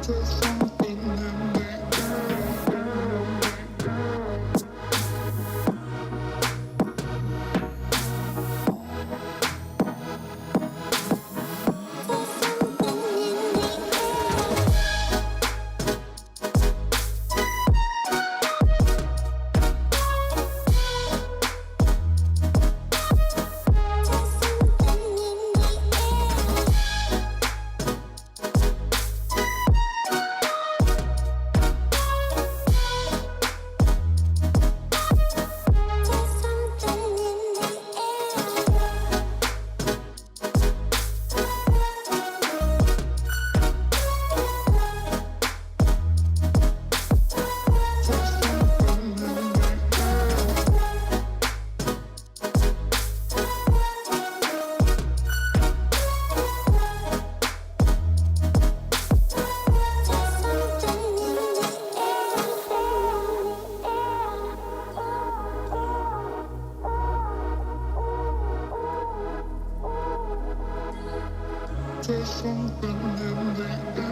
There's something in the air. There's something in the air.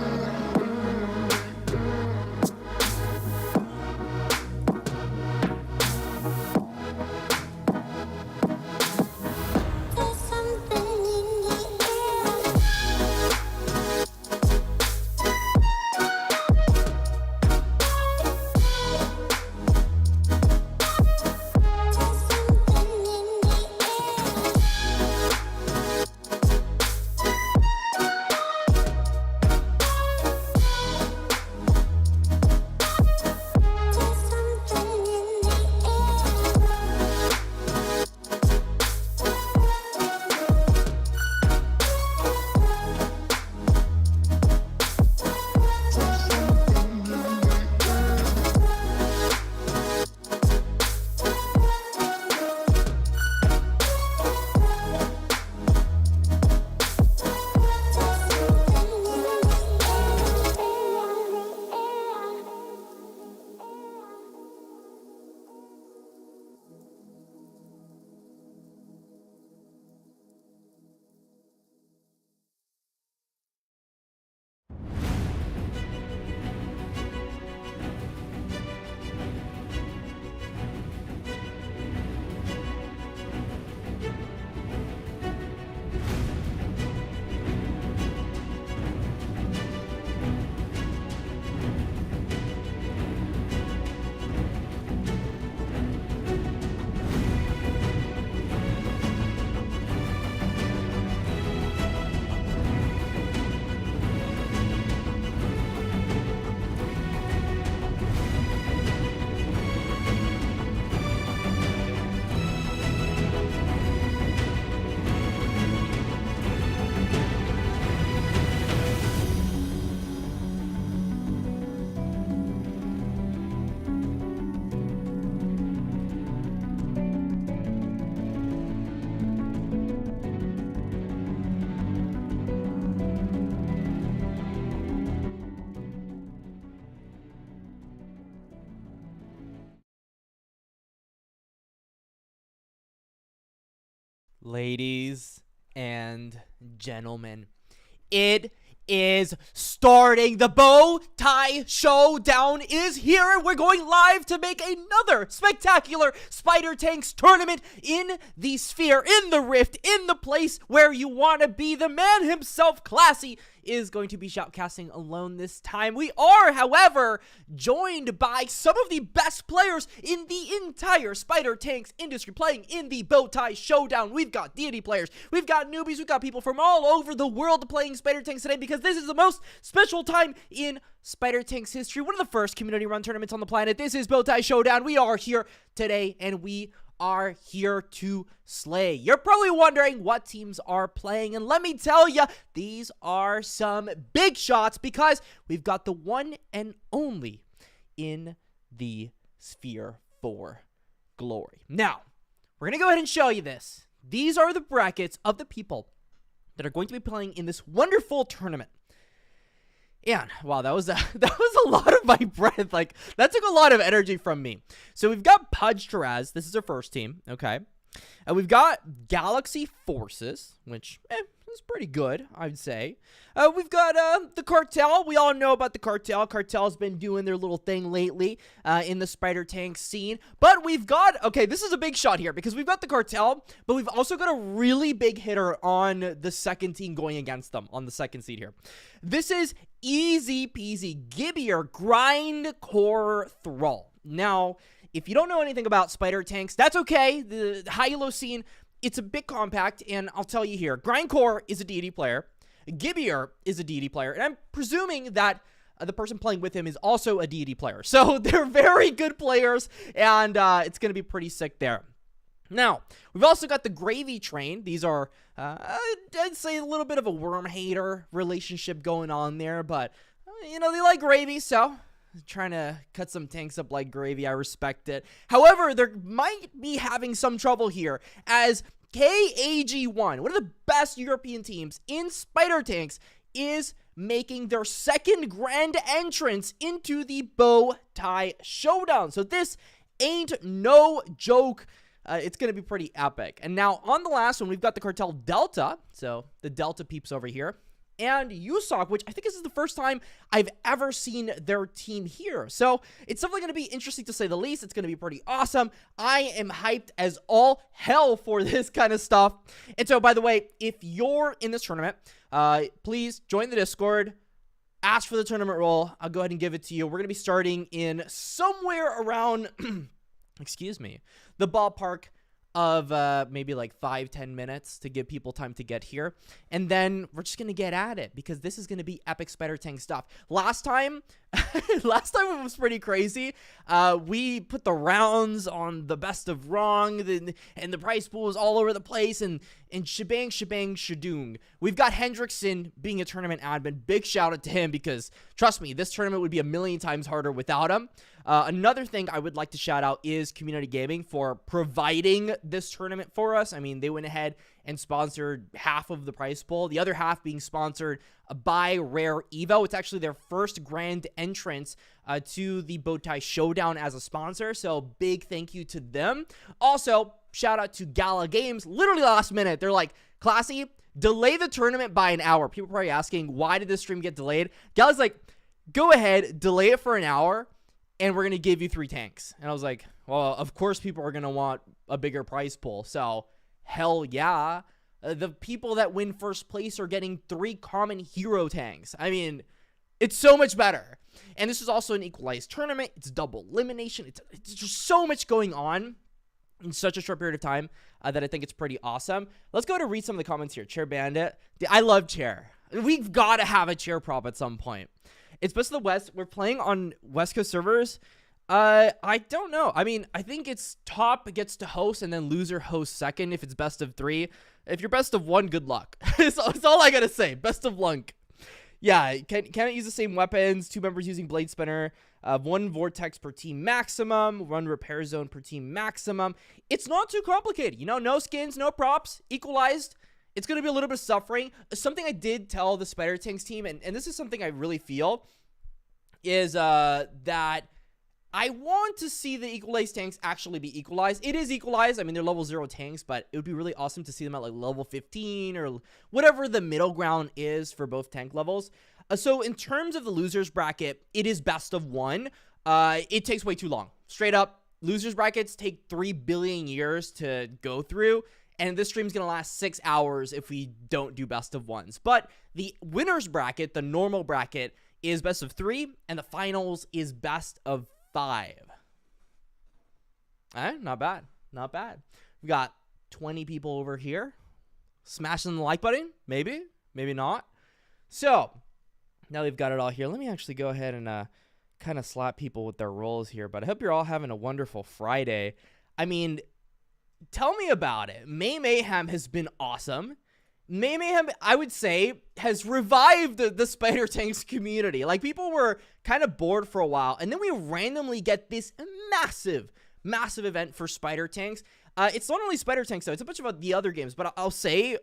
Ladies and gentlemen, it is starting. The bow tie showdown is here, and we're going live to make another spectacular Spider Tanks tournament in the sphere, in the rift, in the place where you want to be. The man himself, Classy, is going to be shoutcasting alone this time. We are, however, joined by some of the best players in the entire Spider Tanks industry playing in the bow tie showdown. We've got deity players, we've got newbies, we've got people from all over the world playing Spider Tanks today, because this is the most special time in Spider Tanks history. One of the first community run tournaments on the planet. This is bow tie showdown. We are here today, and we are here to slay. You're probably wondering what teams are playing, and let me tell you, these are some big shots, because we've got the one and only in the sphere for glory. Now, we're gonna go ahead and show you this. These are the brackets of the people that are going to be playing in this wonderful tournament. And wow, that was a lot of my breath. Like, that took a lot of energy from me. So we've got Pudge Taraz. This is our first team, okay? And we've got Galaxy Forces, which, was pretty good, I'd say. We've got the Cartel. We all know about the Cartel. Cartel's been doing their little thing lately in the Spider Tank scene. But we've got, okay, this is a big shot here because we've got the Cartel, but we've also got a really big hitter on the second team going against them on the second seed here. This is easy peasy Gibbier Grindcore Thrall. Now, if you don't know anything about Spider Tanks, that's okay. The high-elo scene, it's a bit compact, and I'll tell you here, Grindcore is a deity player, Gibbier is a deity player, and I'm presuming that the person playing with him is also a deity player. So they're very good players, and it's going to be pretty sick there. Now, we've also got the Gravy Train. These are, I'd say, a little bit of a worm-hater relationship going on there, but, you know, they like gravy, so trying to cut some tanks up like gravy. I respect it. However, they might be having some trouble here as KAG1, one of the best European teams in Spider Tanks, is making their second grand entrance into the Bow Tie Showdown. So this ain't no joke. It's going to be pretty epic. And now on the last one, we've got the Cartel Delta. So the Delta peeps over here. And USOC, which I think this is the first time I've ever seen their team here. So it's definitely going to be interesting to say the least. It's going to be pretty awesome. I am hyped as all hell for this kind of stuff. And so, by the way, if you're in this tournament, please join the Discord. Ask for the tournament role. I'll go ahead and give it to you. We're going to be starting in somewhere around, excuse me, the ballpark of maybe like 5-10 minutes to give people time to get here. And then we're just going to get at it because this is going to be epic Spider Tank stuff. Last time it was pretty crazy. We put the rounds on the best of wrong and the prize pool was all over the place and shebang, shadoong. We've got Hendrickson being a tournament admin. Big shout out to him because trust me, this tournament would be a million times harder without him. Another thing I would like to shout out is Community Gaming for providing this tournament for us. I mean, they went ahead and sponsored half of the prize pool, the other half being sponsored by Rare Evo. It's actually their first grand entrance to the Bowtie Showdown as a sponsor, so big thank you to them. Also, shout out to Gala Games. Literally last minute, they're like, Classy, delay the tournament by an hour. People are probably asking, why did this stream get delayed? Gala's like, go ahead, delay it for an hour, and we're going to give you 3 tanks. And I was like, well, of course people are going to want a bigger prize pool. So, hell yeah. The people that win first place are getting 3 common hero tanks. I mean, it's so much better. And this is also an equalized tournament. It's double elimination. It's just so much going on in such a short period of time that I think it's pretty awesome. Let's go to read some of the comments here. Chair Bandit. I love Chair. We've got to have a Chair prop at some point. It's Best of the West. We're playing on West Coast servers. I don't know. I mean, I think it's top gets to host and then loser hosts second if it's best of 3. If you're best of 1, good luck. That's all I gotta say. Best of luck. Yeah, can't use the same weapons. 2 members using Blade Spinner. 1 Vortex per team maximum. 1 Repair Zone per team maximum. It's not too complicated. You know, no skins, no props. Equalized. It's going to be a little bit of suffering. Something I did tell the Spider Tanks team, and this is something I really feel, is that I want to see the equalized tanks actually be equalized. It is equalized. I mean, they're level 0 tanks, but it would be really awesome to see them at like level 15 or whatever the middle ground is for both tank levels. So in terms of the losers bracket, it is best of 1. It takes way too long. Straight up, losers brackets take 3 billion years to go through. And this stream's going to last 6 hours if we don't do best of 1s. But the winners bracket, the normal bracket, is best of 3. And the finals is best of 5. All right, not bad. Not bad. We got 20 people over here. Smashing the like button. Maybe. Maybe not. So, now we've got it all here. Let me actually go ahead and kind of slap people with their roles here. But I hope you're all having a wonderful Friday. I mean, tell me about it. May Mayhem has been awesome. May Mayhem, I would say, has revived the Spider Tanks community. Like, people were kind of bored for a while, and then we randomly get this massive event for Spider Tanks. It's not only Spider Tanks, though. It's a bunch of the other games, but I'll say,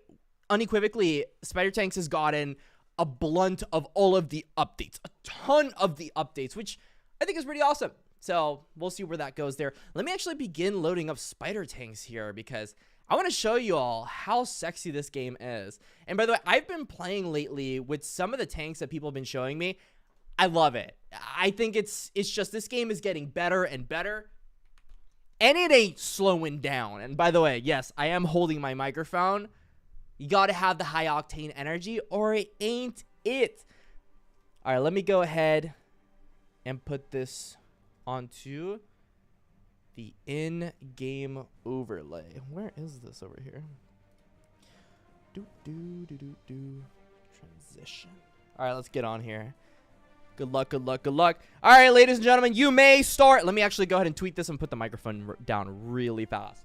unequivocally, Spider Tanks has gotten a blunt of all of the updates. A ton of the updates, which I think is pretty awesome. So we'll see where that goes there. Let me actually begin loading up Spider Tanks here because I want to show you all how sexy this game is. And by the way, I've been playing lately with some of the tanks that people have been showing me. I love it. I think it's just this game is getting better and better. And it ain't slowing down. And by the way, yes, I am holding my microphone. You got to have the high octane energy or it ain't it. All right, let me go ahead and put this onto the in-game overlay. Where is this over here? Transition. All right, let's get on here. Good luck, good luck, good luck. All right, ladies and gentlemen, you may start. Let me actually go ahead and tweet this and put the microphone down really fast.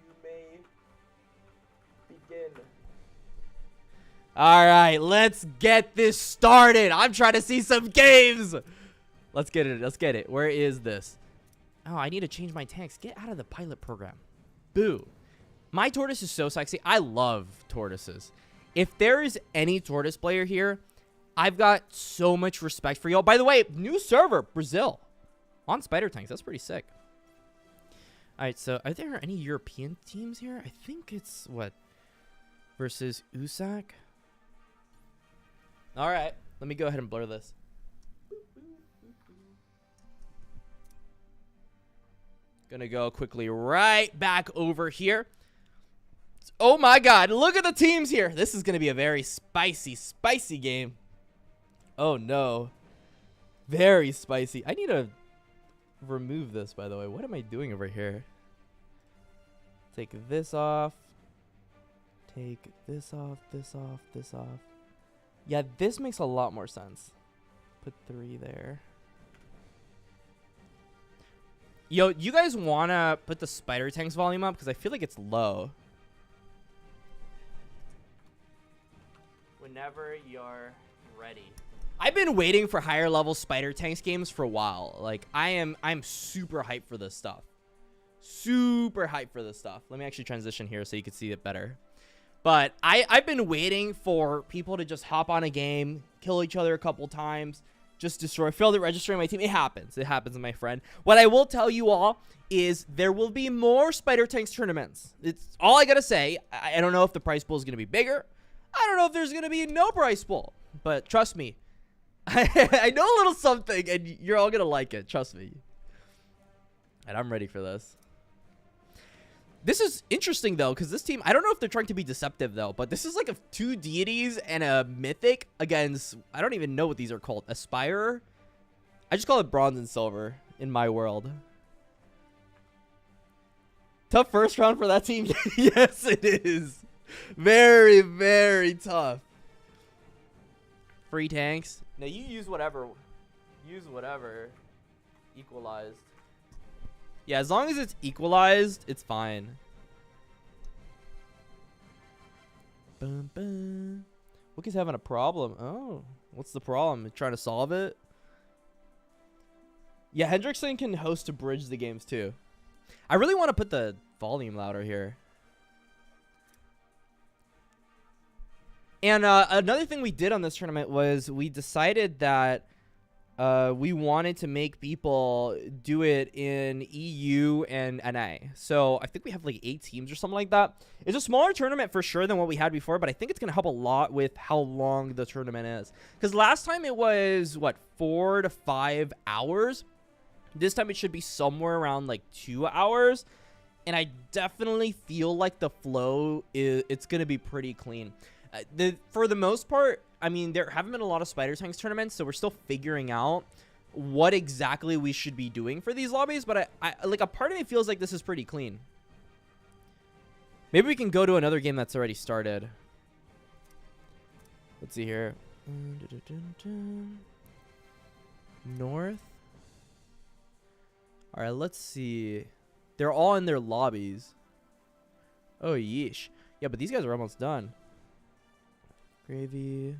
You may begin. All right, let's get this started. I'm trying to see some games. Let's get it. Let's get it. Where is this? Oh, I need to change my tanks. Get out of the pilot program. Boo. My tortoise is so sexy. I love tortoises. If there is any tortoise player here, I've got so much respect for y'all. By the way, new server, Brazil. On spider tanks. That's pretty sick. All right, so are there any European teams here? I think it's, what? Versus USAC? All right. Let me go ahead and blur this. Gonna go quickly right back over here. Oh my god, look at the teams here. This is gonna be a very spicy game. Oh no. Very spicy. I need to remove this, by the way. What am I doing over here? Take this off. Take this off, this off, this off. Yeah, this makes a lot more sense. Put 3 there. Yo, you guys want to put the spider tanks volume up? Because I feel like it's low. Whenever you're ready. I've been waiting for higher level spider tanks games for a while. Like, I'm super hyped for this stuff. Super hyped for this stuff. Let me actually transition here so you can see it better. But I've been waiting for people to just hop on a game, kill each other a couple times, just destroy, fail to register my team. It happens. It happens, my friend. What I will tell you all is there will be more Spider Tanks tournaments. It's all I got to say. I don't know if the prize pool is going to be bigger. I don't know if there's going to be no prize pool. But trust me, I know a little something, and you're all going to like it. Trust me. And I'm ready for this. This is interesting, though, because this team, I don't know if they're trying to be deceptive, though, but this is like 2 deities and a mythic against, I don't even know what these are called. Aspirer? I just call it bronze and silver in my world. Tough first round for that team? Yes, it is. Very, very tough. Free tanks. Now, you use whatever. Use whatever. Equalized. Yeah, as long as it's equalized, it's fine. Boom, boom. Wookie's having a problem. Oh, what's the problem? Trying to solve it? Yeah, Hendrickson can host to bridge the games too. I really want to put the volume louder here. And another thing we did on this tournament was we decided that we wanted to make people do it in EU and NA. So I think we have like 8 teams or something like that. It's a smaller tournament for sure than what we had before, but I think it's going to help a lot with how long the tournament is. Because last time it was, what, 4 to 5 hours? This time it should be somewhere around like 2 hours. And I definitely feel like the flow, it's going to be pretty clean. For the most part, I mean, there haven't been a lot of Spider Tanks tournaments, so we're still figuring out what exactly we should be doing for these lobbies. But I like, a part of me feels like this is pretty clean. Maybe we can go to another game that's already started. Let's see here. North. All right, let's see. They're all in their lobbies. Oh, yeesh. Yeah, but these guys are almost done. Gravy.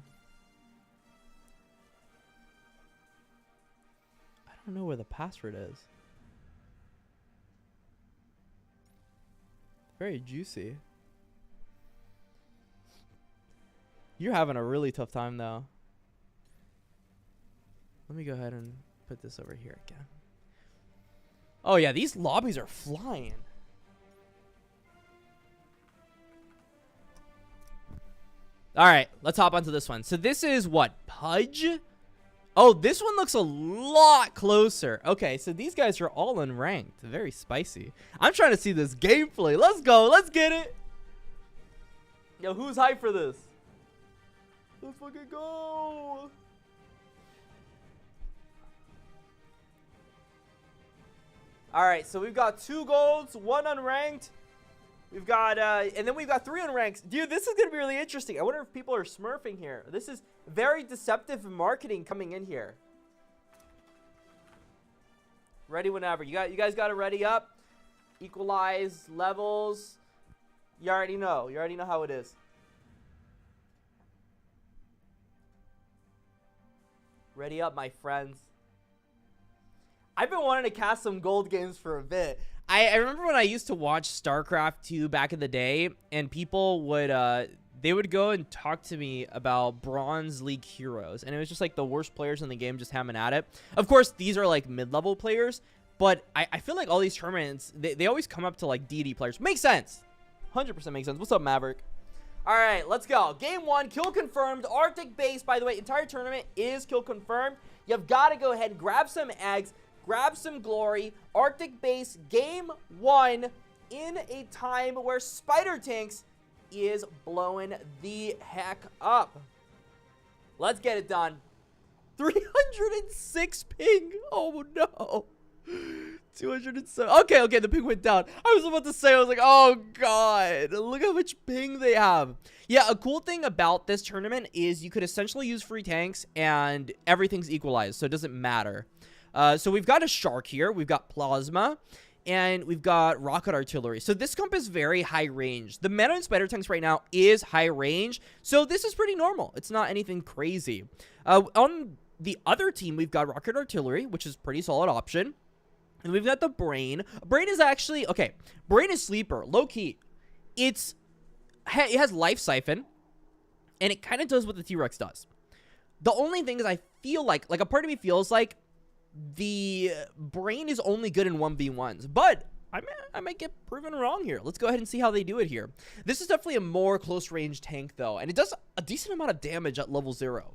I don't know where the password is. Very juicy. You're having a really tough time, though. Let me go ahead and put this over here again. Oh, yeah, these lobbies are flying. All right, let's hop onto this one. So this is what? Pudge? Oh, this one looks a lot closer. Okay, so these guys are all unranked. Very spicy. I'm trying to see this gameplay. Let's go. Let's get it. Yo, who's hyped for this? Let's fucking go. All right, so we've got 2 golds, 1 unranked. We've got, and then we've got 3 unranked. Dude, this is going to be really interesting. I wonder if people are smurfing here. This is very deceptive marketing coming in here. Ready whenever. You guys got to ready up. Equalize, levels. You already know. You already know how it is. Ready up, my friends. I've been wanting to cast some gold games for a bit. I remember when I used to watch StarCraft 2 back in the day, and people would, they would go and talk to me about Bronze League heroes, and it was just like the worst players in the game just hammering at it. Of course, these are like mid-level players, but I feel like all these tournaments, they always come up to like DD players. Makes sense. 100% makes sense. What's up, Maverick? All right, let's go. Game 1, kill confirmed. Arctic base, by the way, entire tournament is kill confirmed. You've got to go ahead and grab some eggs. Grab some glory. Arctic base, game 1 in a time where Spider Tanks is blowing the heck up. Let's get it done. 306 ping. Oh, no. 207. Okay, the ping went down. I was about to say, I was like, oh, God. Look how much ping they have. Yeah, a cool thing about this tournament is you could essentially use free tanks and everything's equalized, so it doesn't matter. So we've got a shark here, we've got plasma, and we've got rocket artillery. So this comp is very high range. The meta in Spider Tanks right now is high range, so this is pretty normal. It's not anything crazy. On the other team, we've got rocket artillery, which is a pretty solid option. And we've got the brain. Brain is actually, okay, brain is sleeper, low key. It has life siphon, and it kind of does what the T-Rex does. The only thing is I feel like a part of me feels like the brain is only good in 1v1s, but I might get proven wrong here. Let's go ahead and see how they do it here. This is definitely a more close range tank though, and it does a decent amount of damage at level 0.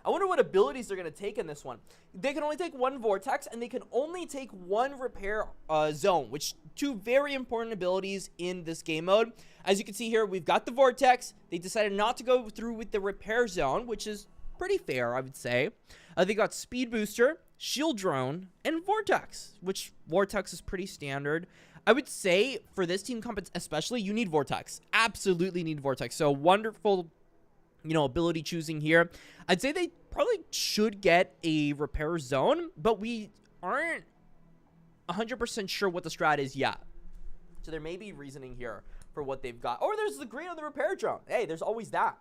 I wonder what abilities they're going to take in this one. They can only take 1 vortex, and they can only take 1 repair zone, which 2 very important abilities in this game mode. As you can see here, we've got the vortex. They decided not to go through with the repair zone, which is pretty fair, I would say. They got speed booster, shield drone, and vortex, which vortex is pretty standard. I would say for this team comp especially, you need vortex. Absolutely need vortex. So wonderful, you know, ability choosing here. I'd say they probably should get a repair zone, but we aren't 100% sure what the strat is yet. So there may be reasoning here for what they've got. Or there's the green on the repair drone. Hey, there's always that.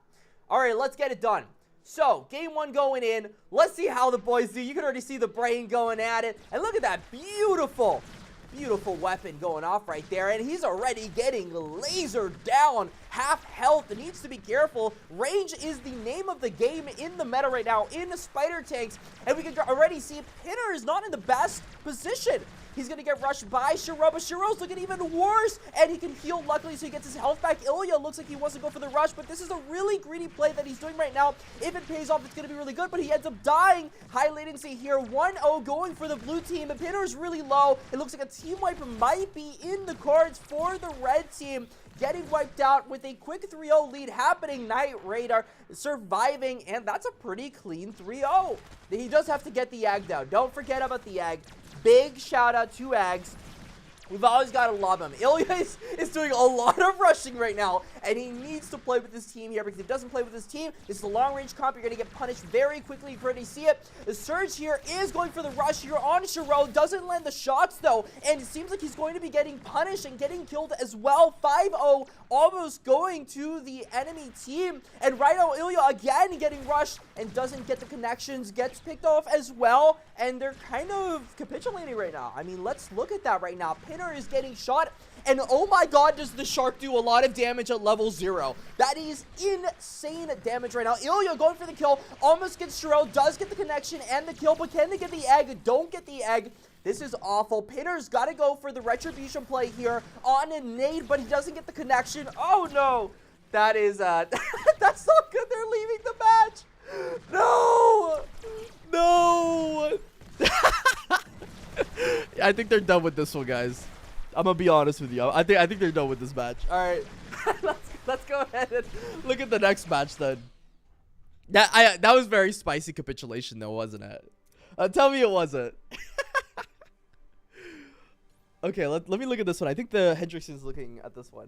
All right, let's get it done. So, game 1 going in. Let's see how the boys do. You can already see the brain going at it. And look at that beautiful, beautiful weapon going off right there. And he's already getting lasered down. Half health. It needs to be careful. Range is the name of the game in the meta right now in the Spider Tanks. And we can already see Pinner is not in the best position. He's going to get rushed by Shiro, but Shiro's looking even worse, and he can heal luckily so he gets his health back. Ilya looks like he wants to go for the rush, but this is a really greedy play that he's doing right now. If it pays off, it's going to be really good, but he ends up dying. High latency here, 1-0 going for the blue team. The Pinner is really low. It looks like a team wipe might be in the cards for the red team. Getting wiped out with a quick 3-0 lead happening. Night Radar surviving, and that's a pretty clean 3-0. He does have to get the egg though. Don't forget about the egg. Big shout out to Eggs. We've always got to love him. Ilya is doing a lot of rushing right now, and he needs to play with his team here, because if he doesn't play with his team, this is a long-range comp. You're going to get punished very quickly. You can already see it. The Surge here is going for the rush here on Shiro. Doesn't land the shots, though, and it seems like he's going to be getting punished and getting killed as well. 5-0, almost going to the enemy team, and right now, Ilya again getting rushed and doesn't get the connections, gets picked off as well, and they're kind of capitulating right now. I mean, let's look at that right now. Pinner is getting shot, And oh my god, does the shark do a lot of damage at level 0. That is insane damage right now. Ilya going for the kill, almost gets Sherelle, does get the connection and the kill, but can they get the egg? Don't get the egg. This is awful. Pinner's got to go for the retribution play here on a nade, but he doesn't get the connection. Oh no. That is, that's not good. They're leaving the match. No. No. I think they're done with this one, guys. I'm gonna be honest with you. I think they're done with this match. All right, let's go ahead and look at the next match then. That was very spicy capitulation though, wasn't it? Tell me it wasn't. Okay, let me look at this one. I think the Hendrickson's looking at this one.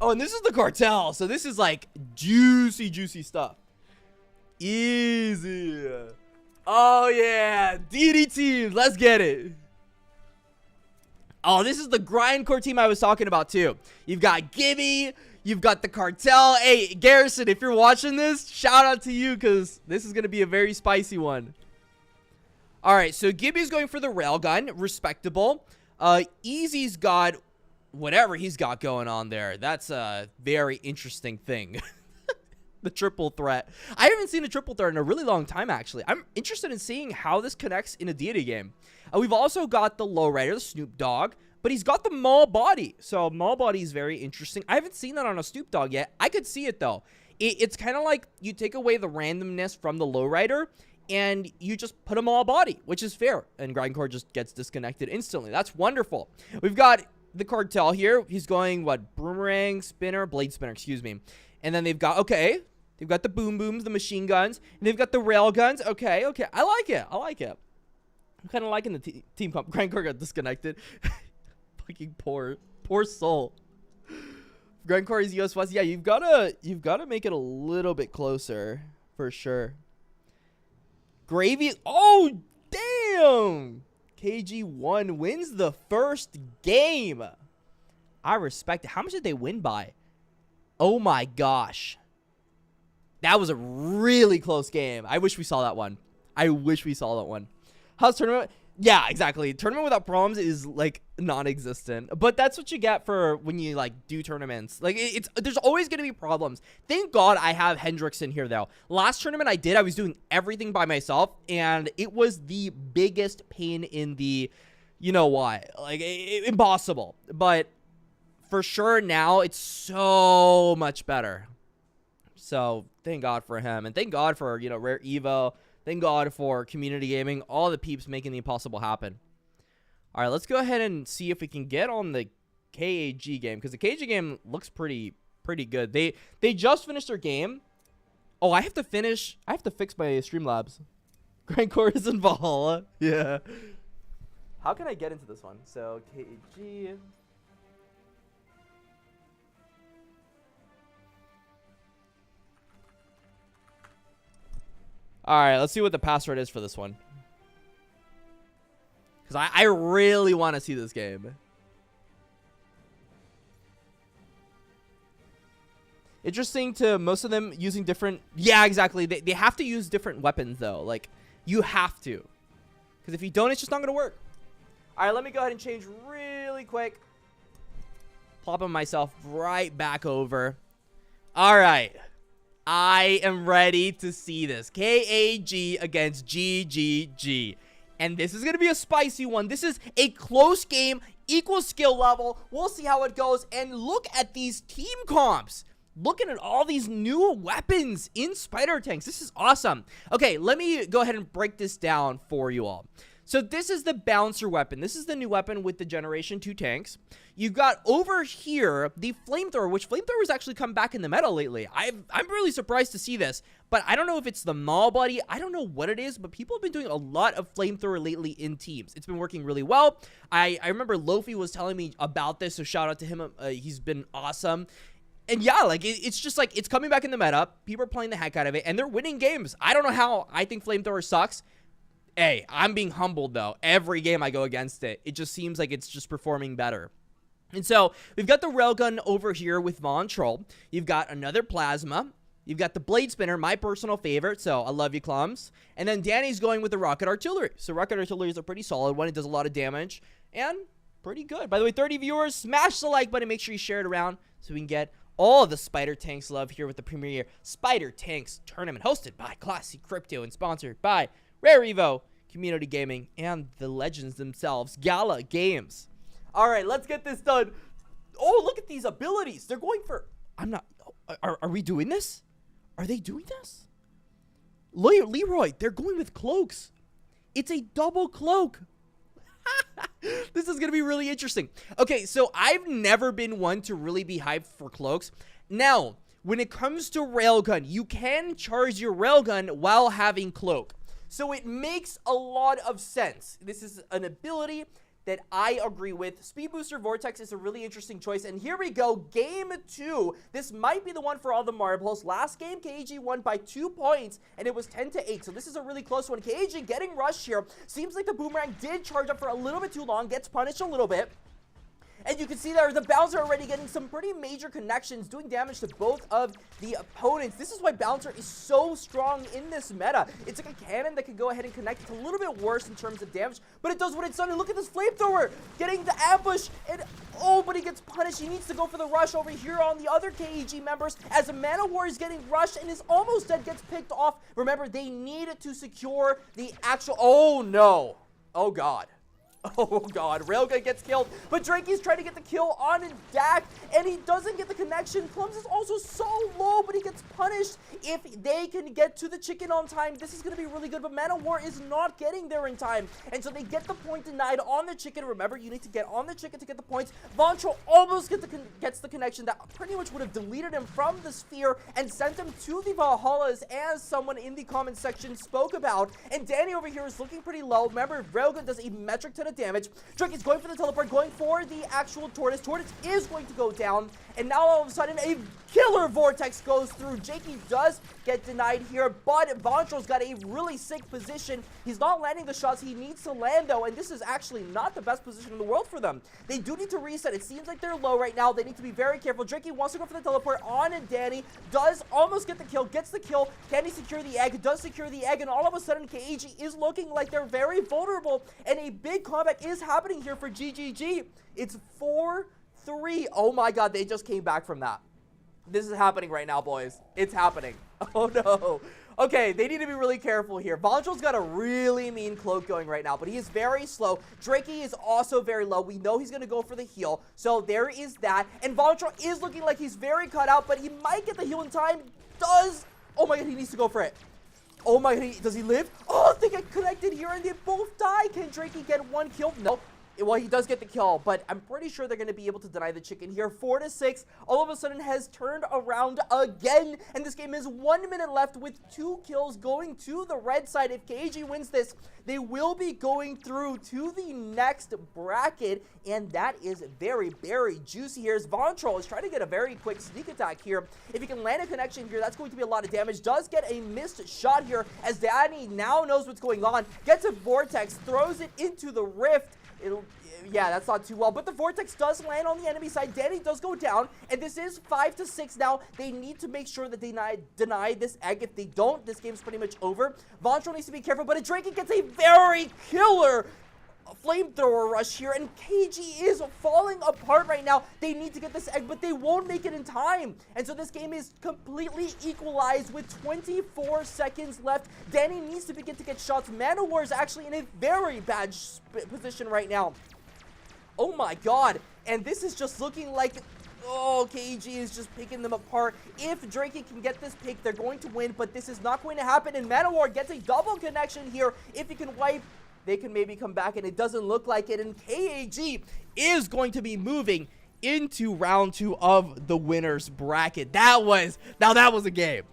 Oh, and this is the Cartel, so this is like juicy stuff. Easy. Oh yeah, DD teams, let's get it. Oh, this is the grindcore team I was talking about too. You've got Gibby, you've got the Cartel. Hey, Garrison, if you're watching this, shout out to you because this is going to be a very spicy one. All right, so Gibby's going for the railgun, respectable. Easy's got whatever he's got going on there. That's a very interesting thing. The triple threat. I haven't seen a triple threat in a really long time, actually. I'm interested in seeing how this connects in a deity game. We've also got the lowrider, the Snoop Dogg, but he's got the Maul body. So Maul body is very interesting. I haven't seen that on a Snoop Dogg yet. I could see it, though. It's kind of like you take away the randomness from the lowrider, and you just put a Maul body, which is fair. And Grindcore just gets disconnected instantly. That's wonderful. We've got the Cartel here. He's going, what, boomerang, spinner, blade spinner, excuse me. And then they've got, okay, they've got the boom booms, the machine guns, and they've got the rail guns. Okay, okay, I like it. I like it. I'm kind of liking the team comp. Grindcore got disconnected. Fucking poor soul. Grindcore is US West. Yeah, you've gotta make it a little bit closer for sure. Gravy. Oh damn! KG1 wins the first game. I respect it. How much did they win by? Oh my gosh. That was a really close game. I wish we saw that one. I wish we saw that one. How's tournament? Yeah, exactly. Tournament without problems is like non-existent. But that's what you get for when you like do tournaments. Like there's always gonna be problems. Thank God I have Hendrickson here though. Last tournament I was doing everything by myself, and it was the biggest pain in the, you know why? Like impossible. But for sure now it's so much better. So thank God for him, and thank God for, you know, Rare Evo. Thank God for community gaming, all the peeps making the impossible happen. All right, let's go ahead and see if we can get on the KAG game, because the KAG game looks pretty good. They just finished their game. Oh, I have to fix my Streamlabs. Grindcore is in Valhalla. Yeah. How can I get into this one? So KAG. All right, let's see what the password is for this one. Because I really want to see this game. Interesting to most of them using different... Yeah, exactly. They have to use different weapons, though. Like, you have to. Because if you don't, it's just not going to work. All right, let me go ahead and change really quick. Plopping myself right back over. All right. I am ready to see this. KAG against GGG. And this is going to be a spicy one. This is a close game, equal skill level. We'll see how it goes. And look at these team comps. Looking at all these new weapons in spider tanks. This is awesome. Okay, let me go ahead and break this down for you all. So this is the bouncer weapon. This is the new weapon with the Generation 2 tanks. You've got over here the flamethrower, which flamethrowers actually come back in the meta lately. I'm really surprised to see this, but I don't know if it's the Maul buddy. I don't know what it is, but people have been doing a lot of flamethrower lately in teams. It's been working really well. I remember Lofi was telling me about this, so shout out to him. He's been awesome. And yeah, like, it's just like, it's coming back in the meta. People are playing the heck out of it, and they're winning games. I don't know how. I think flamethrower sucks. Hey, I'm being humbled, though. Every game I go against it, it just seems like it's just performing better. And so, we've got the railgun over here with Von Troll. You've got another plasma. You've got the Blade Spinner, my personal favorite, so I love you, Clums. And then Danny's going with the Rocket Artillery. So Rocket Artillery is a pretty solid one. It does a lot of damage and pretty good. By the way, 30 viewers, smash the like button. Make sure you share it around so we can get all the Spider Tanks love here with the Premier Spider Tanks Tournament, hosted by Classy Crypto and sponsored by Rare Evo, Community Gaming, and the legends themselves, Gala Games. All right, let's get this done. Oh, look at these abilities. They're going for... Are we doing this? Are they doing this? Leroy, they're going with cloaks. It's a double cloak. This is going to be really interesting. Okay, so I've never been one to really be hyped for cloaks. Now, when it comes to railgun, you can charge your railgun while having cloak. So it makes a lot of sense. This is an ability that I agree with. Speed Booster Vortex is a really interesting choice. And here we go, game 2. This might be the one for all the marbles. Last game, KG won by 2 points, and it was 10-8. So this is a really close one. KG getting rushed here. Seems like the Boomerang did charge up for a little bit too long, gets punished a little bit. And you can see there, the Bouncer already getting some pretty major connections, doing damage to both of the opponents. This is why Bouncer is so strong in this meta. It's like a cannon that can go ahead and connect. It's a little bit worse in terms of damage, but it does what it's done. And look at this Flamethrower getting the ambush. And oh, but he gets punished. He needs to go for the rush over here on the other KEG members as a Mana War is getting rushed and is almost dead, gets picked off. Remember, they needed to secure the actual... Oh, no. Oh, God. Oh god, Railgun gets killed, but Drakey's trying to get the kill on Dak, and he doesn't get the connection. Clums is also so low, but he gets punished. If they can get to the chicken on time, this is going to be really good, but Mana War is not getting there in time, and so they get the point denied on the chicken. Remember, you need to get on the chicken to get the points. Voncho almost gets the connection that pretty much would have deleted him from the sphere and sent him to the Valhallas, as someone in the comment section spoke about, and Danny over here is looking pretty low. Remember, Railgun does a metric ton of damage. Drake is going for the teleport, going for the actual Tortoise. Tortoise is going to go down, and now all of a sudden a killer Vortex goes through. Jakey does get denied here, but Vontro's got a really sick position. He's not landing the shots he needs to land, though, and this is actually not the best position in the world for them. They do need to reset. It seems like they're low right now. They need to be very careful. Drakey wants to go for the teleport on Danny, does almost get the kill, gets the kill. Can he secure the egg? Does secure the egg, and all of a sudden KG is looking like they're very vulnerable, and a big comeback is happening here for GGG. It's 4-3. Oh my god, they just came back from that. This is happening right now, boys. It's happening. Oh no. Okay, they need to be really careful here. Voncho's got a really mean cloak going right now, but he is very slow. Drakey is also very low. We know he's going to go for the heal, so there is that. And Voncho is looking like he's very cut out, but he might get the heal in time. Does... Oh my god, he needs to go for it. Oh my god, does he live? Oh, they get connected here and they both die. Can Drakey get one kill? No. Well, he does get the kill, but I'm pretty sure they're going to be able to deny the chicken here. 4-6, all of a sudden has turned around again, and this game is 1 minute left with 2 kills going to the red side. If KG wins this, they will be going through to the next bracket, and that is very, very juicy here. As Vontrol is trying to get a very quick sneak attack here. If he can land a connection here, that's going to be a lot of damage. Does get a missed shot here, as Danny now knows what's going on. Gets a Vortex, throws it into the rift. Yeah, that's not too well, but the Vortex does land on the enemy side. Danny does go down, and this is 5-6 now. They need to make sure that they deny this egg. If they don't, this game's pretty much over. Voncho needs to be careful, but a Drake gets a very killer flamethrower rush here, and KG is falling apart right now. They need to get this egg, but they won't make it in time, and so this game is completely equalized with 24 seconds left. Danny needs to begin to get shots. Mana War is actually in a very bad position right now. Oh my god, and this is just looking like... Oh, KG is just picking them apart. If Drakey can get this pick, they're going to win, but this is not going to happen, and Mana War gets a double connection here. If he can wipe, they can maybe come back, and it doesn't look like it, and KAG is going to be moving into round 2 of the winner's bracket. That was a game.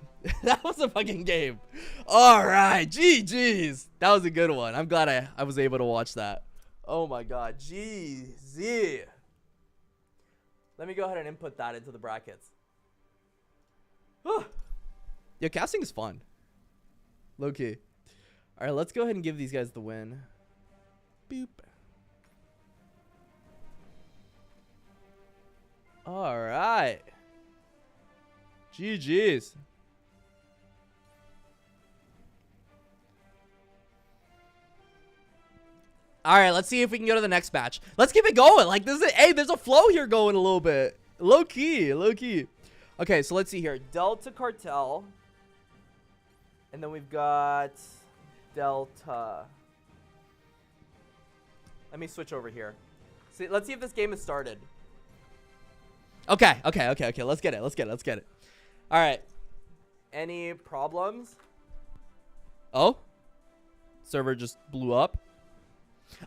That was a fucking game. All right, GG's. That was a good one. I'm glad I was able to watch that. Oh my god, GG. Let me go ahead and input that into the brackets. Yo, casting is fun. Low key. All right, let's go ahead and give these guys the win. Boop. All right. GG's. All right, let's see if we can go to the next match. Let's keep it going. Like, this is, hey, there's a flow here going a little bit. Low key, low key. Okay, so let's see here. Delta Cartel. And then we've got Delta. Let me switch over here. See, let's see if this game has started. Okay. Let's get it. Let's get it. All right. Any problems? Oh? Server just blew up.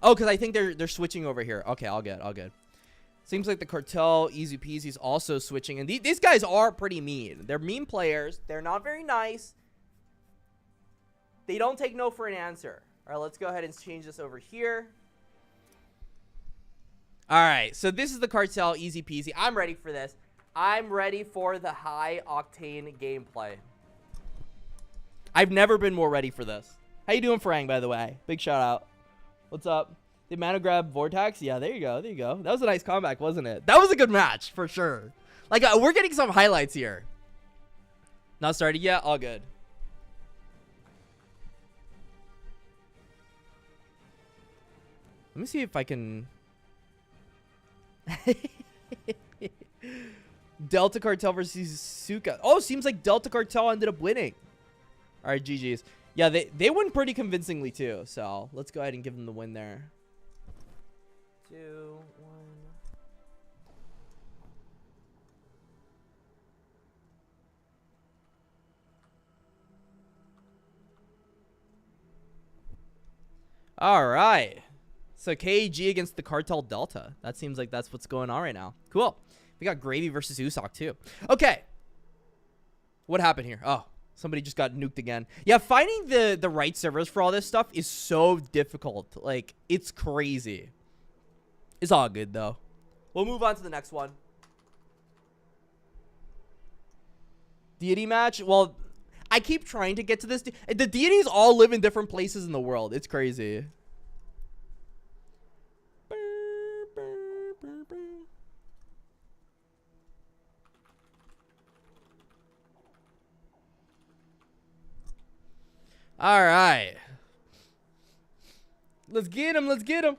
Oh, because I think they're switching over here. Okay, all good. Seems like the Cartel, Easy Peasy, is also switching. And these guys are pretty mean. They're mean players. They're not very nice. They don't take no for an answer. All right, let's go ahead and change this over here. All right, so this is the Cartel, Easy Peasy. I'm ready for this. I'm ready for the high-octane gameplay. I've never been more ready for this. How you doing, Farang, by the way? Big shout out. What's up? Did Mana grab Vortex? Yeah, there you go. That was a nice comeback, wasn't it? That was a good match, for sure. Like, we're getting some highlights here. Not started yet? All good. Let me see if I can... Delta Cartel versus Suka. Oh, seems like Delta Cartel ended up winning. All right, GG's. Yeah, they win pretty convincingly too. So let's go ahead and give them the win there. 2, 1. All right. So KG against the Cartel Delta. That seems like that's what's going on right now. Cool. We got Gravy versus Usoc too. Okay. What happened here? Oh. Somebody just got nuked again. Yeah, finding the right servers for all this stuff is so difficult. Like, it's crazy. It's all good, though. We'll move on to the next one. Deity match? Well, I keep trying to get to this. The deities all live in different places in the world. It's crazy. All right. Let's get him.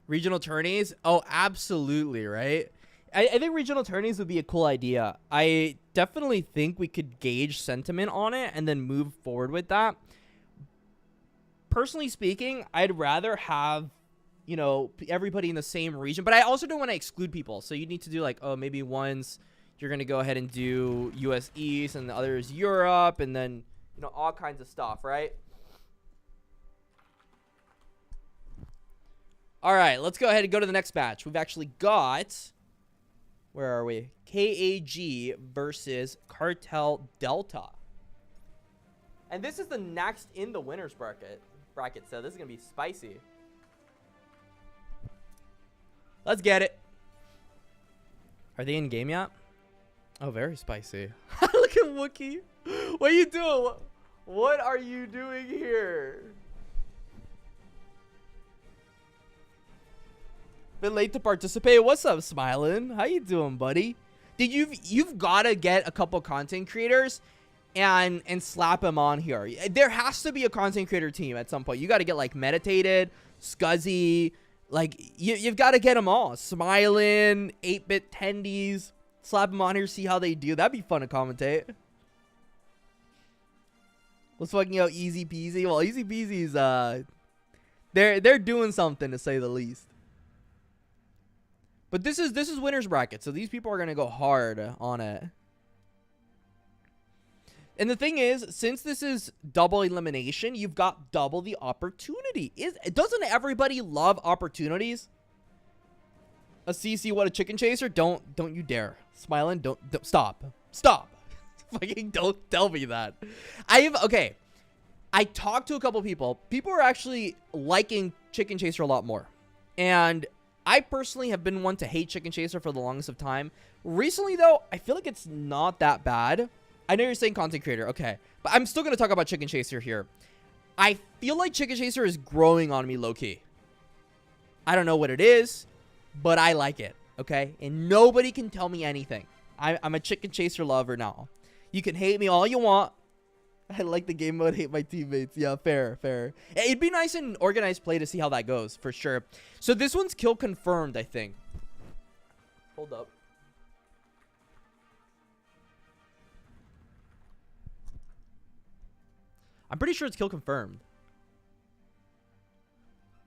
Regional tourneys? Oh, absolutely, right? I think regional tourneys would be a cool idea. I definitely think we could gauge sentiment on it and then move forward with that. Personally speaking, I'd rather have, you know, everybody in the same region, but I also don't want to exclude people. So you need to do like, oh, maybe one's... You're going to go ahead and do US East and the other is Europe and then, you know, all kinds of stuff, right? All right, let's go ahead and go to the next match. We've actually got, where are we? KAG versus Cartel Delta. And this is the next in the winner's bracket, so this is going to be spicy. Let's get it. Are they in game yet? Oh, very spicy. Look at Wookie. What are you doing? What are you doing here? Been late to participate. What's up, Smiling? How you doing, buddy? Dude, you've got to get a couple content creators and slap them on here. There has to be a content creator team at some point. You got to get like Meditated, Scuzzy. Like, you've got to get them all. Smiling, 8-bit Tendies. Slap them on here, see how they do. That'd be fun to commentate. Let's fucking out Easy Peasy. Well, Easy Peasy's, they're doing something, to say the least. But this is winner's bracket, so these people are going to go hard on it. And the thing is, since this is double elimination, you've got double the opportunity. Doesn't everybody love opportunities? A CC, what, a chicken chaser? Don't you dare. Smiling, don't stop. Fucking don't tell me that. Okay. I talked to a couple people. People are actually liking Chicken Chaser a lot more. And I personally have been one to hate Chicken Chaser for the longest of time. Recently, though, I feel like it's not that bad. I know you're saying content creator. Okay. But I'm still going to talk about Chicken Chaser here. I feel like Chicken Chaser is growing on me low-key. I don't know what it is, but I like it. Okay? And nobody can tell me anything. I'm a Chicken Chaser lover now. You can hate me all you want. I like the game mode, hate my teammates. Yeah, fair, fair. It'd be nice in organized play to see how that goes, for sure. So this one's kill confirmed, I think. Hold up. I'm pretty sure it's kill confirmed.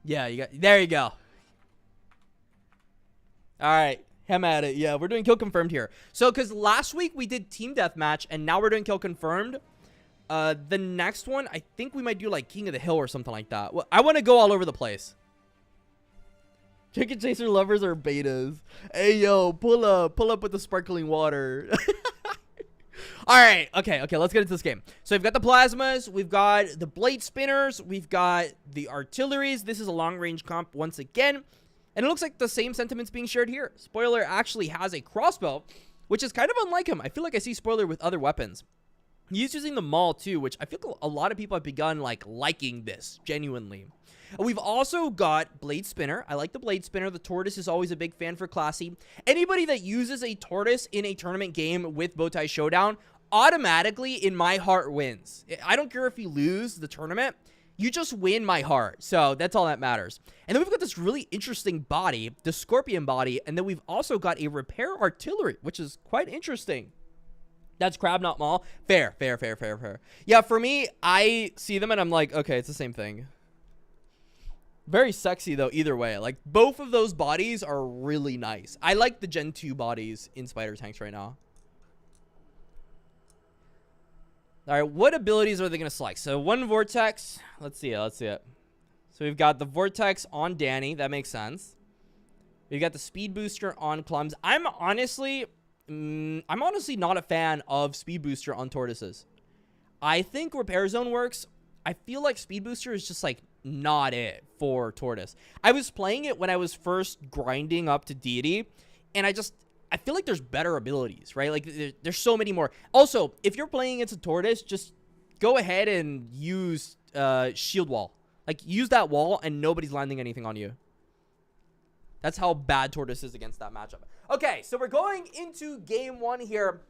Yeah, there you go. All right, him at it. Yeah, we're doing kill confirmed here. So, because last week we did team deathmatch, and now we're doing kill confirmed. The next one, I think we might do like King of the Hill or something like that. Well, I want to go all over the place. Chicken chaser lovers are betas. Hey, yo, pull up with the sparkling water. All right, okay, let's get into this game. So we've got the plasmas, we've got the blade spinners, we've got the artilleries. This is a long-range comp once again, and it looks like the same sentiments being shared here. Spoiler actually has a crossbow, which is kind of unlike him. I feel like I see Spoiler with other weapons. He's using the maul too, which I feel a lot of people have begun liking this genuinely. We've also got Blade Spinner. I like the Blade Spinner. The Tortoise is always a big fan for classy. Anybody that uses a Tortoise in a tournament game with Bowtie Showdown automatically, in my heart, wins. I don't care if you lose the tournament. You just win my heart. So that's all that matters. And then we've got this really interesting body, the Scorpion body. And then we've also got a repair artillery, which is quite interesting. That's crab, not maul. Fair. Yeah, for me, I see them and I'm like, okay, it's the same thing. Very sexy, though, either way. Like, both of those bodies are really nice. I like the Gen 2 bodies in Spider Tanks right now. All right, what abilities are they going to select? So, one Vortex. Let's see it. So, we've got the Vortex on Danny. That makes sense. We've got the Speed Booster on Clums. I'm honestly not a fan of Speed Booster on Tortoises. I think Repair Zone works. I feel like Speed Booster is just, like, not it for Tortoise. I was playing it when I was first grinding up to Deity, and I feel like there's better abilities, right? Like, there's so many more. Also, if you're playing against a Tortoise, just go ahead and use Shield Wall. Like, use that wall, and nobody's landing anything on you. That's how bad Tortoise is against that matchup. Okay, so we're going into game one here.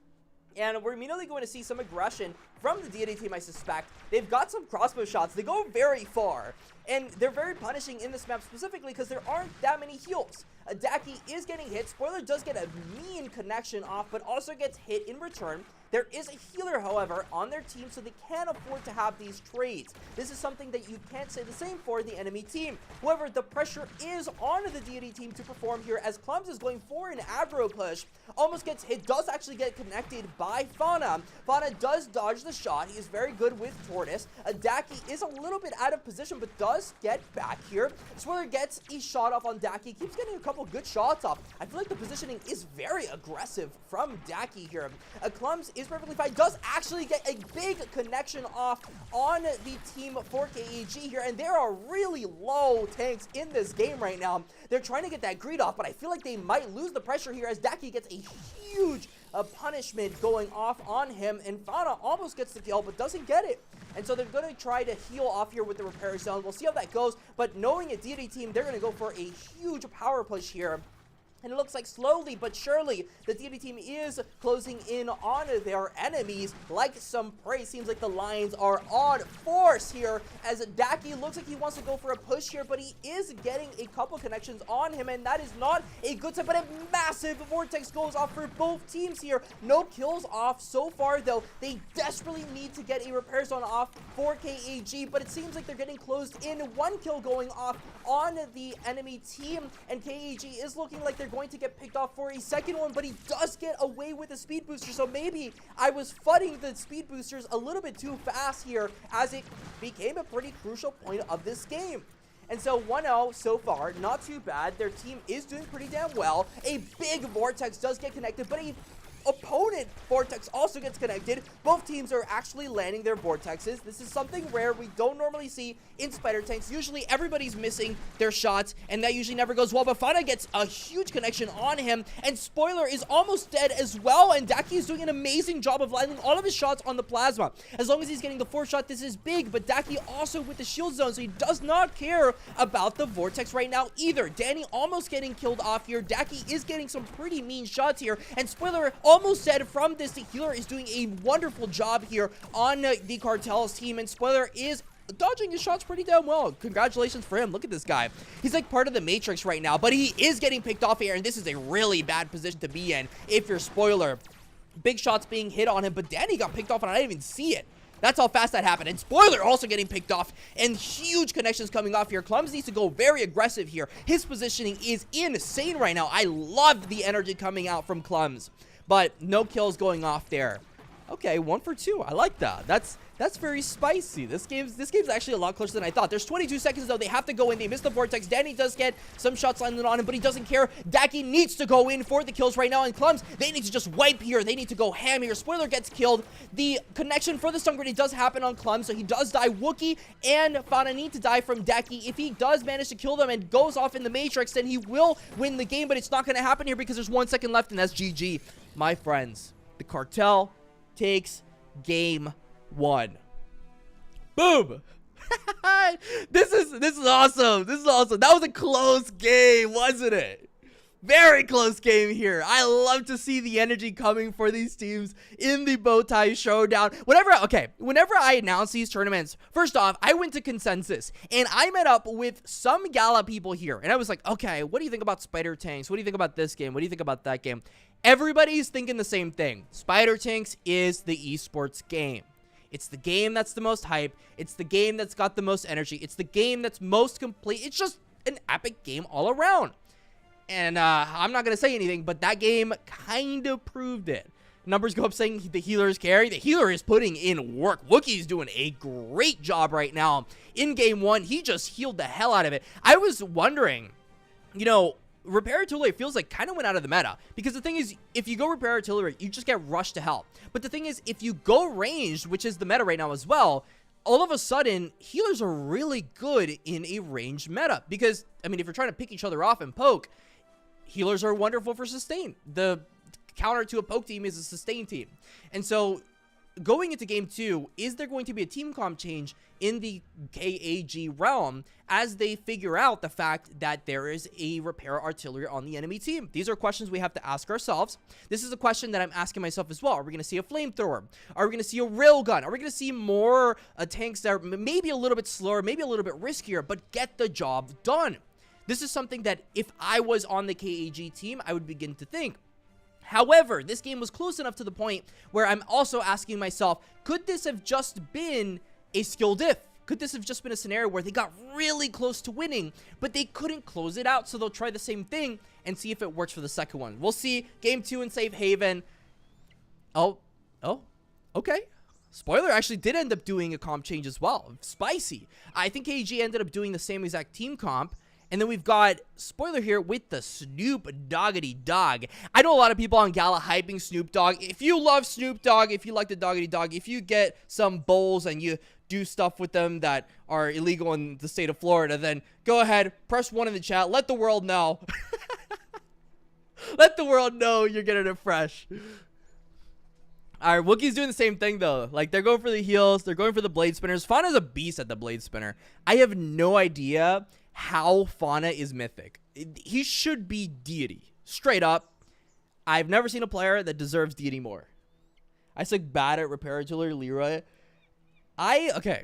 And we're immediately going to see some aggression from the Deity team, I suspect. They've got some crossbow shots. They go very far. And they're very punishing in this map specifically because there aren't that many heals. Daki is getting hit. Spoiler does get a mean connection off, but also gets hit in return. There is a healer, however, on their team, so they can't afford to have these trades. This is something that you can't say the same for the enemy team. However, the pressure is on the Deity team to perform here as Clums is going for an aggro push. Almost gets hit, does actually get connected by Fauna. Fauna does dodge the shot. He is very good with Tortoise. Daki is a little bit out of position, but does get back here. Spoiler gets a shot off on Daki. Keeps getting a couple good shots off. I feel like the positioning is very aggressive from Daki here. Clums is perfectly fine. Does actually get a big connection off on the team for KEG here, and there are really low tanks in this game right now. They're trying to get that greed off, but I feel like they might lose the pressure here as Daki gets a huge punishment going off on him, and Fauna almost gets the kill, but doesn't get it. And so they're going to try to heal off here with the repair zone. We'll see how that goes, but knowing a Deity team, they're going to go for a huge power push here. And it looks like slowly but surely the Deity team is closing in on their enemies like some prey. Seems like the Lions are on force here as Daki looks like he wants to go for a push here, but he is getting a couple connections on him, and that is not a good sign. But a massive Vortex goes off for both teams here. No kills off so far, though. They desperately need to get a repair zone off for KAG, but it seems like they're getting closed in. One kill going off on the enemy team, and KAG is looking like they're going to get picked off for a second one, but he does get away with the speed booster. So maybe I was fudding the speed boosters a little bit too fast here as it became a pretty crucial point of this game. And so 1-0 so far, not too bad. Their team is doing pretty damn well. A big Vortex does get connected, but a opponent Vortex also gets connected. Both teams are actually landing their Vortexes. This is something rare we don't normally see in Spider Tanks. Usually everybody's missing their shots, and that usually never goes well. But Fauna gets a huge connection on him, and Spoiler is almost dead as well. And Daki is doing an amazing job of landing all of his shots on the plasma. As long as he's getting the 4th shot, this is big. But Daki also with the shield zone, so he does not care about the Vortex right now either. Danny almost getting killed off here. Daki is getting some pretty mean shots here, and Spoiler almost almost said from this, the healer is doing a wonderful job here on the Cartel's team, and Spoiler is dodging his shots pretty damn well. Congratulations for him. Look at this guy. He's like part of the Matrix right now, but he is getting picked off here, and this is a really bad position to be in if you're Spoiler. Big shots being hit on him, but Danny got picked off, and I didn't even see it. That's how fast that happened. And Spoiler also getting picked off, and huge connections coming off here. Clums needs to go very aggressive here. His positioning is insane right now. I love the energy coming out from Clums, but no kills going off there. Okay, 1 for 2. I like that. That's very spicy. This game's actually a lot closer than I thought. There's 22 seconds though. They have to go in. They miss the vortex. Danny does get some shots landed on him, but he doesn't care. Daki needs to go in for the kills right now, and Clums, they need to just wipe here. They need to go ham here. Spoiler gets killed. The connection for the stun grenade does happen on Clums, so he does die. Wookie and Fauna need to die from Daki. If he does manage to kill them and goes off in the Matrix, then he will win the game, but it's not going to happen here because there's 1 second left, and that's GG. My friends, the Cartel takes game 1. Boom. This is awesome. This is awesome. That was a close game, wasn't it? Very close game here. I love to see the energy coming for these teams in the Bowtie Showdown. Whenever I announce these tournaments, first off, I went to consensus, and I met up with some Gala people here, and I was like, okay, what do you think about Spider Tanks? What do you think about this game? What do you think about that game? Everybody's thinking the same thing. Spider Tanks is the esports game. It's the game that's the most hype. It's the game that's got the most energy. It's the game that's most complete. It's just an epic game all around. And I'm not going to say anything, but that game kind of proved it. Numbers go up saying the healer is carrying. The healer is putting in work. Wookie's doing a great job right now. In game 1, he just healed the hell out of it. I was wondering, you know, Repair Artillery feels like kind of went out of the meta, because the thing is, if you go Repair Artillery, you just get rushed to hell. But the thing is, if you go ranged, which is the meta right now as well, all of a sudden, healers are really good in a ranged meta. Because, I mean, if you're trying to pick each other off and poke, healers are wonderful for sustain. The counter to a poke team is a sustain team. And so, going into game 2, is there going to be a team comp change in the KAG realm as they figure out the fact that there is a repair artillery on the enemy team? These are questions we have to ask ourselves. This is a question that I'm asking myself as well. Are we going to see a flamethrower? Are we going to see a railgun? Are we going to see more tanks that are maybe a little bit slower, maybe a little bit riskier, but get the job done? This is something that if I was on the KAG team, I would begin to think. However, this game was close enough to the point where I'm also asking myself, could this have just been a skill diff? Could this have just been a scenario where they got really close to winning, but they couldn't close it out, so they'll try the same thing and see if it works for the second one. We'll see. Game 2 in Safe Haven. Oh, okay. Spoiler actually did end up doing a comp change as well. Spicy. I think KG ended up doing the same exact team comp. And then we've got Spoiler here with the Snoop Doggity Dog. I know a lot of people on Gala hyping Snoop Dogg. If you love Snoop Dogg, if you like the Doggity Dog, if you get some bowls and you do stuff with them that are illegal in the state of Florida, then go ahead, press 1 in the chat. Let the world know. Let the world know you're getting it fresh. Alright, Wookie's doing the same thing though. Like, they're going for the heals, they're going for the blade spinners. Fauna's a beast at the blade spinner. I have no idea how Fauna is mythic. He should be deity. Straight up. I've never seen a player that deserves deity more. I suck bad at Repair Artillery Leroy. Okay.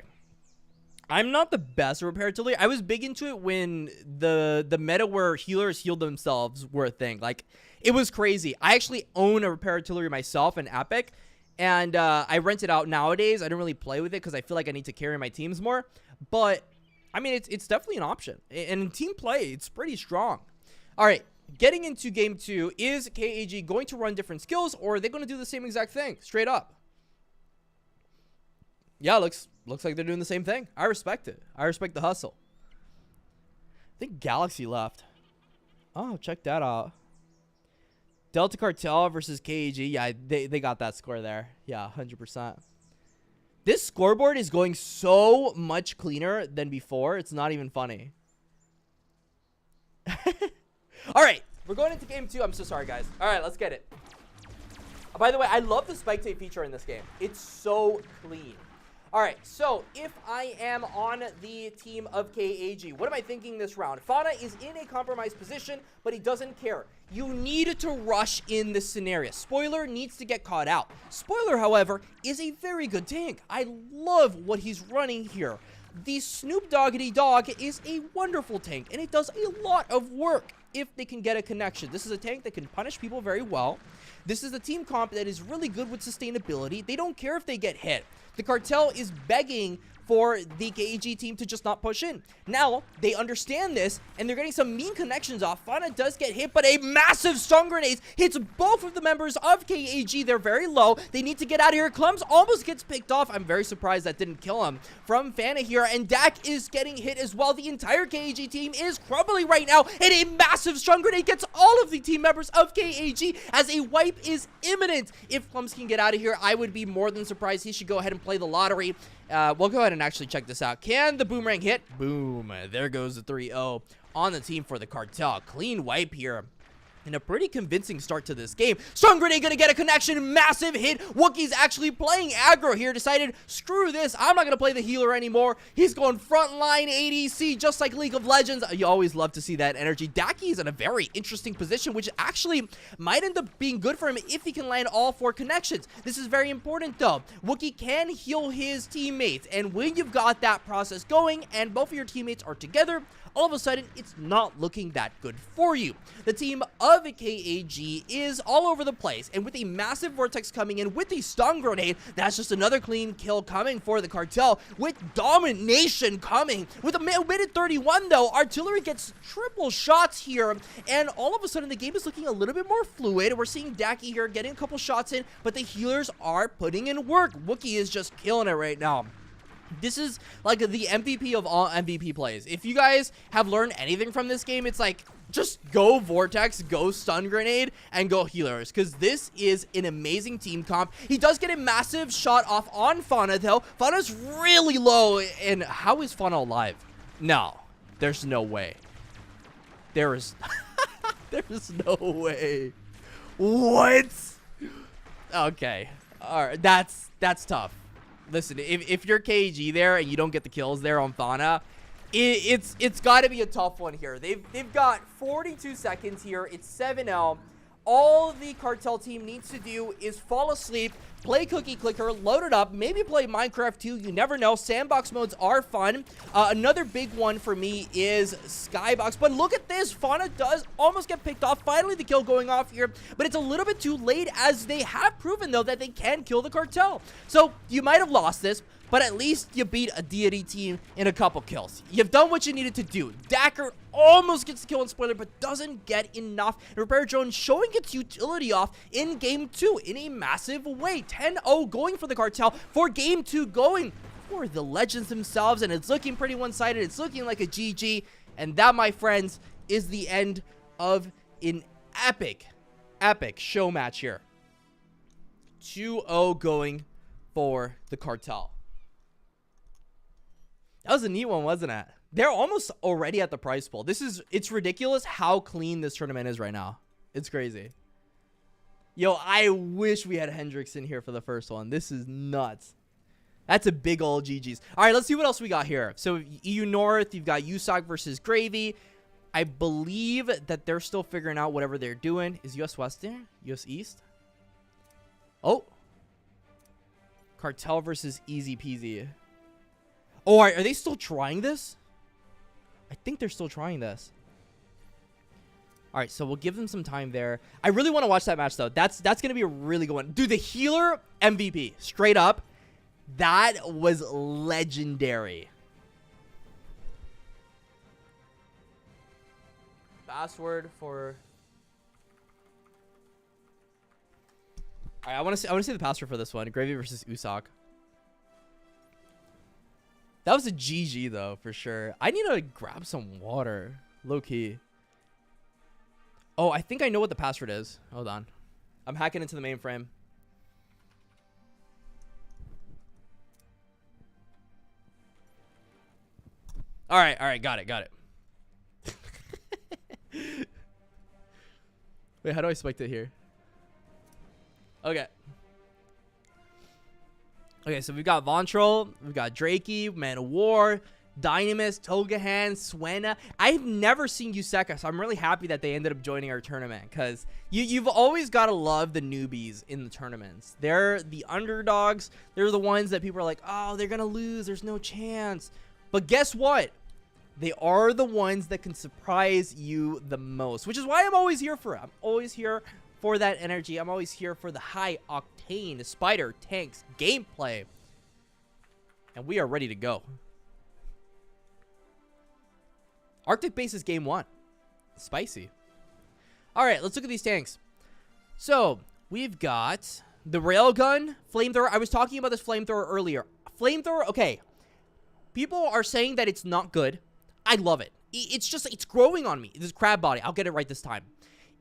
I'm not the best at Repair Artillery. I was big into it when the meta where healers healed themselves were a thing. Like, it was crazy. I actually own a Repair Artillery myself in Epic. And I rent it out nowadays. I don't really play with it because I feel like I need to carry my teams more. But I mean, it's definitely an option. And in team play, it's pretty strong. All right, getting into game 2, is KAG going to run different skills, or are they going to do the same exact thing, straight up? Yeah, looks like they're doing the same thing. I respect it. I respect the hustle. I think Galaxy left. Oh, check that out. Delta Cartel versus KAG. Yeah, they got that score there. Yeah, 100%. This scoreboard is going so much cleaner than before. It's not even funny. All right. We're going into game 2. I'm so sorry, guys. All right, let's get it. By the way, I love the spectate feature in this game. It's so clean. All right, so if I am on the team of KAG, what am I thinking this round? Fauna is in a compromised position, but he doesn't care. You need to rush in this scenario. Spoiler needs to get caught out. Spoiler, however, is a very good tank. I love what he's running here. The Snoop Doggity Dog is a wonderful tank, and it does a lot of work if they can get a connection. This is a tank that can punish people very well. This is a team comp that is really good with sustainability. They don't care if they get hit. The Cartel is begging for the KAG team to just not push in. Now, they understand this, and they're getting some mean connections off. Fauna does get hit, but a massive stun grenade hits both of the members of KAG. They're very low. They need to get out of here. Clums almost gets picked off. I'm very surprised that didn't kill him from Fana here, and Dak is getting hit as well. The entire KAG team is crumbling right now, and a massive stun grenade gets all of the team members of KAG as a wipe is imminent. If Clums can get out of here, I would be more than surprised. He should go ahead and play the lottery. We'll go ahead and actually check this out. Can the boomerang hit? Boom. There goes the 3-0 on the team for the Cartel. Clean wipe here. And a pretty convincing start to this game. Stun grenade gonna get a connection. Massive hit. Wookiee's actually playing aggro here. Decided, screw this. I'm not gonna play the healer anymore. He's going frontline ADC, just like League of Legends. You always love to see that energy. Daki is in a very interesting position, which actually might end up being good for him if he can land all 4 connections. This is very important, though. Wookiee can heal his teammates. And when you've got that process going and both of your teammates are together, all of a sudden, it's not looking that good for you. The team of KAG is all over the place, and with a massive vortex coming in with the stun grenade, that's just another clean kill coming for the Cartel, with domination coming. With a minute 31, though, artillery gets triple shots here, and all of a sudden, the game is looking a little bit more fluid. We're seeing Daki here getting a couple shots in, but the healers are putting in work. Wookiee is just killing it right now. This is like the MVP of all MVP plays. If you guys have learned anything from this game, it's like, just go Vortex, go Stun Grenade, and go Healers, because this is an amazing team comp. He does get a massive shot off on Fauna, though. Fauna's really low, and how is Fauna alive? No, there's no way. There is... there's no way. What? Okay. All right, that's tough. Listen, if you're KG there and you don't get the kills there on Fauna, it's got to be a tough one here. They've got 42 seconds here. It's 7-0. All the Cartel team needs to do is fall asleep, play Cookie Clicker, load it up, maybe play Minecraft too. You never know. Sandbox modes are fun. Another big one for me is Skybox. But look at this. Fauna does almost get picked off. Finally, the kill going off here. But it's a little bit too late, as they have proven, though, that they can kill the Cartel. So you might have lost this, but at least you beat a deity team in a couple kills. You've done what you needed to do. Dacker almost gets the kill in Spoiler, but doesn't get enough. And Repair Drone showing its utility off in Game 2 in a massive way. 10-0 going for the Cartel for Game 2, going for the Legends themselves. And it's looking pretty one-sided. It's looking like a GG. And that, my friends, is the end of an epic show match here. 2-0 going for the Cartel. That was a neat one, wasn't it? They're almost already at the prize pool. It's ridiculous how clean this tournament is right now. It's crazy. Yo, I wish we had Hendrix in here for the first one. This is nuts. That's a big old GG's. All right, let's see what else we got here. So EU North, you've got USOC versus Gravy. I believe that they're still figuring out whatever they're doing. Is US West there? US East? Oh. Cartel versus Easy Peasy. Oh, are they still trying this? I think they're still trying this. All right, so we'll give them some time there. I really want to watch that match, though. That's going to be a really good one. Dude, the healer MVP, straight up. That was legendary. Password for... All right, I want to see the password for this one. Gravy versus Usoc. That was a GG, though, for sure. I need to grab some water. Low-key. Oh, I think I know what the password is. Hold on. I'm hacking into the mainframe. All right. Got it. Wait, how do I spike it here? Okay. Okay, so we've got Vontrol, we've got Drakey, Man of War, Dynamis, Togehan, Swenna. I've never seen Yuseka, so I'm really happy that they ended up joining our tournament, because you've always got to love the newbies in the tournaments. They're the underdogs. They're the ones that people are like, oh, they're going to lose. There's no chance. But guess what? They are the ones that can surprise you the most, which is why I'm always here for it. I'm always here for that energy. I'm always here for the high octane Spider Tanks gameplay. And we are ready to go. Arctic base is game 1. Spicy. All right, let's look at these tanks. So we've got the railgun, flamethrower. I was talking about this flamethrower earlier. Flamethrower, okay. People are saying that it's not good. I love it. It's just, it's growing on me. This crab body. I'll get it right this time.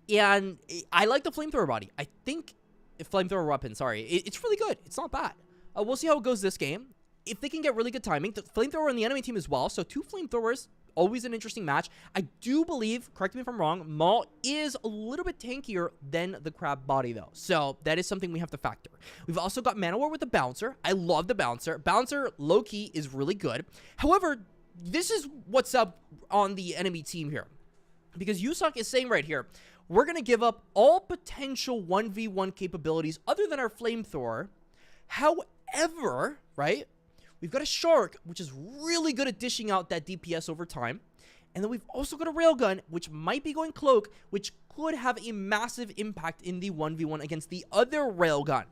And I like the flamethrower body. I think, flamethrower weapon, sorry. It's really good. It's not bad. We'll see how it goes this game. If they can get really good timing, the flamethrower on the enemy team as well. So 2 flamethrowers, always an interesting match. I do believe, correct me if I'm wrong, Maul is a little bit tankier than the crab body though. So that is something we have to factor. We've also got Manowar with the bouncer. I love the bouncer. Bouncer low-key is really good. However, this is what's up on the enemy team here. Because Yusak is saying right here, we're going to give up all potential 1v1 capabilities other than our flamethrower. However, right, we've got a Shark, which is really good at dishing out that DPS over time. And then we've also got a Railgun, which might be going Cloak, which could have a massive impact in the 1v1 against the other Railgun.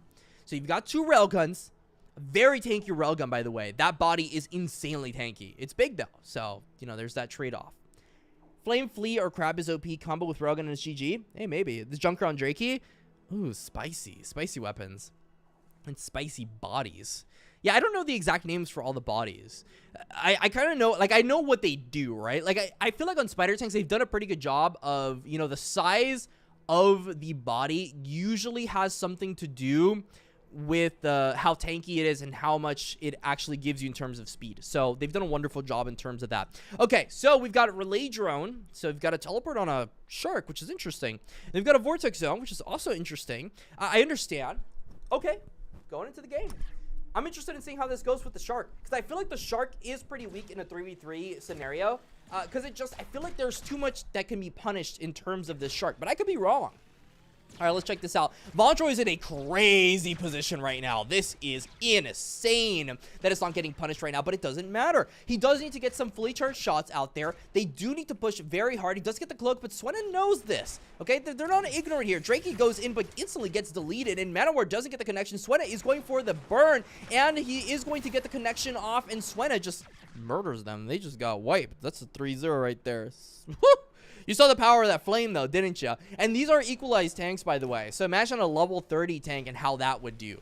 So you've got 2 Railguns. Very tanky Railgun, by the way. That body is insanely tanky. It's big, though. So, you know, there's that trade-off. Flame Flea or Crab is OP. Combo with Railgun and GG. Hey, maybe. The Junker on Drakey. Ooh, spicy. Spicy weapons. And spicy bodies. Yeah, I don't know the exact names for all the bodies. I kind of know, like, I know what they do, right? Like, I feel like on Spider Tanks, they've done a pretty good job of, you know, the size of the body usually has something to do with how tanky it is and how much it actually gives you in terms of speed. So they've done a wonderful job in terms of that. Okay, so we've got a relay drone. So we've got a teleport on a Shark, which is interesting. And we've got a vortex zone, which is also interesting. I understand. Okay, going into the game. I'm interested in seeing how this goes with the Shark, because I feel like the Shark is pretty weak in a 3v3 scenario, because I feel like there's too much that can be punished in terms of this Shark, but I could be wrong. All right, let's check this out. Vontrol is in a crazy position right now. This is insane that it's not getting punished right now, but it doesn't matter. He does need to get some fully charged shots out there. They do need to push very hard. He does get the Cloak, but Swenna knows this, okay? They're not ignorant here. Drakey goes in, but instantly gets deleted, and Manowar doesn't get the connection. Swenna is going for the burn, and he is going to get the connection off, and Swenna just murders them. They just got wiped. That's a 3-0 right there. You saw the power of that flame, though, didn't you? And these are equalized tanks, by the way. So imagine a level 30 tank and how that would do.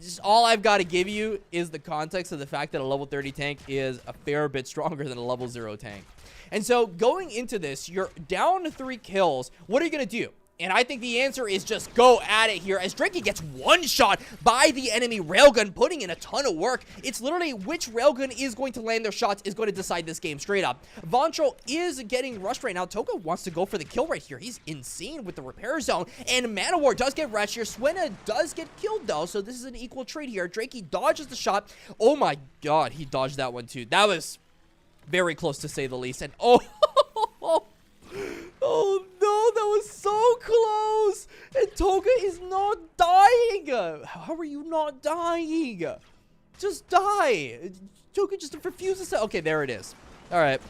Just all I've got to give you is the context of the fact that a level 30 tank is a fair bit stronger than a level 0 tank. And so going into this, you're down to 3 kills. What are you going to do? And I think the answer is just go at it here as Drakey gets one shot by the enemy Railgun, putting in a ton of work. It's literally which Railgun is going to land their shots is going to decide this game straight up. Vontrol is getting rushed right now. Toga wants to go for the kill right here. He's insane with the repair zone. And Manowar does get rushed here. Swenna does get killed though, so this is an equal trade here. Drakey dodges the shot. Oh my god, he dodged that one too. That was very close to say the least. And oh, oh no, that was so close. And Toga is not dying. How are you not dying? Just die. Toga just refuses to. Okay, there it is. All right.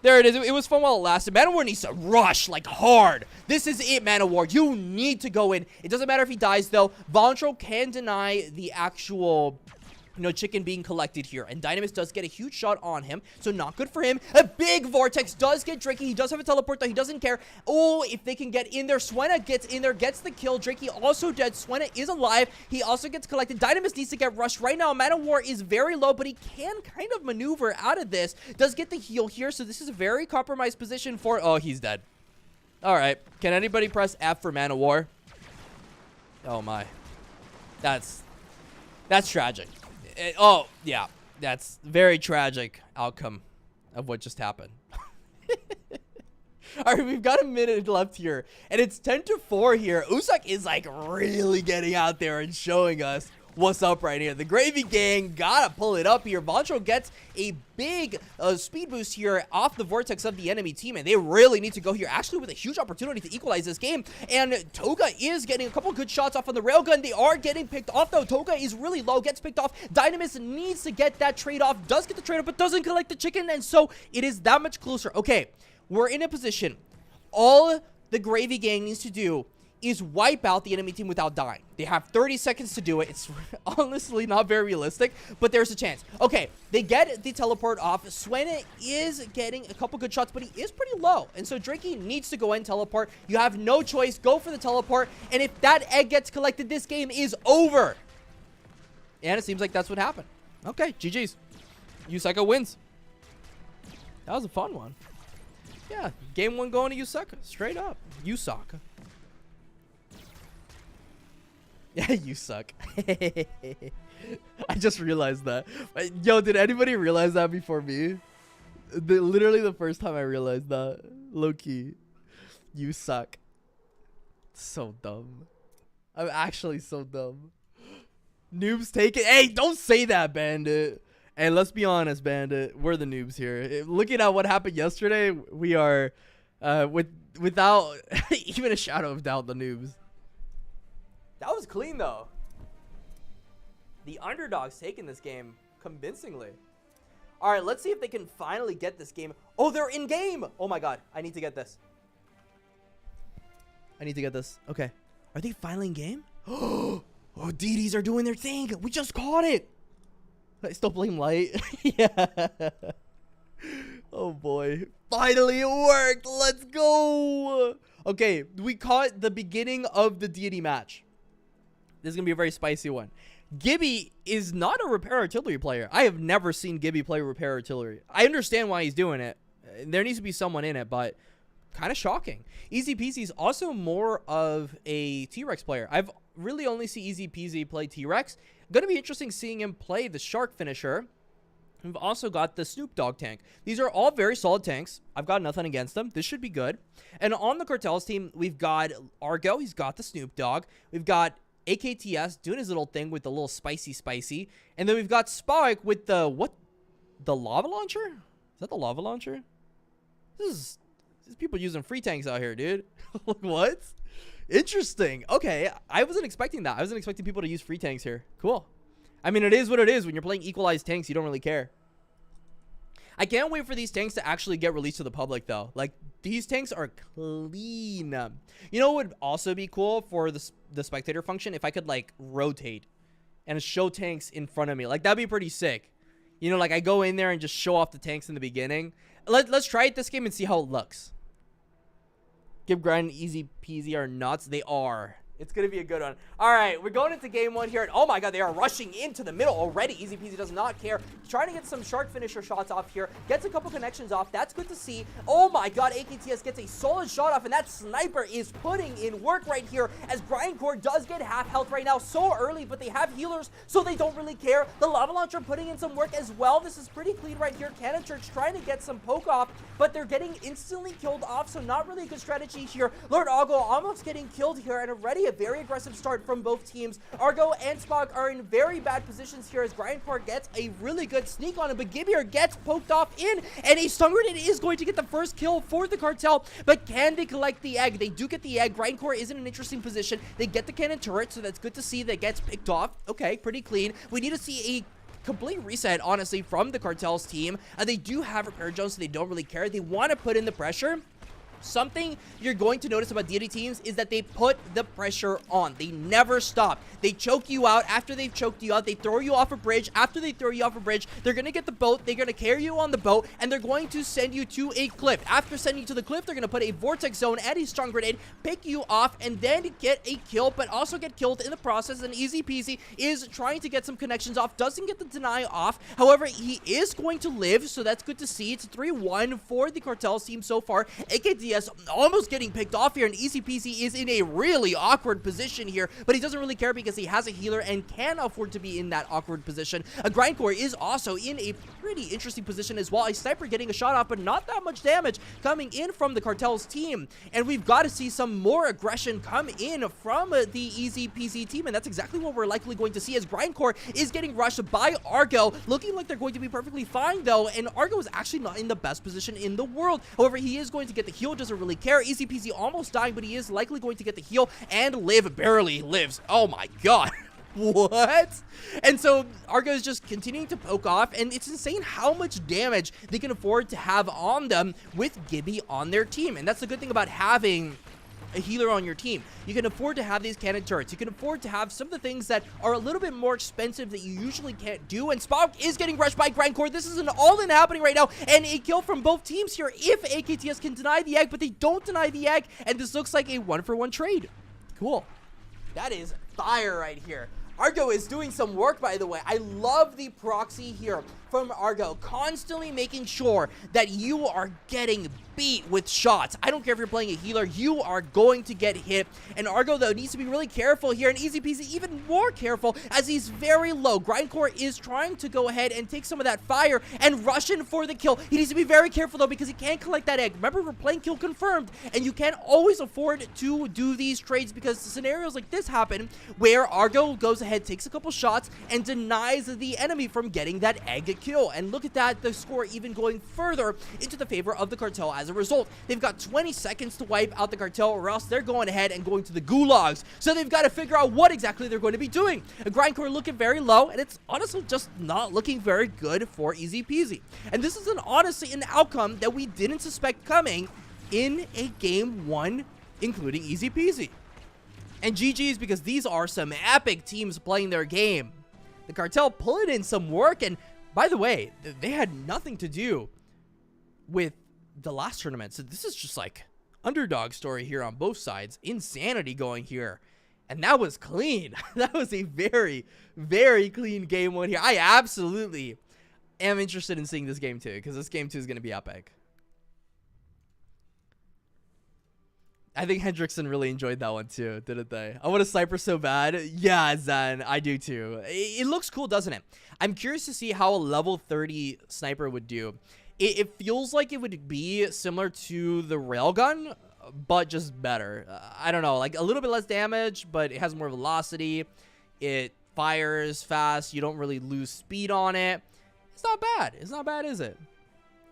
There it is. It was fun while it lasted. Manowar needs to rush, like, hard. This is it, Manowar. You need to go in. It doesn't matter if he dies, though. Vontrol can deny the actual, you know, chicken being collected here. And Dynamis does get a huge shot on him. So not good for him. A big vortex does get Drakey. He does have a teleport, though. He doesn't care. Oh, if they can get in there. Swenna gets in there, gets the kill. Drakey also dead. Swenna is alive. He also gets collected. Dynamis needs to get rushed right now. Manowar is very low, but he can kind of maneuver out of this. Does get the heal here. So this is a very compromised position for... Oh, he's dead. All right. Can anybody press F for Manowar? Oh, my. That's tragic. Oh, yeah. That's very tragic outcome of what just happened. All right, we've got a minute left here, and it's 10-4 here. Usak is, like, really getting out there and showing us what's up right here. The Gravy Gang gotta pull it up here. Voncho gets a big speed boost here off the vortex of the enemy team, and they really need to go here actually with a huge opportunity to equalize this game. And Toga is getting a couple good shots off on the railgun. They are getting picked off though. Toga is really low, gets picked off. Dynamis needs to get that trade-off, does get the trade-off, but doesn't collect the chicken, and so it is that much closer. Okay, we're in a position. All the Gravy Gang needs to do is wipe out the enemy team without dying. They have 30 seconds to do it. It's honestly not very realistic, but there's a chance. Okay, they get the teleport off. Swen is getting a couple good shots, but he is pretty low. And so Drakey needs to go and teleport. You have no choice. Go for the teleport. And if that egg gets collected, this game is over. And it seems like that's what happened. Okay, GG's. Yusaka wins. That was a fun one. Yeah, game 1 going to Yusaka. Straight up. Yusaka. Yeah, you suck. I just realized that. Yo, did anybody realize that before me? Literally the first time I realized that. Low-key. You suck. So dumb. I'm actually so dumb. Noobs take it. Hey, don't say that, Bandit. And let's be honest, Bandit. We're the noobs here. Looking at what happened yesterday, we are, without even a shadow of doubt, the noobs. That was clean, though. The underdogs taking this game convincingly. All right, let's see if they can finally get this game. Oh, they're in game. Oh, my God. I need to get this. I need to get this. Okay. Are they finally in game? Oh, DDs are doing their thing. We just caught it. I still blame Light. Yeah. Oh, boy. Finally, it worked. Let's go. Okay, we caught the beginning of the deity match. This is going to be a very spicy one. Gibby is not a repair artillery player. I have never seen Gibby play repair artillery. I understand why he's doing it. There needs to be someone in it, but kind of shocking. Easy Peasy is also more of a T-Rex player. I've really only seen Easy Peasy play T-Rex. Going to be interesting seeing him play the Shark finisher. We've also got the Snoop Dogg tank. These are all very solid tanks. I've got nothing against them. This should be good. And on the Cartel's team, we've got Argo. He's got the Snoop Dogg. We've got AKTS doing his little thing with the little spicy. And then we've got Spike with the, what? The lava launcher? Is that the lava launcher? This is people using free tanks out here, dude. What? Interesting. Okay, I wasn't expecting that. I wasn't expecting people to use free tanks here. Cool. I mean, it is what it is. When you're playing equalized tanks, you don't really care. I can't wait for these tanks to actually get released to the public, though. Like, these tanks are clean. You know what would also be cool for the spectator function? If I could, like, rotate and show tanks in front of me. Like, that'd be pretty sick. You know, like, I go in there and just show off the tanks in the beginning. Let's try it this game and see how it looks. Give Grind Easy Peasy are nuts. They are. It's going to be a good one. All right, we're going into game 1 here. And oh, my God, they are rushing into the middle already. Easy Peasy does not care. Trying to get some shark finisher shots off here. Gets a couple connections off. That's good to see. Oh, my God, AKTS gets a solid shot off. And that sniper is putting in work right here as Grindcore does get half health right now. So early, but they have healers, so they don't really care. The Lava Launcher putting in some work as well. This is pretty clean right here. Cannon Church trying to get some poke off, but they're getting instantly killed off, so not really a good strategy here. Lord Argo almost getting killed here, and already a very aggressive start from both teams. Argo and Spock are in very bad positions here as Grindcore gets a really good sneak on him, but Gibbier gets poked off in, and a Stun Grenade is going to get the first kill for the Cartel, but can they collect the egg? They do get the egg. Grindcore is in an interesting position. They get the cannon turret, so that's good to see that gets picked off. Okay, pretty clean. We need to see a complete reset, honestly, from the Cartel's team. They do have repair zones, so they don't really care. They want to put in the pressure. Something you're going to notice about deity teams is that they put the pressure on. They never stop. They choke you out. After they've choked you out, they throw you off a bridge. After they throw you off a bridge, they're going to get the boat. They're going to carry you on the boat, and they're going to send you to a cliff. After sending you to the cliff, they're going to put a vortex zone and a stun grenade, pick you off, and then get a kill, but also get killed in the process. And Easy Peasy is trying to get some connections off. Doesn't get the deny off. However, he is going to live, so that's good to see. It's 3-1 for the Cartel's team so far. AKDS AKTS almost getting picked off here, and Easy Peasy is in a really awkward position here, but he doesn't really care because he has a healer and can afford to be in that awkward position. A Grindcore is also in a pretty interesting position as well. A Sniper getting a shot off, but not that much damage coming in from the Cartel's team, and we've got to see some more aggression come in from the Easy Peasy team, and that's exactly what we're likely going to see as Grindcore is getting rushed by Argo, looking like they're going to be perfectly fine though, and Argo is actually not in the best position in the world. However, he is going to get the heal, doesn't really care. Easy Peasy almost dying, but he is likely going to get the heal and live. Barely lives. Oh my god. What? And so Argo is just continuing to poke off, and it's insane how much damage they can afford to have on them with Gibby on their team. And that's the good thing about having a healer on your team. You can afford to have these cannon turrets. You can afford to have some of the things that are a little bit more expensive that you usually can't do. And Spock is getting rushed by Grindcore. This is an all-in happening right now, and a kill from both teams here if AKTS can deny the egg, but they don't deny the egg, and this looks like a 1-for-1 trade. Cool. That is fire right here. Argo is doing some work, by the way. I love the proxy here from Argo, constantly making sure that you are getting beat with shots. I don't care if you're playing a healer, you are going to get hit. And Argo, though, needs to be really careful here, and Easy Peasy even more careful as he's very low. Grindcore is trying to go ahead and take some of that fire and rush in for the kill. He needs to be very careful, though, because he can't collect that egg. Remember, we're playing kill confirmed, and you can't always afford to do these trades because scenarios like this happen where Argo goes ahead, takes a couple shots, and denies the enemy from getting that egg kill. And look at that, the score even going further into the favor of the Cartel as a result. They've got 20 seconds to wipe out the Cartel, or else they're going ahead and going to the gulags. So they've got to figure out what exactly they're going to be doing. A Grindcore looking very low, and it's honestly just not looking very good for Easy Peasy. And this is honestly an outcome that we didn't suspect coming in a game one, including Easy Peasy. And GG's, because these are some epic teams playing their game. The Cartel pulling in some work, and by the way, they had nothing to do with the last tournament. So this is just like underdog story here on both sides. Insanity going here. And that was clean. That was a very, very clean game one here. I absolutely am interested in seeing this game too, because this game too is going to be epic. I think Hendrickson really enjoyed that one too, didn't they? I want a sniper so bad. Yeah, Zen, I do too. It looks cool, doesn't it? I'm curious to see how a level 30 sniper would do. It feels like it would be similar to the railgun, but just better. I don't know, like a little bit less damage, but it has more velocity. It fires fast. You don't really lose speed on it. It's not bad. It's not bad, is it?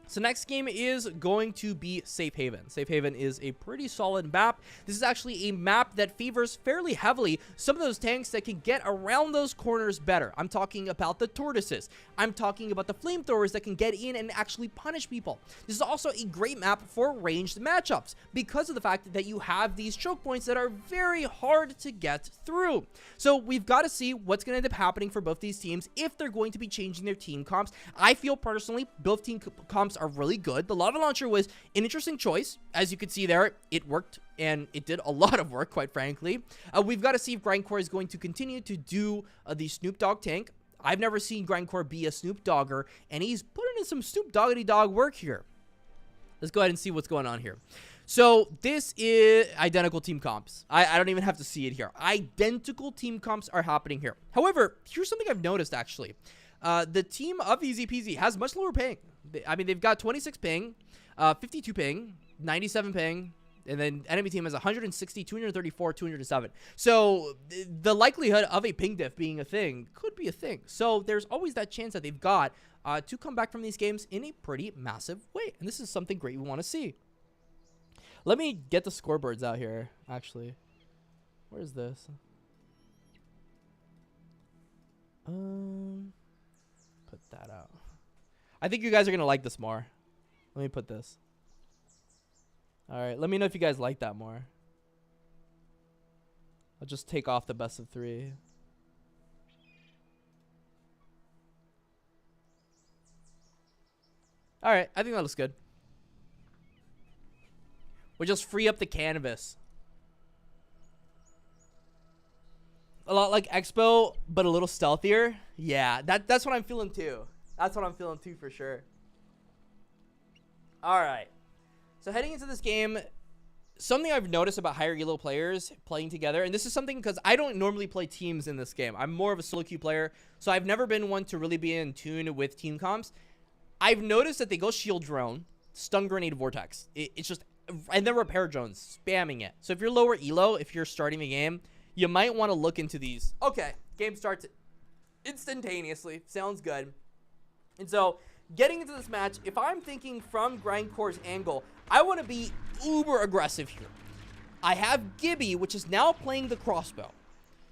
So next game is going to be Safe Haven. Safe Haven is a pretty solid map. This is actually a map that favors fairly heavily some of those tanks that can get around those corners better. I'm talking about the tortoises. I'm talking about the flamethrowers that can get in and actually punish people. This is also a great map for ranged matchups because of the fact that you have these choke points that are very hard to get through. So we've got to see what's going to end up happening for both these teams if they're going to be changing their team comps. I feel personally both team comps are really good. The lava launcher was an interesting choice. As you can see there, it worked, and it did a lot of work, quite frankly. We've got to see if Grindcore is going to continue to do the Snoop Dogg tank. I've never seen Grindcore be a Snoop Dogger, and he's putting in some Snoop Doggity Dog work here. Let's go ahead and see what's going on here. So this is identical team comps. I don't even have to see it here. Identical team comps are happening here. However, here's something I've noticed, actually. The team of Easy Peasy has much lower ping. I mean, they've got 26 ping, 52 ping, 97 ping, and then enemy team has 160, 234, 207. So the likelihood of a ping diff being a thing could be a thing. So there's always that chance that they've got to come back from these games in a pretty massive way. And this is something great we want to see. Let me get the scoreboards out here, actually. Where's this? Put that out. I think you guys are going to like this more. Let me put this. All right. Let me know if you guys like that more. I'll just take off the best of 3. All right. I think that looks good. We'll just free up the canvas. A lot like Expo, but a little stealthier. Yeah, that's what I'm feeling too. That's what I'm feeling too, for sure. All right. So heading into this game, something I've noticed about higher elo players playing together, and this is something because I don't normally play teams in this game. I'm more of a solo queue player, so I've never been one to really be in tune with team comps. I've noticed that they go shield drone, stun grenade, vortex. It's just, and then repair drones, spamming it. So if you're lower elo, if you're starting the game, you might want to look into these. Okay, game starts instantaneously. Sounds good. And so getting into this match, if I'm thinking from Grindcore's angle, I want to be uber aggressive here. I have Gibby, which is now playing the crossbow.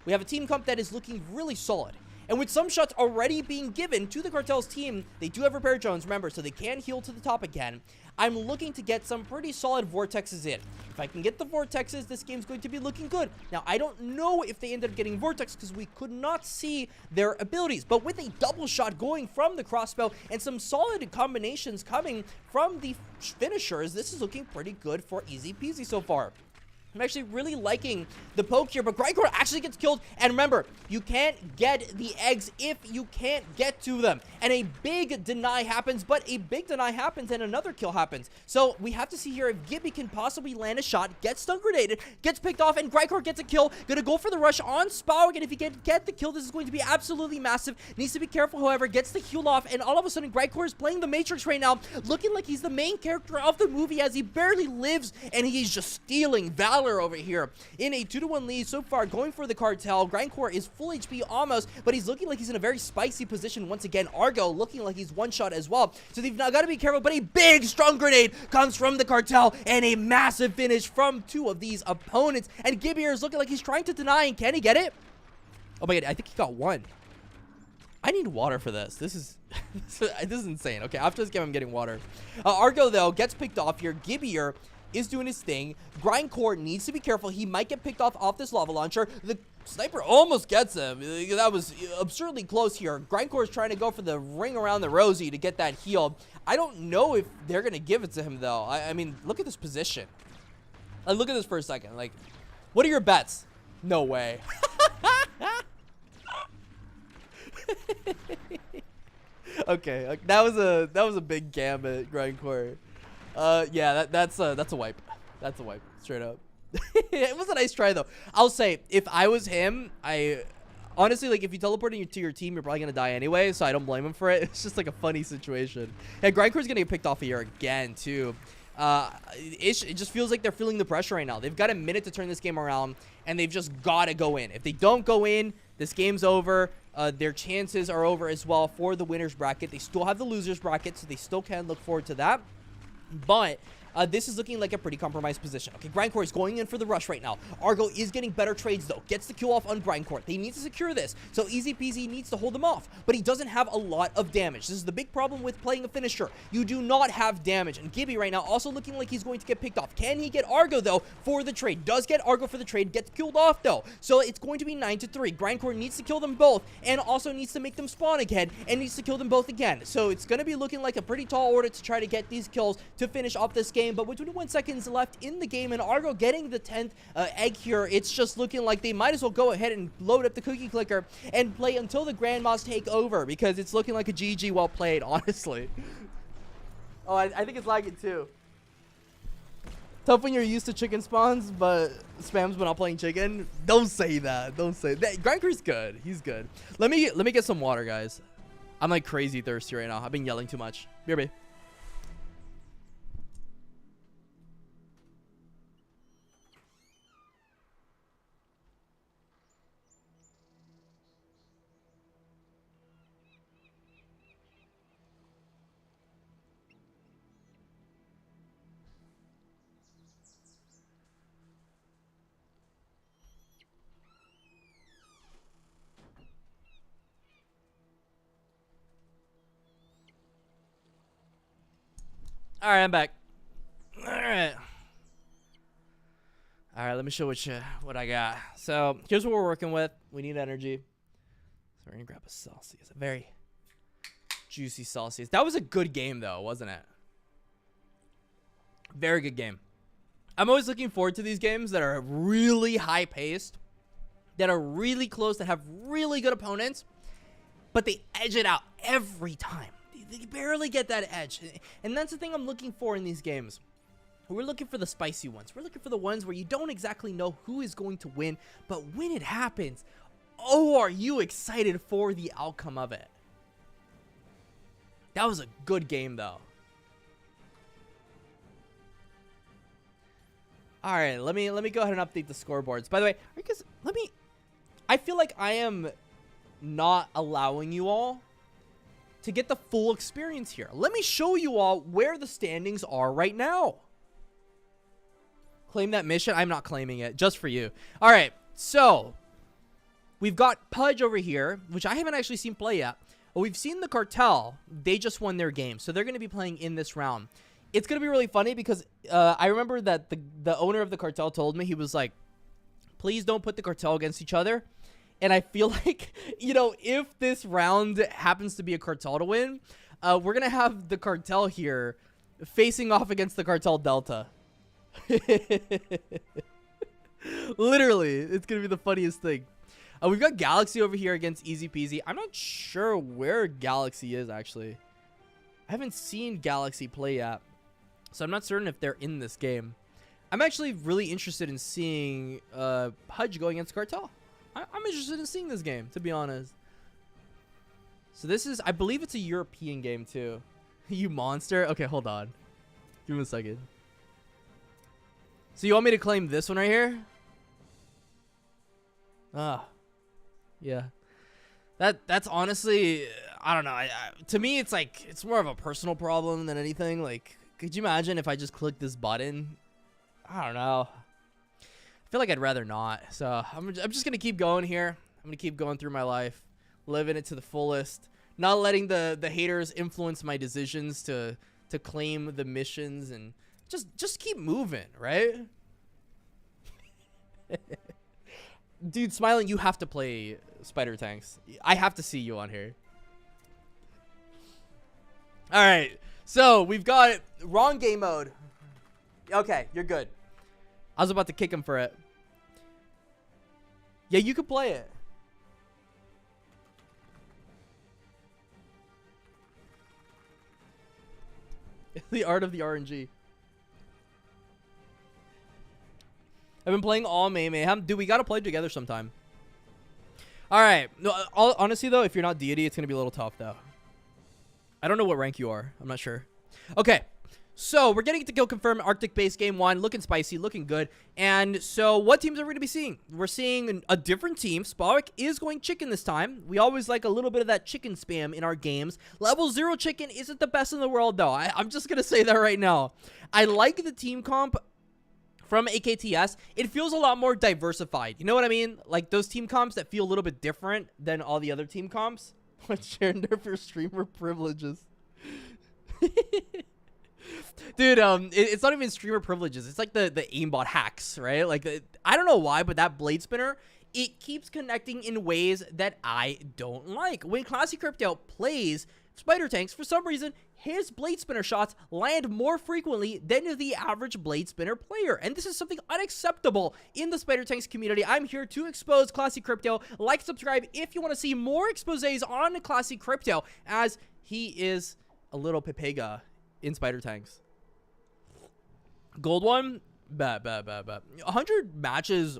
We have a team comp that is looking really solid. And with some shots already being given to the Cartel's team, they do have repair drones, remember, so they can heal to the top again. I'm looking to get some pretty solid vortexes in. If I can get the vortexes, this game's going to be looking good. Now, I don't know if they ended up getting vortex because we could not see their abilities. But with a double shot going from the crossbow and some solid combinations coming from the finishers, this is looking pretty good for easy peasy so far. I'm actually really liking the poke here, but Grindcore actually gets killed. And remember, you can't get the eggs if you can't get to them. And a big deny happens, but a big deny happens and another kill happens. So we have to see here if Gibby can possibly land a shot, gets stun grenaded, gets picked off, and Grindcore gets a kill. Gonna go for the rush on Spaw again. If he can get the kill, this is going to be absolutely massive. Needs to be careful, however, gets the heal off, and all of a sudden, Grindcore is playing the Matrix right now, looking like he's the main character of the movie as he barely lives, and he's just stealing Valor over here in a 2-1 lead so far, going for the Cartel. Grindcore is full HP almost, but he's looking like he's in a very spicy position once again. Argo looking like he's one shot as well, so they've now got to be careful, but a big strong grenade comes from the Cartel and a massive finish from two of these opponents, and Gibby is looking like he's trying to deny, and can he get it? Oh my god, I think he got one. I need water for this. This is this is insane. Okay, after this game, I'm getting water. Argo, though, gets picked off here. Gibbier is doing his thing. Grindcore needs to be careful. He might get picked off this lava launcher. The sniper almost gets him. That was absurdly close here. Grindcore is trying to go for the ring around the rosy to get that heal. I don't know if they're going to give it to him, though. I mean, look at this position. Look at this for a second. Like, what are your bets? No way. Okay, that was a big gambit, Grindcore. Yeah, that's a wipe. That's a wipe, straight up. It was a nice try though. I'll say, if I was him, I honestly, like, if you teleport to your team, you're probably gonna die anyway, so I don't blame him for it. It's just like a funny situation. Yeah, Grindcore's gonna get picked off here again too. It just feels like they're feeling the pressure right now. They've got a minute to turn this game around, and they've just got to go in. If they don't go in, this game's over. Their chances are over as well for the winner's bracket. They still have the loser's bracket, so they still can look forward to that. But this is looking like a pretty compromised position. Okay, Grindcore is going in for the rush right now. Argo is getting better trades, though. Gets the kill off on Grindcore. They need to secure this, so Easy Peasy needs to hold them off. But he doesn't have a lot of damage. This is the big problem with playing a finisher. You do not have damage. And Gibby right now also looking like he's going to get picked off. Can he get Argo, though, for the trade? Does get Argo for the trade. Gets killed off, though. So it's going to be 9-3. Grindcore needs to kill them both, and also needs to make them spawn again, and needs to kill them both again. So it's going to be looking like a pretty tall order to try to get these kills to finish off this game. But with 21 seconds left in the game, and Argo getting the 10th egg here, it's just looking like they might as well go ahead and load up the cookie clicker and play until the grandmas take over, because it's looking like a GG well played, honestly. Oh, I think it's lagging too. Tough when you're used to chicken spawns, but spams when I'm playing chicken. Don't say that. Don't say that. Grindcore's good. He's good. Let me get some water, guys. I'm like crazy thirsty right now. I've been yelling too much. BRB. All right, I'm back. All right, let me show what I got. So here's what we're working with. We need energy. So we're gonna grab a Celsius, a very juicy Celsius. That was a good game, though, wasn't it? Very good game. I'm always looking forward to these games that are really high paced, that are really close, that have really good opponents, but they edge it out every time. They barely get that edge, and that's the thing I'm looking for in these games. We're looking for the spicy ones. We're looking for the ones where you don't exactly know who is going to win, but when it happens, oh, are you excited for the outcome of it? That was a good game, though. All right, let me go ahead and update the scoreboards. By the way, because I feel like I am not allowing you all to get the full experience here. Let me show you all where the standings are right now. Claim that mission. I'm not claiming it, just for you. All right, so we've got Pudge over here, which I haven't actually seen play yet. But we've seen the Cartel. They just won their game, so they're going to be playing in this round. It's going to be really funny because I remember that the owner of the Cartel told me, he was like, please don't put the Cartel against each other. And I feel like, you know, if this round happens to be a Cartel to win, we're going to have the Cartel here facing off against the Cartel Delta. Literally, it's gonna be the funniest thing. We've got Galaxy over here against Easy Peasy. I'm not sure where Galaxy is, actually. I haven't seen Galaxy play yet, so I'm not certain if they're in this game. I'm actually really interested in seeing Pudge going against Cartel. I'm interested in seeing this game, to be honest. So this is, I believe it's a European game too. You monster. Okay, hold on, give me a second. So you want me to claim this one right here? Yeah. That's honestly, I don't know. To me, it's like, it's more of a personal problem than anything. Like, could you imagine if I just clicked this button? I don't know. I feel like I'd rather not. So I'm just gonna keep going here. I'm gonna keep going through my life, living it to the fullest, not letting the haters influence my decisions to claim the missions, and just keep moving, right? Dude, Smiling, you have to play Spider Tanks. I have to see you on here. All right, so we've got wrong game mode. Okay, you're good. I was about to kick him for it. Yeah, you could play it. The art of the RNG. I've been playing all Mayhem. Dude, we gotta play together sometime. Alright. No, honestly, though, if you're not deity, it's gonna be a little tough, though. I don't know what rank you are. I'm not sure. Okay. So, we're getting to Kill Confirm Arctic Base Game 1. Looking spicy. Looking good. And so, what teams are we gonna be seeing? We're seeing a different team. Spark is going chicken this time. We always like a little bit of that chicken spam in our games. Level 0 chicken isn't the best in the world, though. I'm just gonna say that right now. I like the team comp from AKTS. It feels a lot more diversified. You know what I mean? Like those team comps that feel a little bit different than all the other team comps. Share nerf your streamer privileges. Dude, it's not even streamer privileges. It's like the aimbot hacks, right? Like, I don't know why, but that blade spinner, it keeps connecting in ways that I don't like. When Classy Crypto plays Spider Tanks, for some reason, his blade spinner shots land more frequently than the average blade spinner player. And this is something unacceptable in the Spider Tanks community. I'm here to expose Classy Crypto. Like, subscribe if you want to see more exposés on Classy Crypto, as he is a little Pepega in Spider Tanks. Gold one, bad. 100 matches,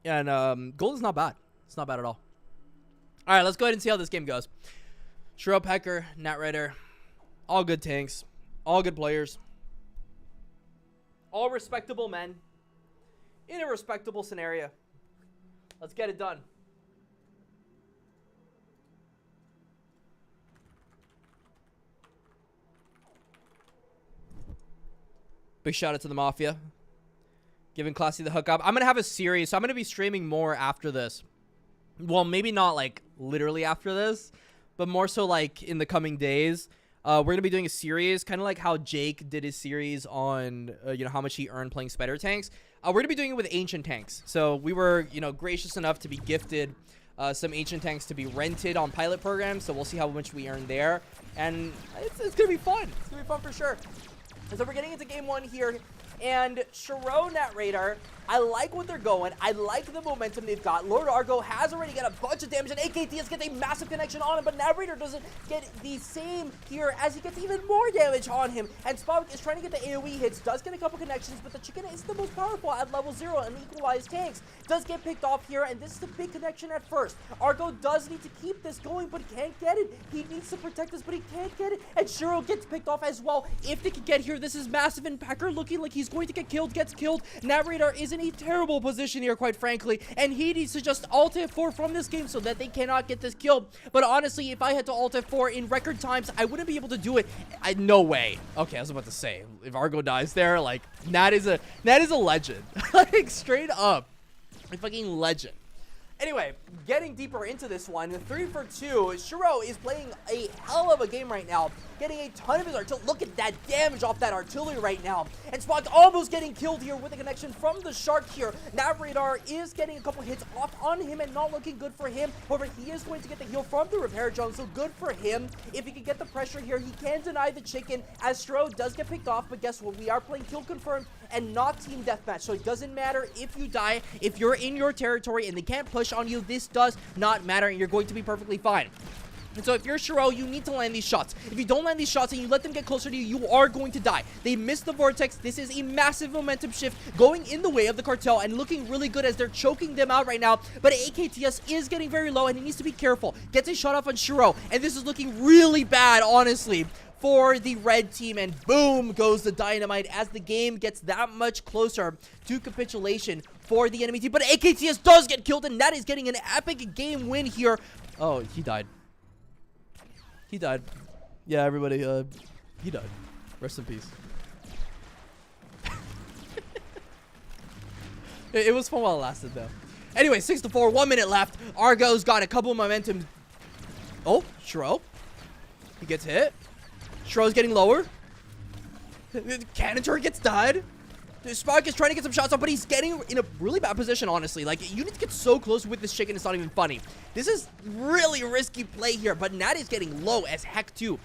and gold is not bad. It's not bad at all. All right, let's go ahead and see how this game goes. Shroud Pecker, Nat Rider, all good tanks, all good players, all respectable men in a respectable scenario. Let's get it done. Big shout out to the Mafia, giving Classy the hookup. I'm going to have a series, so I'm going to be streaming more after this. Well, maybe not like literally after this, but more so like in the coming days. We're going to be doing a series, kind of like how Jake did his series on, you know, how much he earned playing Spider Tanks. We're going to be doing it with Ancient Tanks. So we were, you know, gracious enough to be gifted some Ancient Tanks to be rented on pilot programs. So we'll see how much we earn there. And it's going to be fun. It's going to be fun for sure. And so we're getting into game one here. And Shiro Nat Radar, I like what they're going. I like the momentum they've got. Lord Argo has already got a bunch of damage, and AKTS gets a massive connection on him, but Nat Radar doesn't get the same here as he gets even more damage on him. And Spavik is trying to get the AoE hits, does get a couple connections, but the chicken is the most powerful at level 0 and equalized tanks. Does get picked off here, and this is the big connection at first. Argo does need to keep this going, but he can't get it. He needs to protect this, but he can't get it. And Shiro gets picked off as well. If they can get here, this is massive, and Packer looking like he's going to get killed, gets killed. Nat Radar is in a terrible position here, quite frankly, and he needs to just alt F4 from this game so that they cannot get this kill. But honestly, if I had to alt F4 in record times, I wouldn't be able to do it. No way. Okay, I was about to say, if Argo dies there, like, Nat is a legend. Like, straight up, a fucking legend. Anyway, getting deeper into this one, 3 for 2, Shiro is playing a hell of a game right now, getting a ton of his artillery. Look at that damage off that artillery right now. And Spock almost getting killed here with a connection from the Shark here. Nat Radar is getting a couple hits off on him and not looking good for him. However, he is going to get the heal from the repair drone, so good for him. If he can get the pressure here, he can deny the chicken, as Shiro does get picked off, but guess what? We are playing kill confirmed and not team deathmatch, so it doesn't matter if you die. If you're in your territory and they can't push on you, this does not matter, and you're going to be perfectly fine. And so if you're Shiro, you need to land these shots. If you don't land these shots and you let them get closer to you, you are going to die. They missed the vortex. This is a massive momentum shift going in the way of the Cartel and looking really good as they're choking them out right now. But AKTS is getting very low and he needs to be careful. Gets a shot off on Shiro, and this is looking really bad, honestly, for the red team, and boom goes the dynamite as the game gets that much closer to capitulation for the enemy team. But AKTS does get killed, and that is getting an epic game win here. Oh, he died. He died. Yeah, everybody, he died. Rest in peace. It was fun while it lasted, though. Anyway, 6-4, 1 minute left. Argo's got a couple of momentum. Oh, Shiro. He gets hit. Shiro's getting lower. The cannon turret gets died. Spark is trying to get some shots off, but he's getting in a really bad position, honestly. Like, you need to get so close with this chicken, it's not even funny. This is really risky play here, but Nat is getting low as heck, too.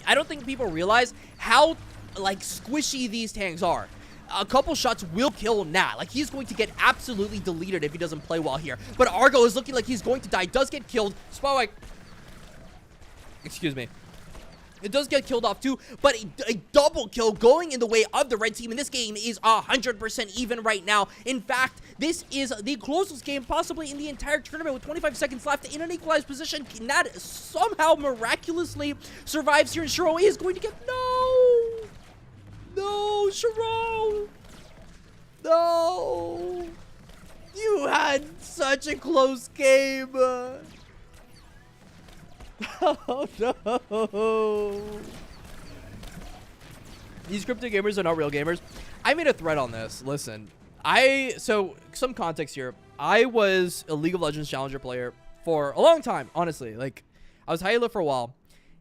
I don't think people realize how, like, squishy these tanks are. A couple shots will kill Nat. Like, he's going to get absolutely deleted if he doesn't play well here. But Argo is looking like he's going to die. Does get killed. Spark, excuse me. It does get killed off too, but a double kill going in the way of the red team. And this game is 100% even right now. In fact, this is the closest game possibly in the entire tournament with 25 seconds left in an equalized position. Nat somehow miraculously survives here, and Shiro is going to get... No, Shiro! No! You had such a close game! Oh no! These crypto gamers are not real gamers. I made a thread on this. Listen, so some context here. I was a League of Legends challenger player for a long time, honestly. Like, I was high elo for a while,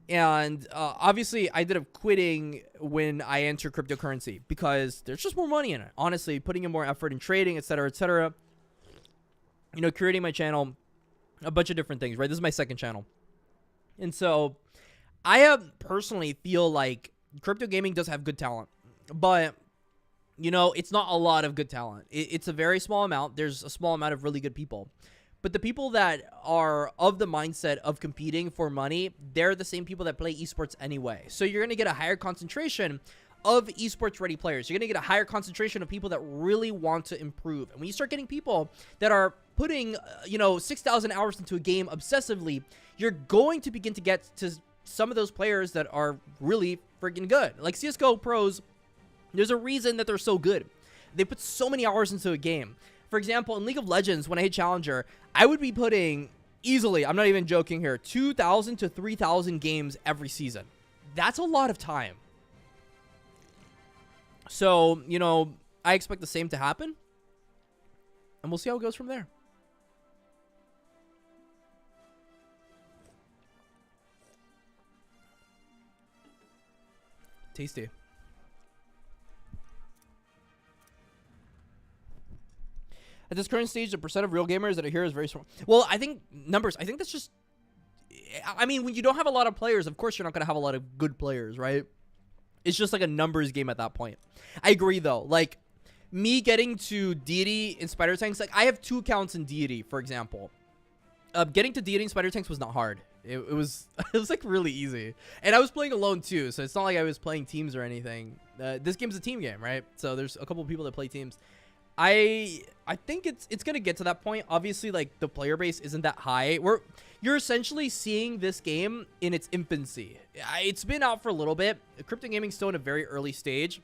and obviously I ended up quitting when I entered cryptocurrency because there's just more money in it. Honestly, putting in more effort in trading, etc., etc. You know, creating my channel, a bunch of different things. Right, this is my second channel. And so, I personally feel like crypto gaming does have good talent, but, you know, it's not a lot of good talent. It's a very small amount. There's a small amount of really good people. But the people that are of the mindset of competing for money, they're the same people that play esports anyway. So you're going to get a higher concentration of esports ready players. You're going to get a higher concentration of people that really want to improve. And when you start getting people that are putting, you know, 6,000 hours into a game obsessively, you're going to begin to get to some of those players that are really freaking good. Like CSGO pros, there's a reason that they're so good. They put so many hours into a game. For example, in League of Legends, when I hit Challenger, I would be putting easily, I'm not even joking here, 2,000 to 3,000 games every season. That's a lot of time. So, you know, I expect the same to happen. And we'll see how it goes from there. Tasty. At this current stage, the percent of real gamers that are here is very small. Well, I think numbers, I think that's just... I mean, when you don't have a lot of players, of course you're not going to have a lot of good players, right? It's just like a numbers game at that point. I agree though. Like me getting to deity in spider tanks, like I have 2 accounts in deity, for example. Getting to deity in spider tanks was not hard. It was it was like really easy, and I was playing alone too, so it's not like I was playing teams or anything. This game's a team game, right? So there's a couple of people that play teams. I think it's gonna get to that point. Obviously, like the player base isn't that high. You're essentially seeing this game in its infancy. It's been out for a little bit. Crypto gaming's still in a very early stage.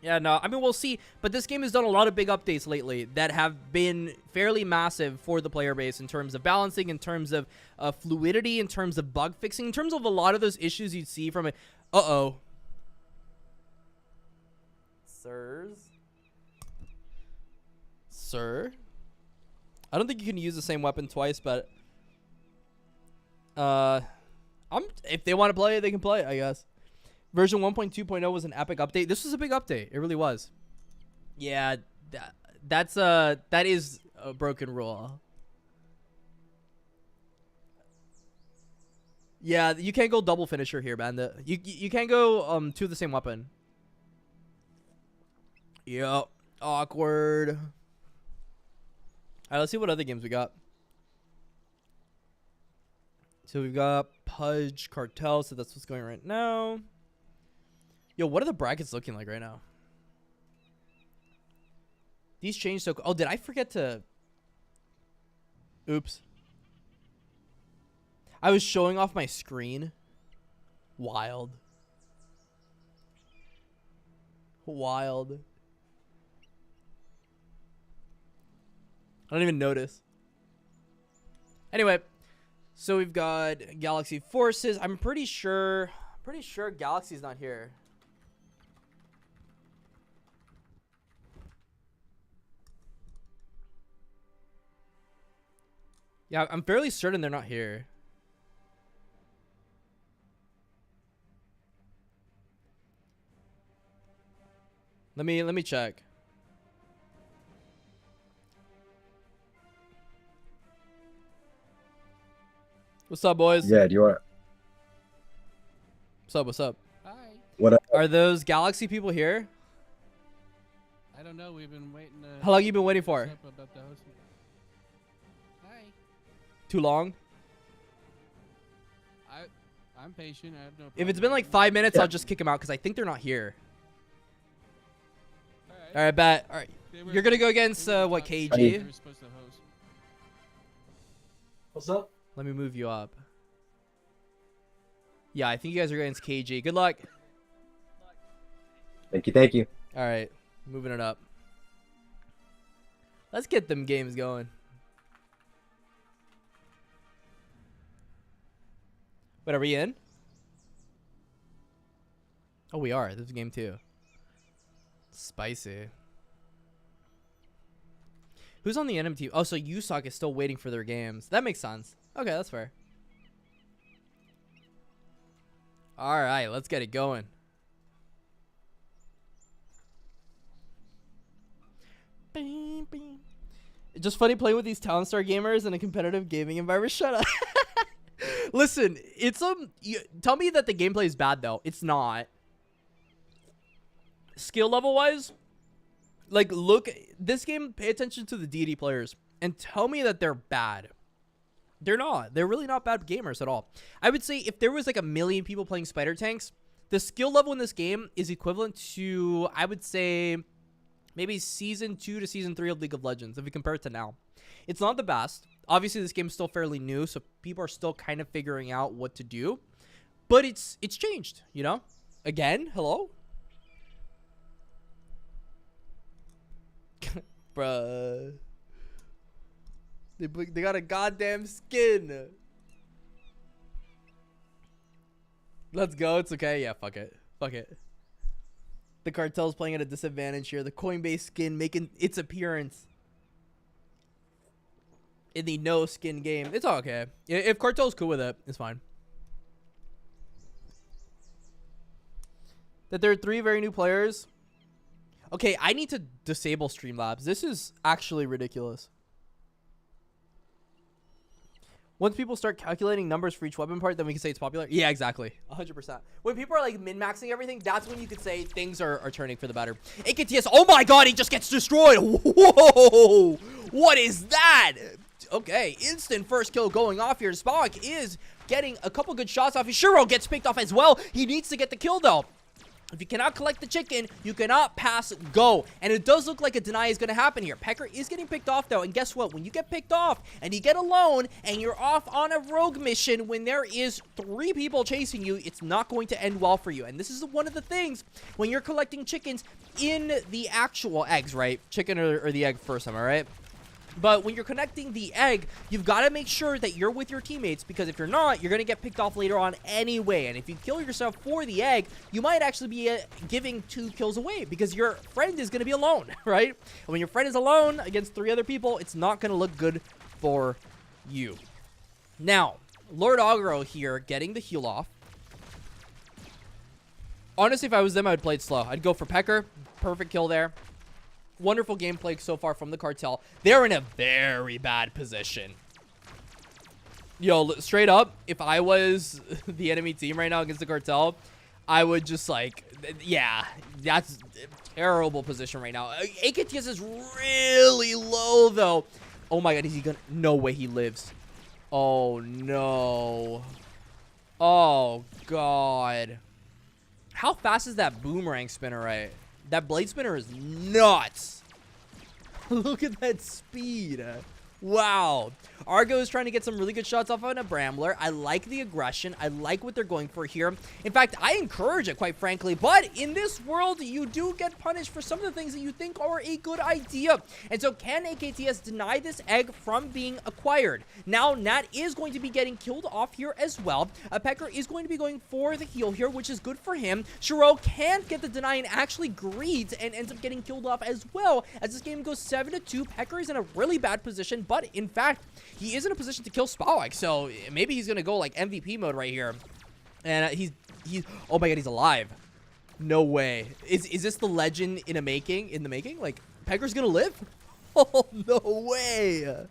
Yeah, no, I mean, we'll see. But this game has done a lot of big updates lately that have been fairly massive for the player base in terms of balancing, in terms of fluidity, in terms of bug fixing, in terms of a lot of those issues you'd see from it. Uh-oh. Sirs? Sir? I don't think you can use the same weapon twice, but... if they want to play it, they can play it, I guess. Version 1.2.0 was an epic update. This was a big update. It really was. Yeah, that is a broken rule. Yeah, you can't go double finisher here, Bandit. You can't go to the same weapon. Yep. Awkward. All right, let's see what other games we got. So we've got Pudge, Cartel, so that's what's going right now. Yo, what are the brackets looking like right now? These changed so... Oh, did I forget to... Oops. I was showing off my screen. Wild. Wild. I don't even notice. Anyway, so we've got Galaxy Forces. I'm pretty sure Galaxy's not here. Yeah, I'm fairly certain they're not here. Let me check. What's up, boys? Yeah, do you want? What's up? What's up? Hi. What? Are those Galaxy people here? I don't know. We've been waiting. How long you been waiting for? About the hosting. Hi. Too long? I'm patient. I have no. If it's been like 5 minutes, I'll just kick them out because I think they're not here. All right, bet. All right, you're gonna go against what, KG? Supposed to host. What's up? Let me move you up. Yeah, I think you guys are against KG. Good luck. Thank you, thank you. All right, moving it up. Let's get them games going. Wait, are we in? Oh, we are. This is game 2. Spicy. Who's on the enemy team? Oh, so USOC is still waiting for their games. That makes sense. Okay, that's fair. All right, let's get it going. Bing, bing. It's just funny playing with these Townstar gamers in a competitive gaming environment. Shut up. Listen, it's tell me that the gameplay is bad though. It's not. Skill level wise, like look this game, pay attention to the DD players and tell me that they're bad. They're not. They're really not bad gamers at all. I would say if there was like 1 million people playing spider tanks, the skill level in this game is equivalent to, I would say, maybe season 2 to season 3 of League of Legends if we compare it to now. It's not the best. Obviously, this game's still fairly new, so people are still kind of figuring out what to do. But it's changed, you know? Again, hello? Bruh. They got a goddamn skin. Let's go. It's okay. Yeah, fuck it. Fuck it. The Cartel's playing at a disadvantage here. The Coinbase skin making its appearance in the no skin game. It's all okay. If Cartel's cool with it, it's fine. That there are 3 very new players. Okay, I need to disable Streamlabs. This is actually ridiculous. Once people start calculating numbers for each weapon part, then we can say it's popular. Yeah, exactly. 100%. When people are like min-maxing everything, that's when you could say things are turning for the better. AKTS, oh my god, he just gets destroyed. Whoa! What is that? Okay, instant first kill going off here. Spawk is getting a couple good shots off. Shiro gets picked off as well. He needs to get the kill though. If you cannot collect the chicken, you cannot pass go. And it does look like a deny is going to happen here. Pecker is getting picked off, though. And guess what? When you get picked off and you get alone and you're off on a rogue mission when there is 3 people chasing you, it's not going to end well for you. And this is one of the things when you're collecting chickens in the actual eggs, right? Chicken or the egg first time, all right? But when you're connecting the egg, you've got to make sure that you're with your teammates, because if you're not, you're going to get picked off later on anyway. And if you kill yourself for the egg, you might actually be giving 2 kills away because your friend is going to be alone, right? And when your friend is alone against 3 other people, it's not going to look good for you. Now, Lord Aggro here getting the heal off. Honestly, if I was them, I would play it slow. I'd go for Pecker. Perfect kill there. Wonderful gameplay so far from the Cartel. They're in a very bad position. Yo, straight up, if I was the enemy team right now against the Cartel, I would just like, yeah, that's a terrible position right now. AKTS is really low though. Oh my god, is he gonna? No way he lives. Oh no. Oh god. How fast is that boomerang spinner, right? That blade spinner is nuts. Look at that speed. Wow. Argo is trying to get some really good shots off on a Brambler. I like the aggression. I like what they're going for here. In fact, I encourage it, quite frankly. But in this world, you do get punished for some of the things that you think are a good idea. And so can AKTS deny this egg from being acquired? Now, Nat is going to be getting killed off here as well. Pecker is going to be going for the heal here, which is good for him. Shiro can't get the deny and actually greeds and ends up getting killed off as well. As this game goes 7-2, Pecker is in a really bad position. But in fact, he is in a position to kill Spawag, so maybe he's gonna go like MVP mode right here. And he's oh my god, he's alive. No way. Is this the legend in the making? Like, Pecker's gonna live? Oh, no way.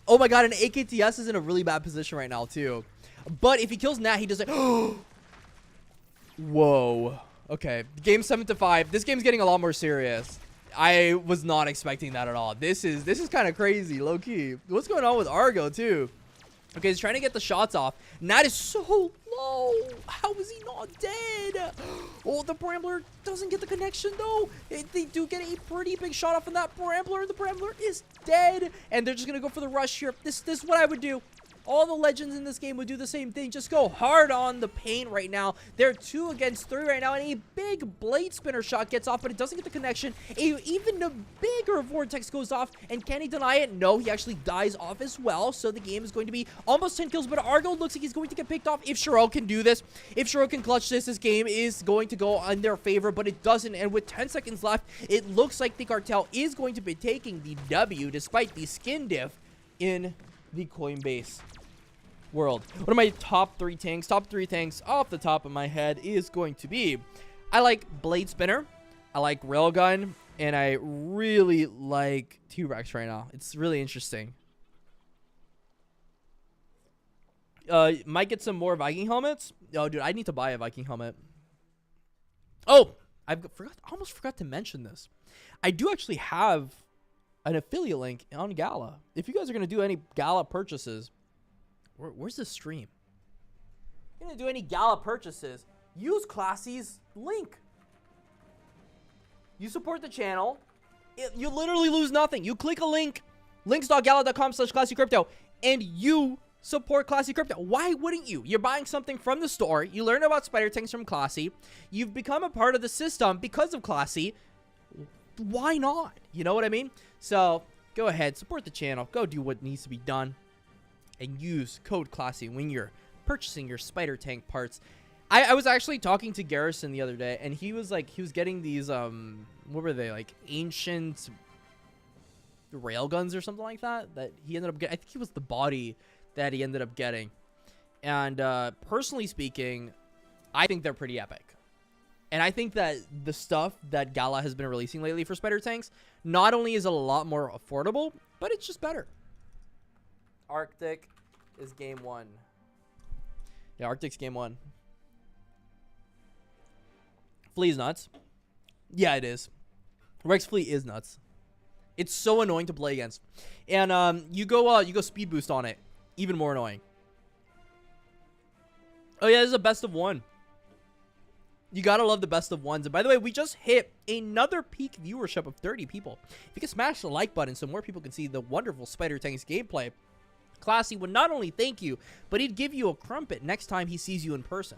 Oh my god, and AKTS is in a really bad position right now too. But if he kills Nat, he doesn't. Whoa. Okay, game 7-5. This game's getting a lot more serious. I was not expecting that at all. This is kind of crazy, low key. What's going on with Argo too? Okay, he's trying to get the shots off. Nat is so low. How is he not dead? Oh, the Brambler doesn't get the connection though. They do get a pretty big shot off on that Brambler. The Brambler is dead, and they're just gonna go for the rush here. This is what I would do. All the legends in this game would do the same thing. Just go hard on the paint right now. They're 2 against 3 right now, and a big blade spinner shot gets off, but it doesn't get the connection. Even a bigger vortex goes off, and can he deny it? No, he actually dies off as well, so the game is going to be almost 10 kills, but Argo looks like he's going to get picked off. If Shiro can do this, if Shiro can clutch this game is going to go in their favor, but it doesn't, and with 10 seconds left, it looks like the Cartel is going to be taking the W, despite the skin diff in the Coinbase world. One of my top 3 tanks off the top of my head is going to be, I like Blade Spinner, I like Railgun, and I really like T-Rex right now. It's really interesting. Might get some more Viking helmets. Oh, dude, I need to buy a Viking helmet. Oh, I almost forgot to mention this. I do actually have an affiliate link on Gala. If you guys are going to do any Gala purchases, where's the stream? If you're going to do any Gala purchases, use Classy's link. You support the channel. You literally lose nothing. You click a link, links.gala.com/classycrypto, and you support Classy Crypto. Why wouldn't you? You're buying something from the store. You learn about spider tanks from Classy. You've become a part of the system because of Classy. Why not? You know what I mean? So go ahead, support the channel. Go do what needs to be done. And use code Classy when you're purchasing your spider tank parts. I was actually talking to Garrison the other day, and he was like, he was getting these, what were they, like ancient railguns or something like that, that he ended up getting. I think it was the body that he ended up getting. And personally speaking, I think they're pretty epic. And I think that the stuff that Gala has been releasing lately for spider tanks, not only is it a lot more affordable, but it's just better. Arctic is game 1. Yeah, Arctic's game 1. Flea's nuts. Yeah, it is. Rex Flea is nuts. It's so annoying to play against. And you go speed boost on it. Even more annoying. Oh yeah, this is a best of 1. You gotta love the best of 1s. And by the way, we just hit another peak viewership of 30 people. If you can smash the like button so more people can see the wonderful Spider Tanks gameplay, Classy would not only thank you, but he'd give you a crumpet next time he sees you in person.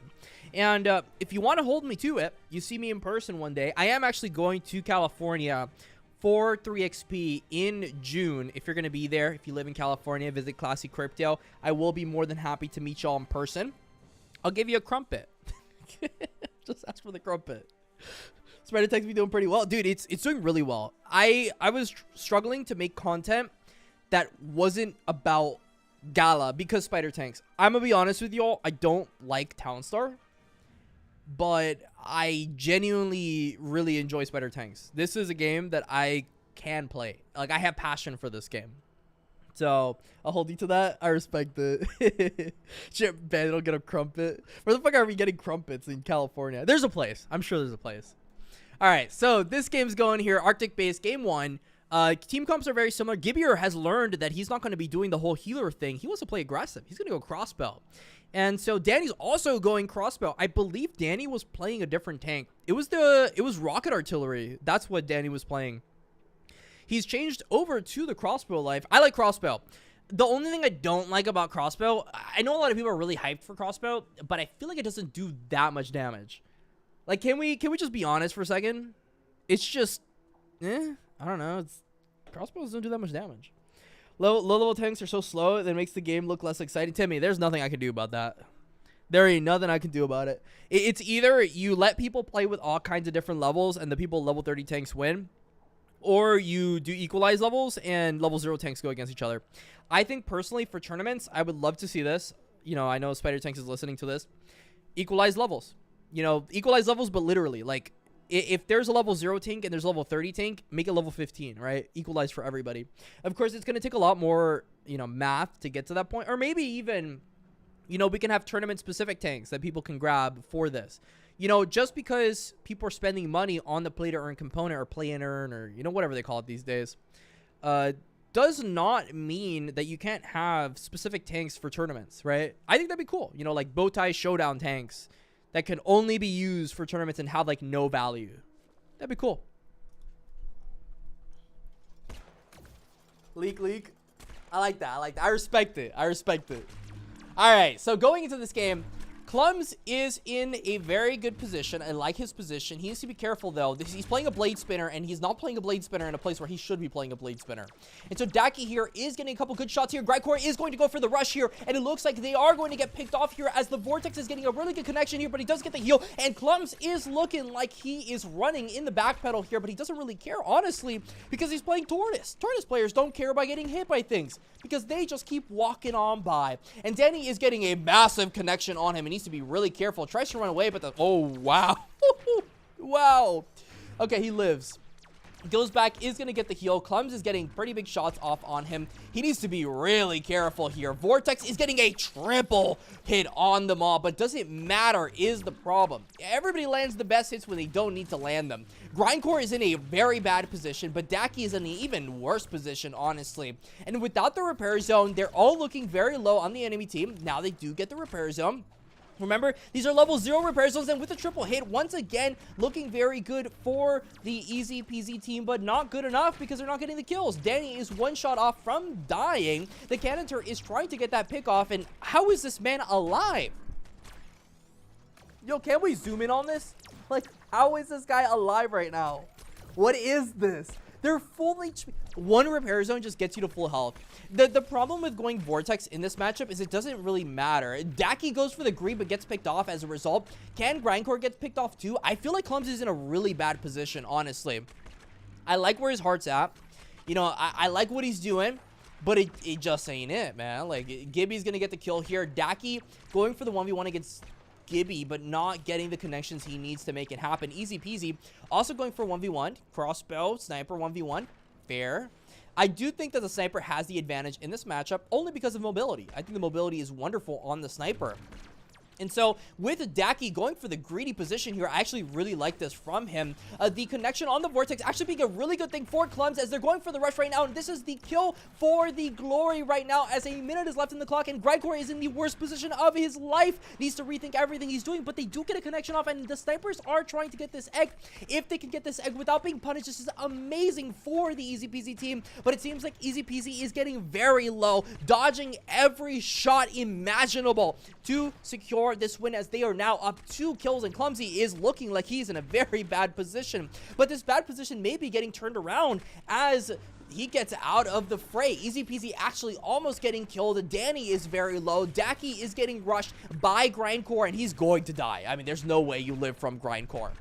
And if you want to hold me to it, you see me in person one day. I am actually going to California for 3XP in June. If you're going to be there, if you live in California, visit Classy Crypto. I will be more than happy to meet y'all in person. I'll give you a crumpet. Just ask for the crumpet. Spider Tech's be doing pretty well. Dude, it's doing really well. I was struggling to make content that wasn't about Gala because Spider Tanks. I'm gonna be honest with y'all, I don't like Townstar, but I genuinely really enjoy Spider Tanks. This is a game that I can play. Like, I have passion for this game. So, I'll hold you to that. I respect it. Shit, Ben, it'll get a crumpet. Where the fuck are we getting crumpets in California? There's a place. I'm sure there's a place. Alright, so this game's going here. Arctic base, game 1. Team comps are very similar. Gibbier has learned that he's not going to be doing the whole healer thing. He wants to play aggressive. He's going to go crossbow. And so Danny's also going crossbow. I believe Danny was playing a different tank. It was rocket artillery. That's what Danny was playing. He's changed over to the crossbow life. I like crossbow. The only thing I don't like about crossbow, I know a lot of people are really hyped for crossbow, but I feel like it doesn't do that much damage. Like, can we just be honest for a second? It's just, I don't know. Crossbows don't do that much damage. Low level tanks are so slow that it makes the game look less exciting. Timmy, there's nothing I can do about that. There ain't nothing I can do about it. It's either you let people play with all kinds of different levels and the people level 30 tanks win, or you do equalize levels and level 0 tanks go against each other. I think personally for tournaments, I would love to see this. You know, I know Spider Tanks is listening to this. Equalize levels. You know, equalize levels, but literally, like, if there's a level 0 tank and there's a level 30 tank, make it level 15, right? Equalize for everybody. Of course, it's going to take a lot more, you know, math to get to that point. Or maybe even, you know, we can have tournament-specific tanks that people can grab for this. You know, just because people are spending money on the play-to-earn component or play-and-earn or, you know, whatever they call it these days, does not mean that you can't have specific tanks for tournaments, right? I think that'd be cool. You know, like bowtie showdown tanks that can only be used for tournaments and have, like, no value. That'd be cool. Leak. I like that. I respect it. All right, so going into this game, Clums is in a very good position. I like his position. He needs to be careful, though. He's playing a blade spinner, and he's not playing a blade spinner in a place where he should be playing a blade spinner. And so Daki here is getting a couple good shots here. Grindcore is going to go for the rush here, and it looks like they are going to get picked off here as the Vortex is getting a really good connection here, but he does get the heal, and Clums is looking like he is running in the back pedal here, but he doesn't really care, honestly, because he's playing Tortoise. Tortoise players don't care about getting hit by things because they just keep walking on by. And Danny is getting a massive connection on him and needs to be really careful. Tries to run away, but oh, wow. Wow. Okay, he lives. Goes back, is going to get the heal. Clums is getting pretty big shots off on him. He needs to be really careful here. Vortex is getting a triple hit on them all, but doesn't matter is the problem. Everybody lands the best hits when they don't need to land them. Grindcore is in a very bad position, but Daki is in an even worse position, honestly. And without the repair zone, they're all looking very low on the enemy team. Now they do get the repair zone. Remember, these are level 0 repair zones, and with a triple hit, once again, looking very good for the easy peasy team, but not good enough because they're not getting the kills. Danny is one shot off from dying. The cannon turret is trying to get that pick off, and how is this man alive? Yo, can we zoom in on this? Like, how is this guy alive right now? What is this? They're full HP. One repair zone just gets you to full health. The problem with going Vortex in this matchup is it doesn't really matter. Daki goes for the green but gets picked off as a result. Can Grindcore get picked off too? I feel like Clums is in a really bad position, honestly. I like where his heart's at. You know, I like what he's doing, but it just ain't it, man. Like, Gibby's going to get the kill here. Daki going for the 1v1 against Gibby, but not getting the connections he needs to make it happen. Easy peasy. Also going for 1v1. Crossbow, sniper 1v1. Fair. I do think that the sniper has the advantage in this matchup only because of mobility. I think the mobility is wonderful on the sniper. And so with Daki going for the greedy position here, I actually really like this from him. The connection on the Vortex actually being a really good thing for Clums as they're going for the rush right now. And this is the kill for the Glory right now as a minute is left in the clock. And Grindcore is in the worst position of his life. Needs to rethink everything he's doing, but they do get a connection off. And the snipers are trying to get this egg. If they can get this egg without being punished, this is amazing for the Easy Peasy team. But it seems like Easy Peasy is getting very low, dodging every shot imaginable to secure this win as they are now up 2 kills, and Clumsy is looking like he's in a very bad position. But this bad position may be getting turned around as he gets out of the fray. Easy Peasy actually almost getting killed. Danny is very low. Daki is getting rushed by Grindcore, and he's going to die. I mean, there's no way you live from Grindcore.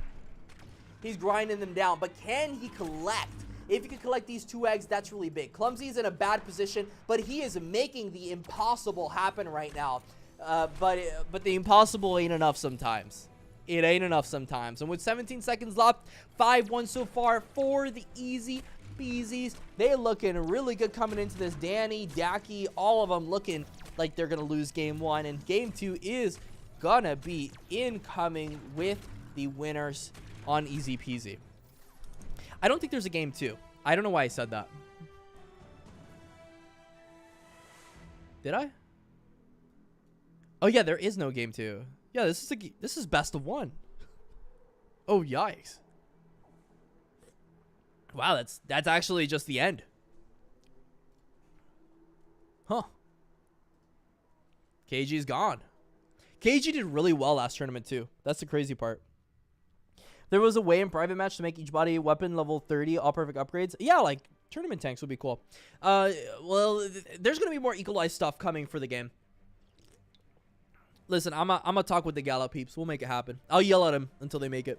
He's grinding them down, but can he collect? If he can collect these 2 eggs, that's really big. Clumsy's in a bad position, but he is making the impossible happen right now. But the impossible ain't enough sometimes. It ain't enough sometimes. And with 17 seconds left, 5-1 so far for the Easy Peasies. They're looking really good coming into this. Danny, Daki, all of them looking like they're going to lose game 1. And game 2 is going to be incoming with the winners on Easy Peasy. I don't think there's a game 2. I don't know why I said that. Did I? Oh yeah, there is no game 2. Yeah, this is best of 1. Oh yikes! Wow, that's actually just the end. Huh? KG's gone. KG did really well last tournament too. That's the crazy part. There was a way in private match to make each body weapon level 30 all perfect upgrades. Yeah, like tournament tanks would be cool. Well, there's gonna be more equalized stuff coming for the game. Listen, I'm gonna talk with the Gala peeps. We'll make it happen. I'll yell at them until they make it.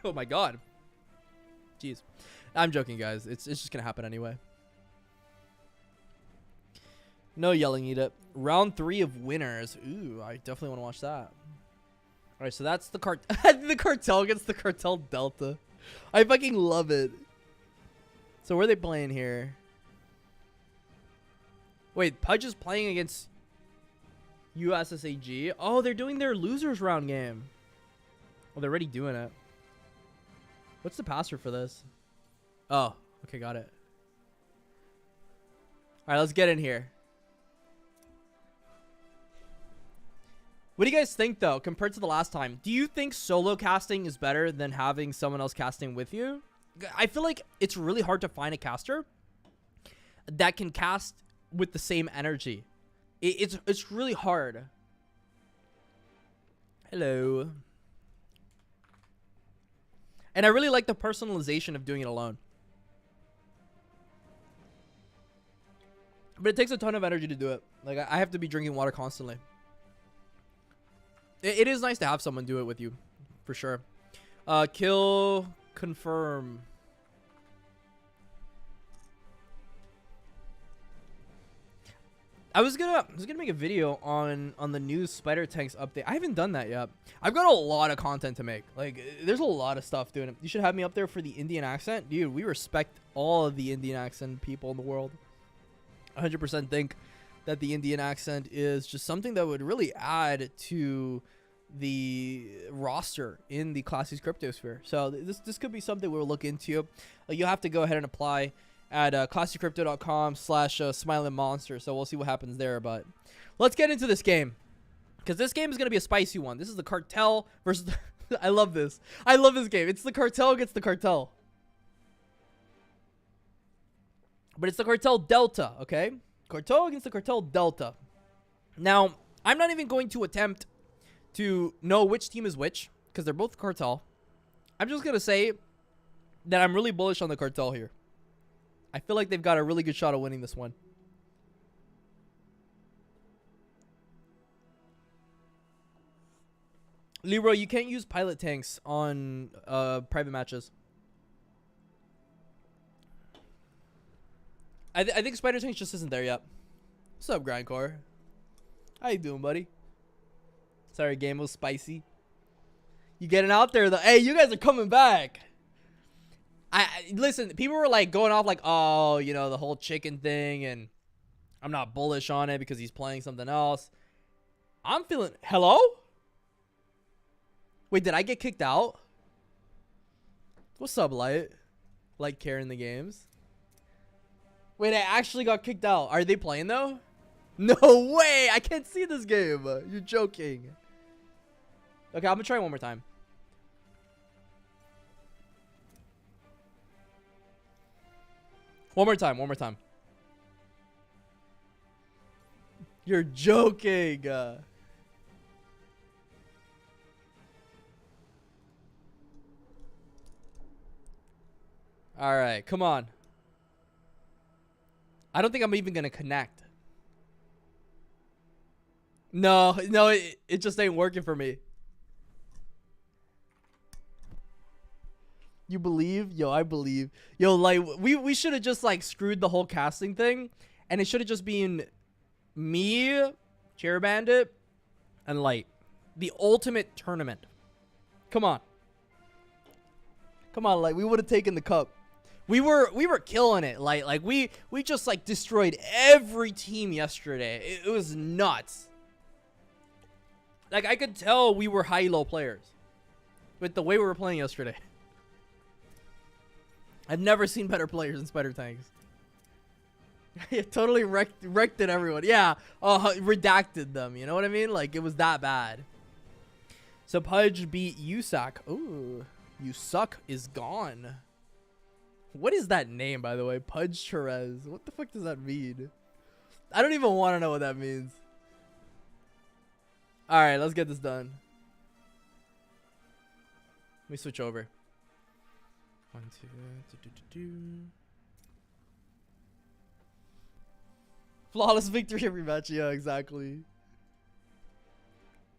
Oh my god. Jeez. I'm joking, guys. It's just gonna happen anyway. No yelling, eat it. Round 3 of winners. Ooh, I definitely want to watch that. Alright, so that's the the Cartel against the Cartel Delta. I fucking love it. So where are they playing here? Wait, Pudge is playing against USSAG. Oh, they're doing their losers round game. Oh, they're already doing it. What's the password for this? Oh, okay, got it. All right, let's get in here. What do you guys think, though, compared to the last time? Do you think solo casting is better than having someone else casting with you? I feel like it's really hard to find a caster that can cast with the same energy. It's really hard. Hello. And I really like the personalization of doing it alone. But it takes a ton of energy to do it. Like, I have to be drinking water constantly. It is nice to have someone do it with you, for sure. Kill, confirm. I was gonna make a video on the new Spider Tanks update. I haven't done that yet. I've got a lot of content to make. Like, there's a lot of stuff doing it. You should have me up there for the Indian accent. Dude, we respect all of the Indian accent people in the world. 100% think that the Indian accent is just something that would really add to the roster in the Classics Cryptosphere. So this could be something we'll look into. You'll have to go ahead and apply at classiccrypto.com/smiling monster. So we'll see what happens there. But let's get into this game, because this game is going to be a spicy one. This is the Cartel versus I love this. I love this game. It's the Cartel against the Cartel. But it's the Cartel Delta, okay? Cartel against the Cartel Delta. Now, I'm not even going to attempt to know which team is which, because they're both Cartel. I'm just going to say that I'm really bullish on the Cartel here. I feel like they've got a really good shot of winning this one. Leroy, you can't use pilot tanks on private matches. I think Spider Tanks just isn't there yet. What's up, Grindcore? How you doing, buddy? Sorry, game was spicy. You getting out there, though. Hey, you guys are coming back. Listen, people were like going off like, oh, you know, the whole chicken thing, and I'm not bullish on it because he's playing something else. I'm feeling, hello? Wait, did I get kicked out? What's up, Light? Like carrying the games. Wait, I actually got kicked out. Are they playing though? No way! I can't see this game. You're joking. Okay, I'm gonna try one more time. One more time. You're joking. All right, come on. I don't think I'm even gonna connect. No, it just ain't working for me. You believe? Yo, I believe. Yo, like, we should have just, like, screwed the whole casting thing. And it should have just been me, Chair Bandit, and Light. The ultimate tournament. Come on. Come on, Light. We would have taken the cup. We were killing it. Like we just, like, destroyed every team yesterday. It was nuts. Like, I could tell we were high-low players with the way we were playing yesterday. I've never seen better players in Spider Tanks. It totally wrecked everyone. Yeah, redacted them. You know what I mean? Like, it was that bad. So Pudge beat Usak. Ooh, Usak is gone. What is that name, by the way? Pudge Cherez. What the fuck does that mean? I don't even want to know what that means. All right, let's get this done. Let me switch over. 1, 2. Flawless victory every match. Yeah, exactly.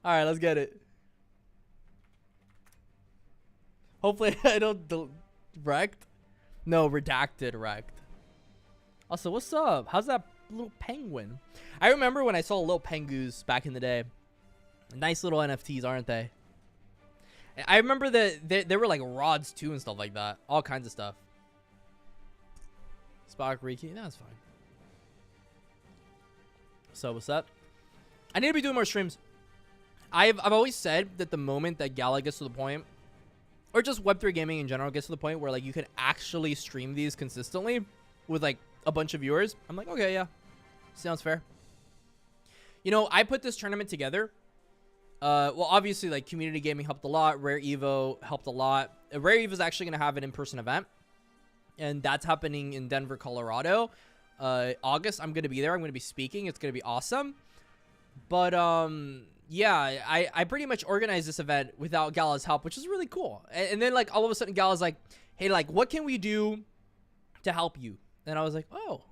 All right, let's get it. Hopefully I don't wrecked. No, redacted wrecked. Also, what's up? How's that little penguin? I remember when I saw little pengoos back in the day. Nice little NFTs, aren't they? I remember that there were like rods too and stuff like that. All kinds of stuff. Spock Riki, that's fine. So what's up? I need to be doing more streams. I've always said that the moment that Gala gets to the point, or just Web3 gaming in general gets to the point where, like, you can actually stream these consistently with, like, a bunch of viewers, I'm like, okay, yeah, sounds fair. You know, I put this tournament together. Well, obviously, like, community gaming helped a lot. Rare Evo helped a lot. Rare Evo is actually going to have an in-person event, and that's happening in Denver, Colorado. August, I'm going to be there. I'm going to be speaking. It's going to be awesome. But, yeah, I pretty much organized this event without Gala's help, which is really cool. And then, like, all of a sudden, Gala's like, hey, like, what can we do to help you? And I was like, oh,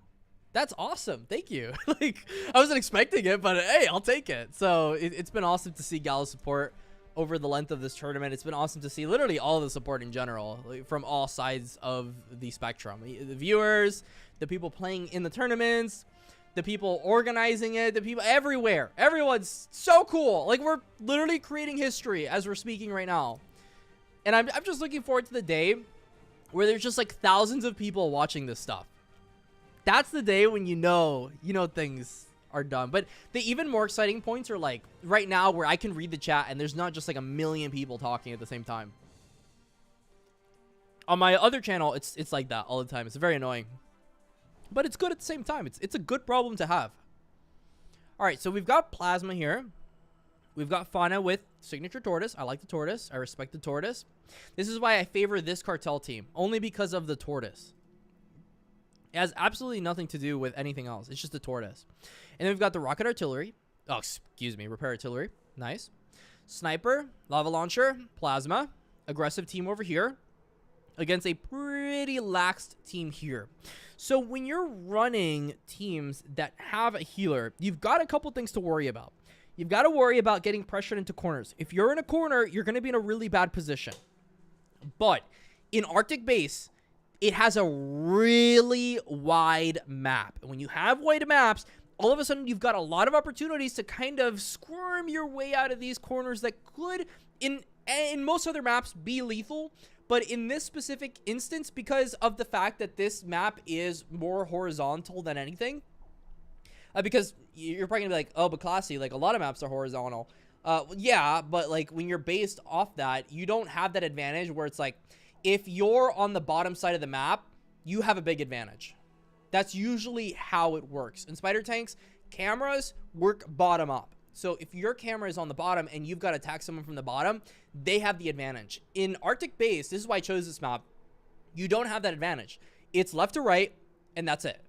that's awesome. Thank you. Like, I wasn't expecting it, but hey, I'll take it. So it's been awesome to see Gala's support over the length of this tournament. It's been awesome to see literally all the support in general, like, from all sides of the spectrum. The viewers, the people playing in the tournaments, the people organizing it, the people everywhere. Everyone's so cool. Like, we're literally creating history as we're speaking right now. And I'm just looking forward to the day where there's just, like, thousands of people watching this stuff. That's the day when you know things are done. But the even more exciting points are, like, right now where I can read the chat and there's not just, like, a million people talking at the same time. On my other channel, it's like that all the time. It's very annoying. But it's good at the same time. It's a good problem to have. All right, so we've got Plasma here. We've got Fauna with Signature Tortoise. I like the Tortoise. I respect the Tortoise. This is why I favor this Cartel team. Only because of the Tortoise. It has absolutely nothing to do with anything else. It's just the Tortoise. And then we've got the Rocket Artillery. Oh, excuse me. Repair Artillery. Nice. Sniper. Lava Launcher. Plasma. Aggressive team over here. Against a pretty laxed team here. So when you're running teams that have a healer, you've got a couple things to worry about. You've got to worry about getting pressured into corners. If you're in a corner, you're going to be in a really bad position. But in Arctic Base, it has a really wide map. And when you have wide maps, all of a sudden you've got a lot of opportunities to kind of squirm your way out of these corners that could, in most other maps, be lethal. But in this specific instance, because of the fact that this map is more horizontal than anything, because you're probably gonna be like, oh, but Classy, like a lot of maps are horizontal. Yeah, but like when you're based off that, you don't have that advantage where it's like, if you're on the bottom side of the map, you have a big advantage. That's usually how it works. In Spider Tanks, cameras work bottom up. So if your camera is on the bottom and you've got to attack someone from the bottom, they have the advantage. In Arctic Base, this is why I chose this map, you don't have that advantage. It's left to right, and that's it.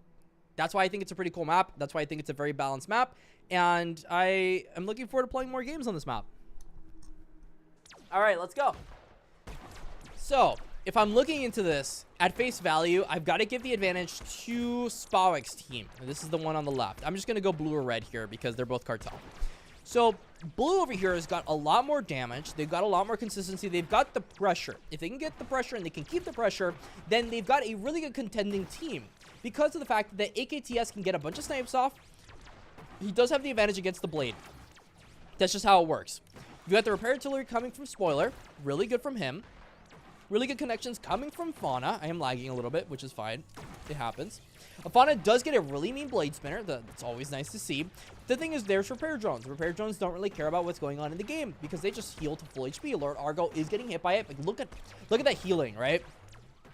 That's why I think it's a pretty cool map. That's why I think it's a very balanced map. And I am looking forward to playing more games on this map. All right, let's go. So, if I'm looking into this, at face value, I've got to give the advantage to Spawek's team. This is the one on the left. I'm just going to go blue or red here because they're both Cartel. So, blue over here has got a lot more damage. They've got a lot more consistency. They've got the pressure. If they can get the pressure and they can keep the pressure, then they've got a really good contending team. Because of the fact that AKTS can get a bunch of snipes off, he does have the advantage against the Blade. That's just how it works. You got the repair artillery coming from Spoiler. Really good from him. Really good connections coming from Fauna. I am lagging a little bit, which is fine. It happens. Fauna does get a really mean blade spinner. That's always nice to see. The thing is, there's repair drones. Repair drones don't really care about what's going on in the game because they just heal to full HP. Lord Argo is getting hit by it. Like, look at that healing, right?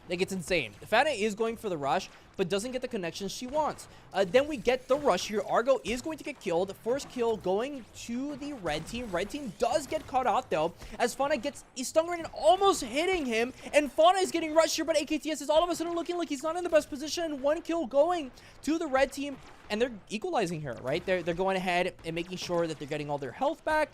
Like, it's insane. Fana is going for the rush, but doesn't get the connections she wants. Then we get the rush here. Argo is going to get killed. First kill going to the red team. Red team does get caught out, though, as Fauna gets a stun grenade almost hitting him, and Fauna is getting rushed here, but AKTS is all of a sudden looking like he's not in the best position, and one kill going to the red team, and they're equalizing here, right? They're going ahead and making sure that they're getting all their health back,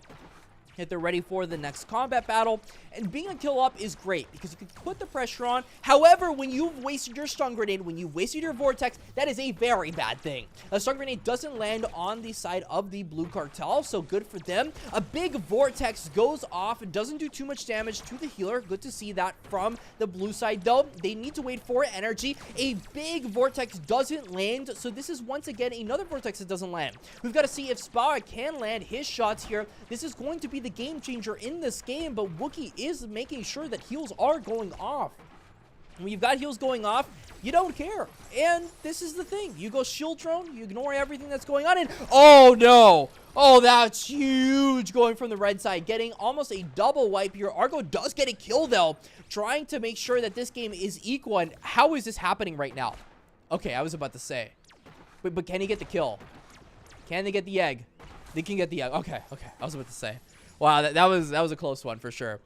if they're ready for the next combat battle. And being a kill up is great because you can put the pressure on. However, when you've wasted your stun grenade, when you've wasted your vortex, that is a very bad thing. A stun grenade doesn't land on the side of the blue Cartel, so good for them. A big vortex goes off and doesn't do too much damage to the healer. Good to see that from the blue side, though. They need to wait for energy. A big vortex doesn't land, so this is once again another vortex that doesn't land. We've got to see if Spawa can land his shots here. This is going to be the game changer in this game, but Wookie is making sure that heals are going off. When you've got heals going off, you don't care. And this is the thing. You go shield drone, you ignore everything that's going on, and oh no! Oh, that's huge going from the red side, getting almost a double wipe here. Argo does get a kill, though, trying to make sure that this game is equal. And how is this happening right now? Okay, I was about to say. But can he get the kill? Can they get the egg? They can get the egg. Okay, I was about to say. Wow, that was a close one for sure.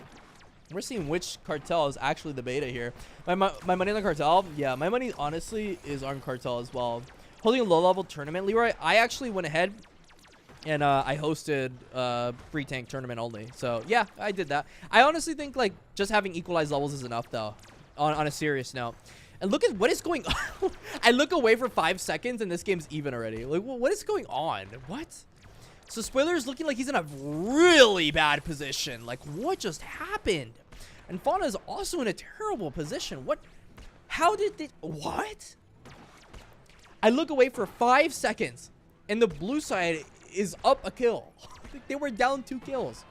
We're seeing which Cartel is actually the beta here. My money on the Cartel? Yeah, my money honestly is on Cartel as well. Holding a low-level tournament, Leroy, I actually went ahead and I hosted a free tank tournament only. So, yeah, I did that. I honestly think, like, just having equalized levels is enough, though, on a serious note. And look at what is going on. I look away for 5 seconds, and this game's even already. Like, what is going on? What? So Spoiler is looking like he's in a really bad position. Like, what just happened? And Fauna is also in a terrible position. What? How did they... What? I look away for 5 seconds, and the blue side is up a kill. They were down 2 kills.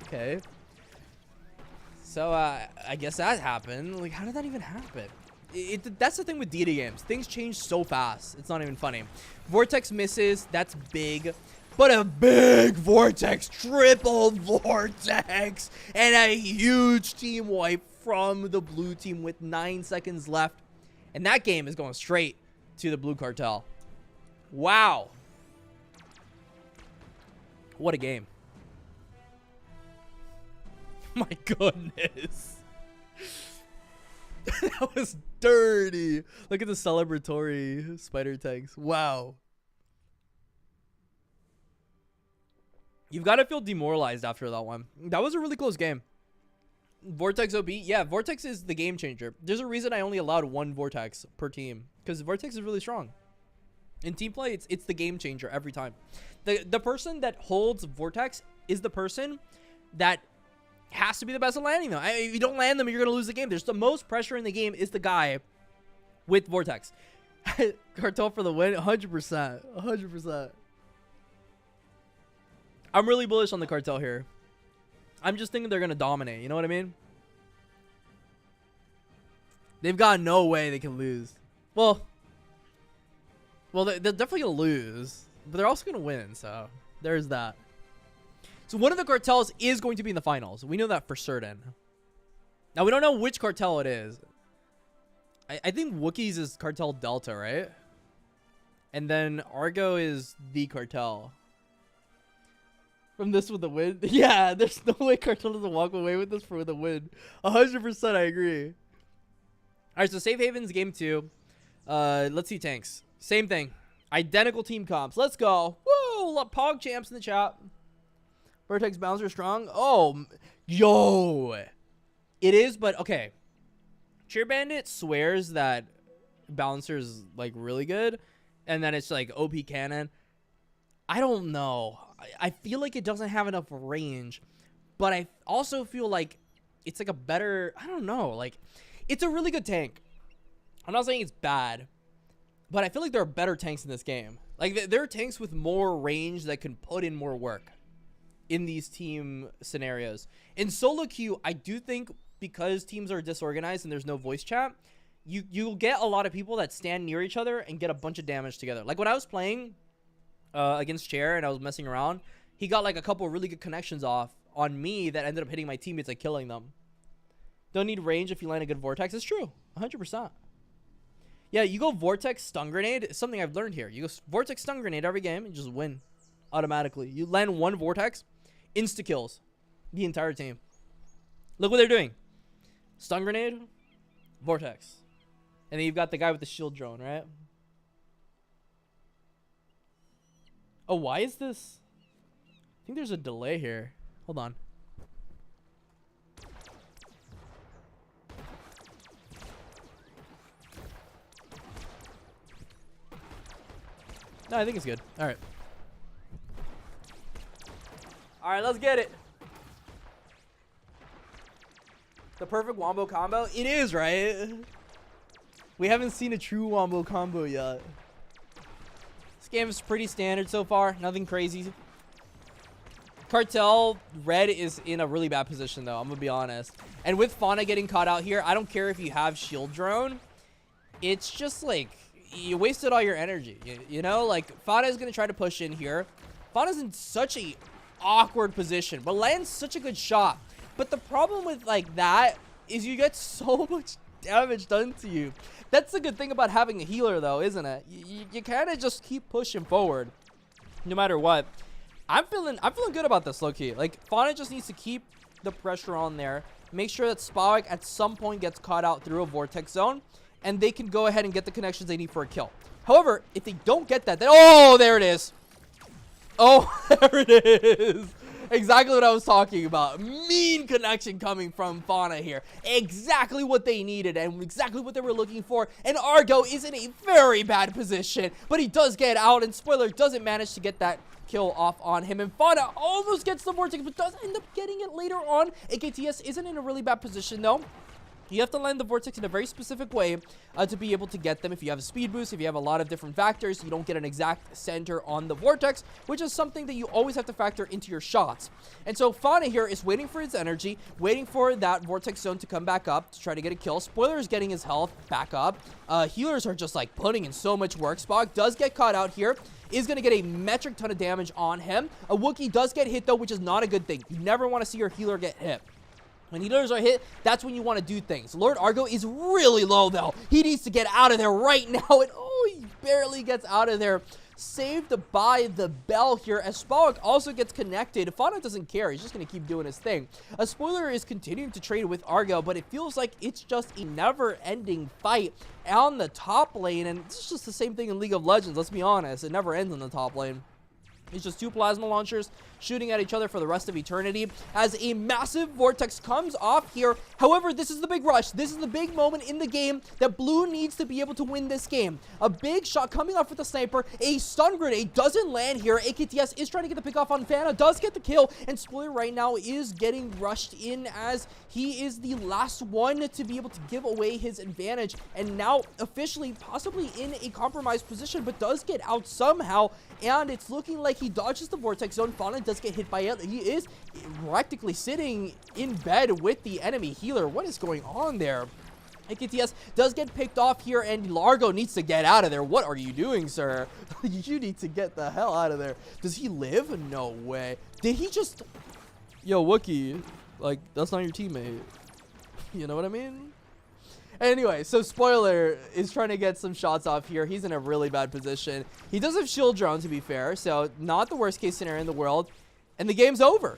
Okay. So, I guess that happened. Like, how did that even happen? That's the thing with DD games. Things change so fast. It's not even funny. Vortex misses. That's big. But a big vortex, triple vortex, and a huge team wipe from the blue team with 9 seconds left. And that game is going straight to the blue Cartel. Wow. What a game. My goodness. That was dirty. Look at the celebratory spider tanks. Wow. You've got to feel demoralized after that one. That was a really close game. Vortex OB. Yeah, Vortex is the game changer. There's a reason I only allowed 1 Vortex per team. Because Vortex is really strong. In team play, it's the game changer every time. The person that holds Vortex is the person that has to be the best at landing them. If you don't land them, you're going to lose the game. There's the most pressure in the game is the guy with Vortex. Cartel for the win. 100%. 100%. I'm really bullish on the Cartel here. I'm just thinking they're going to dominate. You know what I mean? They've got no way they can lose. Well, they're definitely gonna lose, but they're also gonna win. So there's that. So one of the cartels is going to be in the finals. We know that for certain. Now we don't know which cartel it is. I think Wookiees is Cartel Delta, right? And then Argo is the cartel. From this with the win? Yeah, there's no way Cartel doesn't walk away with this for the win. 100% I agree. Alright, so Safe Haven's game 2. Let's see tanks. Same thing. Identical team comps. Let's go. Woo! Pog champs in the chat. Vertex Bouncer strong. Oh, yo. It is, but okay. Cheer Bandit swears that Bouncer's like really good, and then it's like OP cannon. I don't know. I feel like it doesn't have enough range, but I also feel like it's like a better, I don't know, like it's a really good tank. I'm not saying it's bad, but I feel like there are better tanks in this game. Like there are tanks with more range that can put in more work in these team scenarios. In solo queue, I do think because teams are disorganized and there's no voice chat, you'll get a lot of people that stand near each other and get a bunch of damage together. Like when I was playing against Chair and I was messing around, he got like a couple really good connections off on me that ended up hitting my teammates, like killing them. Don't need range if you land a good Vortex. It's true. 100%. Yeah, you go Vortex Stun Grenade. It's something I've learned here. You go Vortex Stun Grenade every game and just win automatically. You land one Vortex, insta-kills the entire team. Look what they're doing. Stun Grenade, Vortex. And then you've got the guy with the shield drone, right? Oh, why is this? I think there's a delay here. Hold on. No, I think it's good. All right. All right, let's get it. The perfect wombo combo? It is, right? We haven't seen a true wombo combo yet. This game is pretty standard so far. Nothing crazy. Cartel red is in a really bad position, though. I'm going to be honest. And with Fauna getting caught out here, I don't care if you have shield drone. It's just like you wasted all your energy. You know, like Fauna is going to try to push in here. Fauna's in such a awkward position, but lands such a good shot. But the problem with like that is you get so much damage done to you. That's the good thing about having a healer, though, isn't it? You kind of just keep pushing forward, no matter what. I'm feeling good about this, low-key. Like Fauna just needs to keep the pressure on there. Make sure that Spawek at some point gets caught out through a vortex zone, and they can go ahead and get the connections they need for a kill. However, if they don't get that, then oh, there it is. Oh, there it is. Exactly what I was talking about. Mean connection coming from Fauna here. Exactly what they needed and exactly what they were looking for. And Argo is in a very bad position, but he does get out, and Spoiler doesn't manage to get that kill off on him. And Fauna almost gets the Vortex, but does end up getting it later on. AKTS isn't in a really bad position, though. You have to land the Vortex in a very specific way to be able to get them. If you have a speed boost, if you have a lot of different factors, you don't get an exact center on the Vortex, which is something that you always have to factor into your shots. And so Fauna here is waiting for his energy, waiting for that Vortex zone to come back up to try to get a kill. Spoiler is getting his health back up. Healers are just like putting in so much work. Spock does get caught out here. Is going to get a metric ton of damage on him. A Wookiee does get hit, though, which is not a good thing. You never want to see your healer get hit. When healers are hit, that's when you want to do things. Lord Argo is really low, though. He needs to get out of there right now. And oh, he barely gets out of there. Saved by the bell here as Spawek also gets connected. Fauna doesn't care. He's just going to keep doing his thing. A Spoiler is continuing to trade with Argo, but it feels like it's just a never-ending fight on the top lane. And it's just the same thing in League of Legends. Let's be honest. It never ends on the top lane. It's just two plasma launchers shooting at each other for the rest of eternity as a massive vortex comes off here. However, this is the big rush. This is the big moment in the game that Blue needs to be able to win this game. A big shot coming off with the sniper. A stun grenade doesn't land here. AKTS is trying to get the pick off on Fana. Does get the kill. And Spoiler right now is getting rushed in as he is the last one to be able to give away his advantage. And now officially possibly in a compromised position, but does get out somehow. And it's looking like he dodges the vortex zone. Fauna does get hit by it. He is practically sitting in bed with the enemy healer. What is going on there? AKTS does get picked off here, and Largo needs to get out of there. What are you doing, sir? You need to get the hell out of there. Does he live? No way. Did he just... Yo, Wookie, like, that's not your teammate. You know what I mean? Anyway, so Spoiler is trying to get some shots off here. He's in a really bad position. He does have shield drone, to be fair, so not the worst case scenario in the world. And the game's over.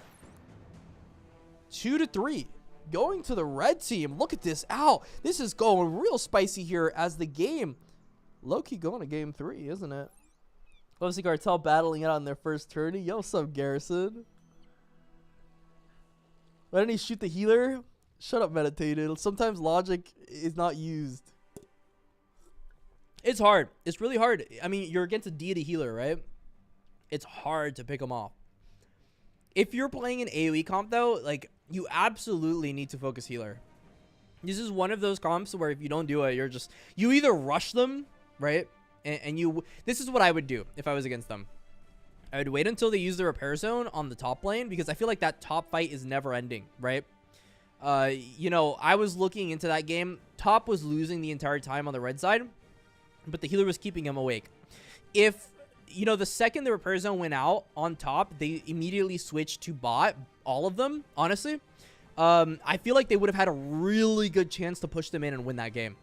2-3. Going to the red team. Look at this. Ow. This is going real spicy here as the game low-key going to game 3, isn't it? Obviously, Cartel battling it on their first tourney. Yo, what's up, Garrison? Why didn't he shoot the healer? Shut up, Meditated. Sometimes logic is not used. It's hard. It's really hard. I mean, you're against a deity healer, right? It's hard to pick him off. If you're playing an AoE comp, though, like, you absolutely need to focus healer. This is one of those comps where if you don't do it, you're just... You either rush them, right? And you... This is what I would do if I was against them. I would wait until they use the repair zone on the top lane, because I feel like that top fight is never ending, right? You know, I was looking into that game. Top was losing the entire time on the red side, but the healer was keeping him awake. If... You know, the second the repair zone went out on top, they immediately switched to bot. All of them, honestly. I feel like they would have had a really good chance to push them in and win that game.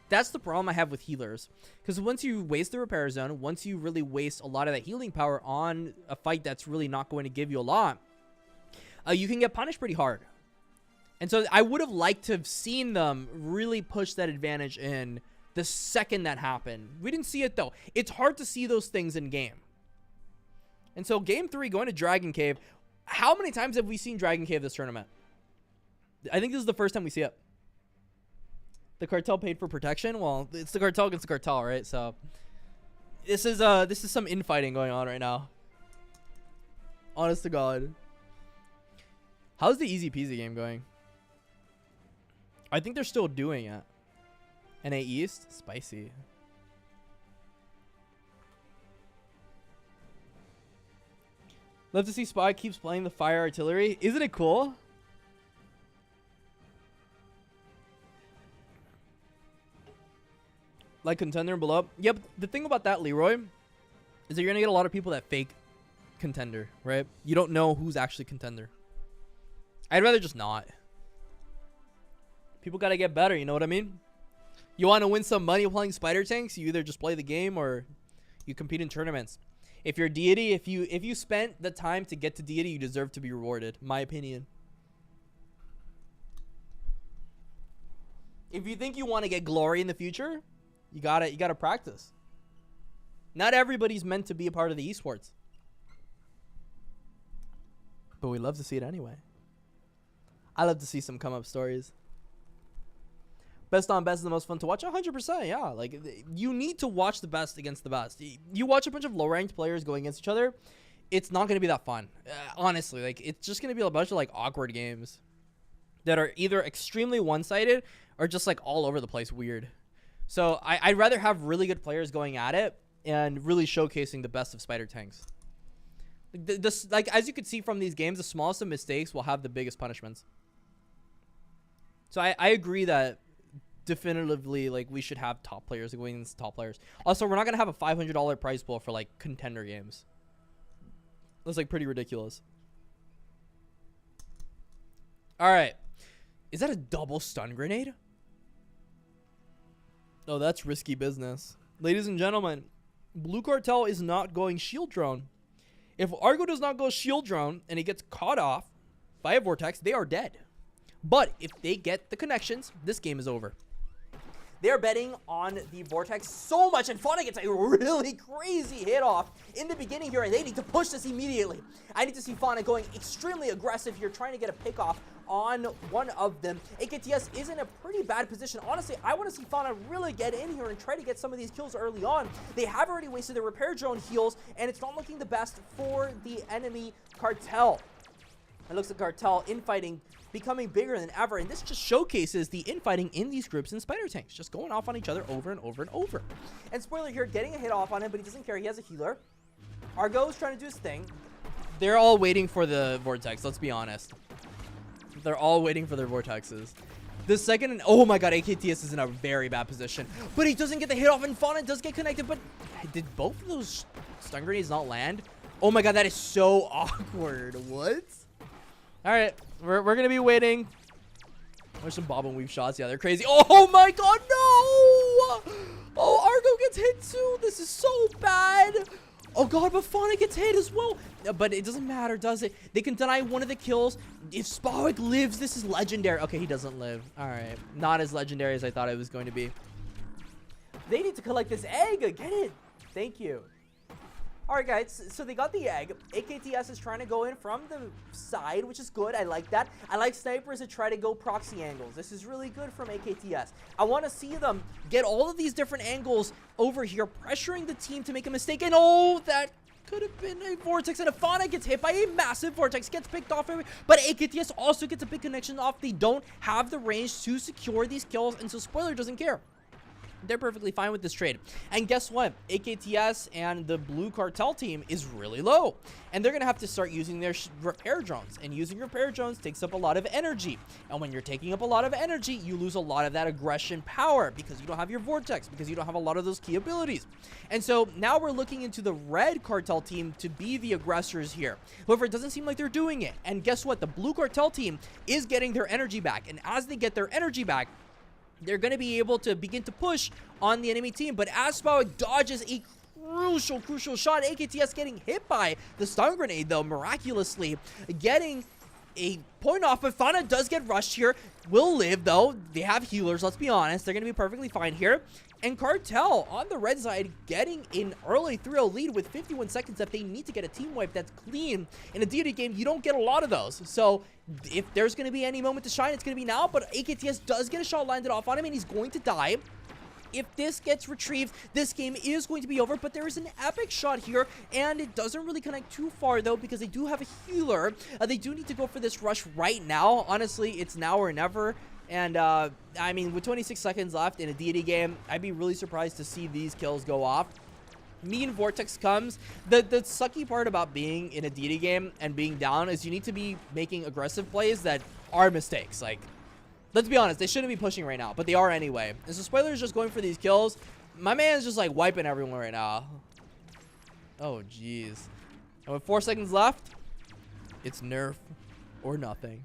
That's the problem I have with healers. Because once you waste the repair zone, once you really waste a lot of that healing power on a fight that's really not going to give you a lot, you can get punished pretty hard. And so I would have liked to have seen them really push that advantage in the second that happened. We didn't see it, though. It's hard to see those things in game. And so game 3, going to Dragon Cave. How many times have we seen Dragon Cave this tournament? I think this is the first time we see it. The Cartel paid for protection. Well, it's the Cartel against the Cartel, right? So this is some infighting going on right now. Honest to God. How's the easy peasy game going? I think they're still doing it. NA East? Spicy. Love to see Spy keeps playing the fire artillery. Isn't it cool? Like contender and below. Yep. The thing about that, Leroy, is that you're going to get a lot of people that fake contender, right? You don't know who's actually contender. I'd rather just not. People got to get better, you know what I mean? You want to win some money playing spider tanks, you either just play the game or you compete in tournaments. If you're deity, if you spent the time to get to deity, you deserve to be rewarded. My opinion. If you think you want to get glory in the future, you gotta practice. Not everybody's meant to be a part of the esports, but we love to see it anyway. I love to see some come up stories. Best on best is the most fun to watch. 100%, yeah. Like, you need to watch the best against the best. You watch a bunch of low-ranked players going against each other, it's not going to be that fun. Honestly, like, it's just going to be a bunch of, like, awkward games that are either extremely one-sided or just, like, all over the place weird. So, I'd rather have really good players going at it and really showcasing the best of spider tanks. Like, as you can see from these games, the smallest of mistakes will have the biggest punishments. So, I agree that definitively, like, we should have top players going against top players. Also, we're not gonna have a $500 prize pool for like contender games. That's like pretty ridiculous. All right, is that a double stun grenade? Oh, that's risky business. Ladies and gentlemen, Blue Cartel is not going shield drone. If Argo does not go shield drone and he gets caught off by a vortex, they are dead. But if they get the connections, this game is over. They're betting on the Vortex so much, and Fauna gets a really crazy hit off in the beginning here, and they need to push this immediately. I need to see Fauna going extremely aggressive here, trying to get a pick off on one of them. AKTS is in a pretty bad position. Honestly, I want to see Fauna really get in here and try to get some of these kills early on. They have already wasted their repair drone heals, and it's not looking the best for the enemy Cartel. It looks like Cartel infighting becoming bigger than ever, and this just showcases the infighting in these groups in spider tanks, just going off on each other over and over and over. And Spoiler here getting a hit off on him, but he doesn't care. He has a healer. Argo is trying to do his thing. They're all waiting for the vortex, let's be honest. They're all waiting for their vortexes. The second, and oh my god, AKTS is in a very bad position. But he doesn't get the hit off, and Fauna does get connected. But did both of those stun grenades not land? Oh my god, that is so awkward. What? All right, we're going to be waiting. There's some bob and weave shots. Yeah, they're crazy. Oh my god, no! Oh, Argo gets hit too. This is so bad. Oh god, but Fauna gets hit as well. But it doesn't matter, does it? They can deny one of the kills. If Spawick lives, this is legendary. Okay, he doesn't live. All right, not as legendary as I thought it was going to be. They need to collect this egg. Get it. Thank you. All right, guys, so they got the egg. AKTS is trying to go in from the side, which is good. I like that. I like snipers that try to go proxy angles. This is really good from AKTS. I want to see them get all of these different angles over here, pressuring the team to make a mistake. And oh, that could have been a vortex. And Fauna gets hit by a massive vortex, gets picked off. But AKTS also gets a big connection off. They don't have the range to secure these kills, and so Spoiler doesn't care. They're perfectly fine with this trade. And guess what? AKTS and the blue Cartel team is really low. And they're going to have to start using their repair drones. And using repair drones takes up a lot of energy. And when you're taking up a lot of energy, you lose a lot of that aggression power because you don't have your vortex, because you don't have a lot of those key abilities. And so now we're looking into the red Cartel team to be the aggressors here. However, it doesn't seem like they're doing it. And guess what? The blue Cartel team is getting their energy back. And as they get their energy back, they're going to be able to begin to push on the enemy team. But as Spawick dodges a crucial shot, AKTS getting hit by the stun grenade, though, miraculously getting a point off. But Fauna does get rushed here. Will live, though. They have healers, let's be honest. They're going to be perfectly fine here. And Cartel on the red side getting an early 3-0 lead with 51 seconds left. They need to get a team wipe that's clean. In a deity game, you don't get a lot of those. So if there's going to be any moment to shine, it's going to be now. But AKTS does get a shot landed off on him, and he's going to die. If this gets retrieved, this game is going to be over. But there is an epic shot here, and it doesn't really connect too far, though, because they do have a healer. They do need to go for this rush right now. Honestly, it's now or never. And, I mean, with 26 seconds left in a deity game, I'd be really surprised to see these kills go off. Mean Vortex comes. The sucky part about being in a deity game and being down is you need to be making aggressive plays that are mistakes. Like, let's be honest, they shouldn't be pushing right now, but they are anyway. And so Spoiler is just going for these kills. My man's just, like, wiping everyone right now. Oh, jeez. And with 4 seconds left, it's nerf or nothing.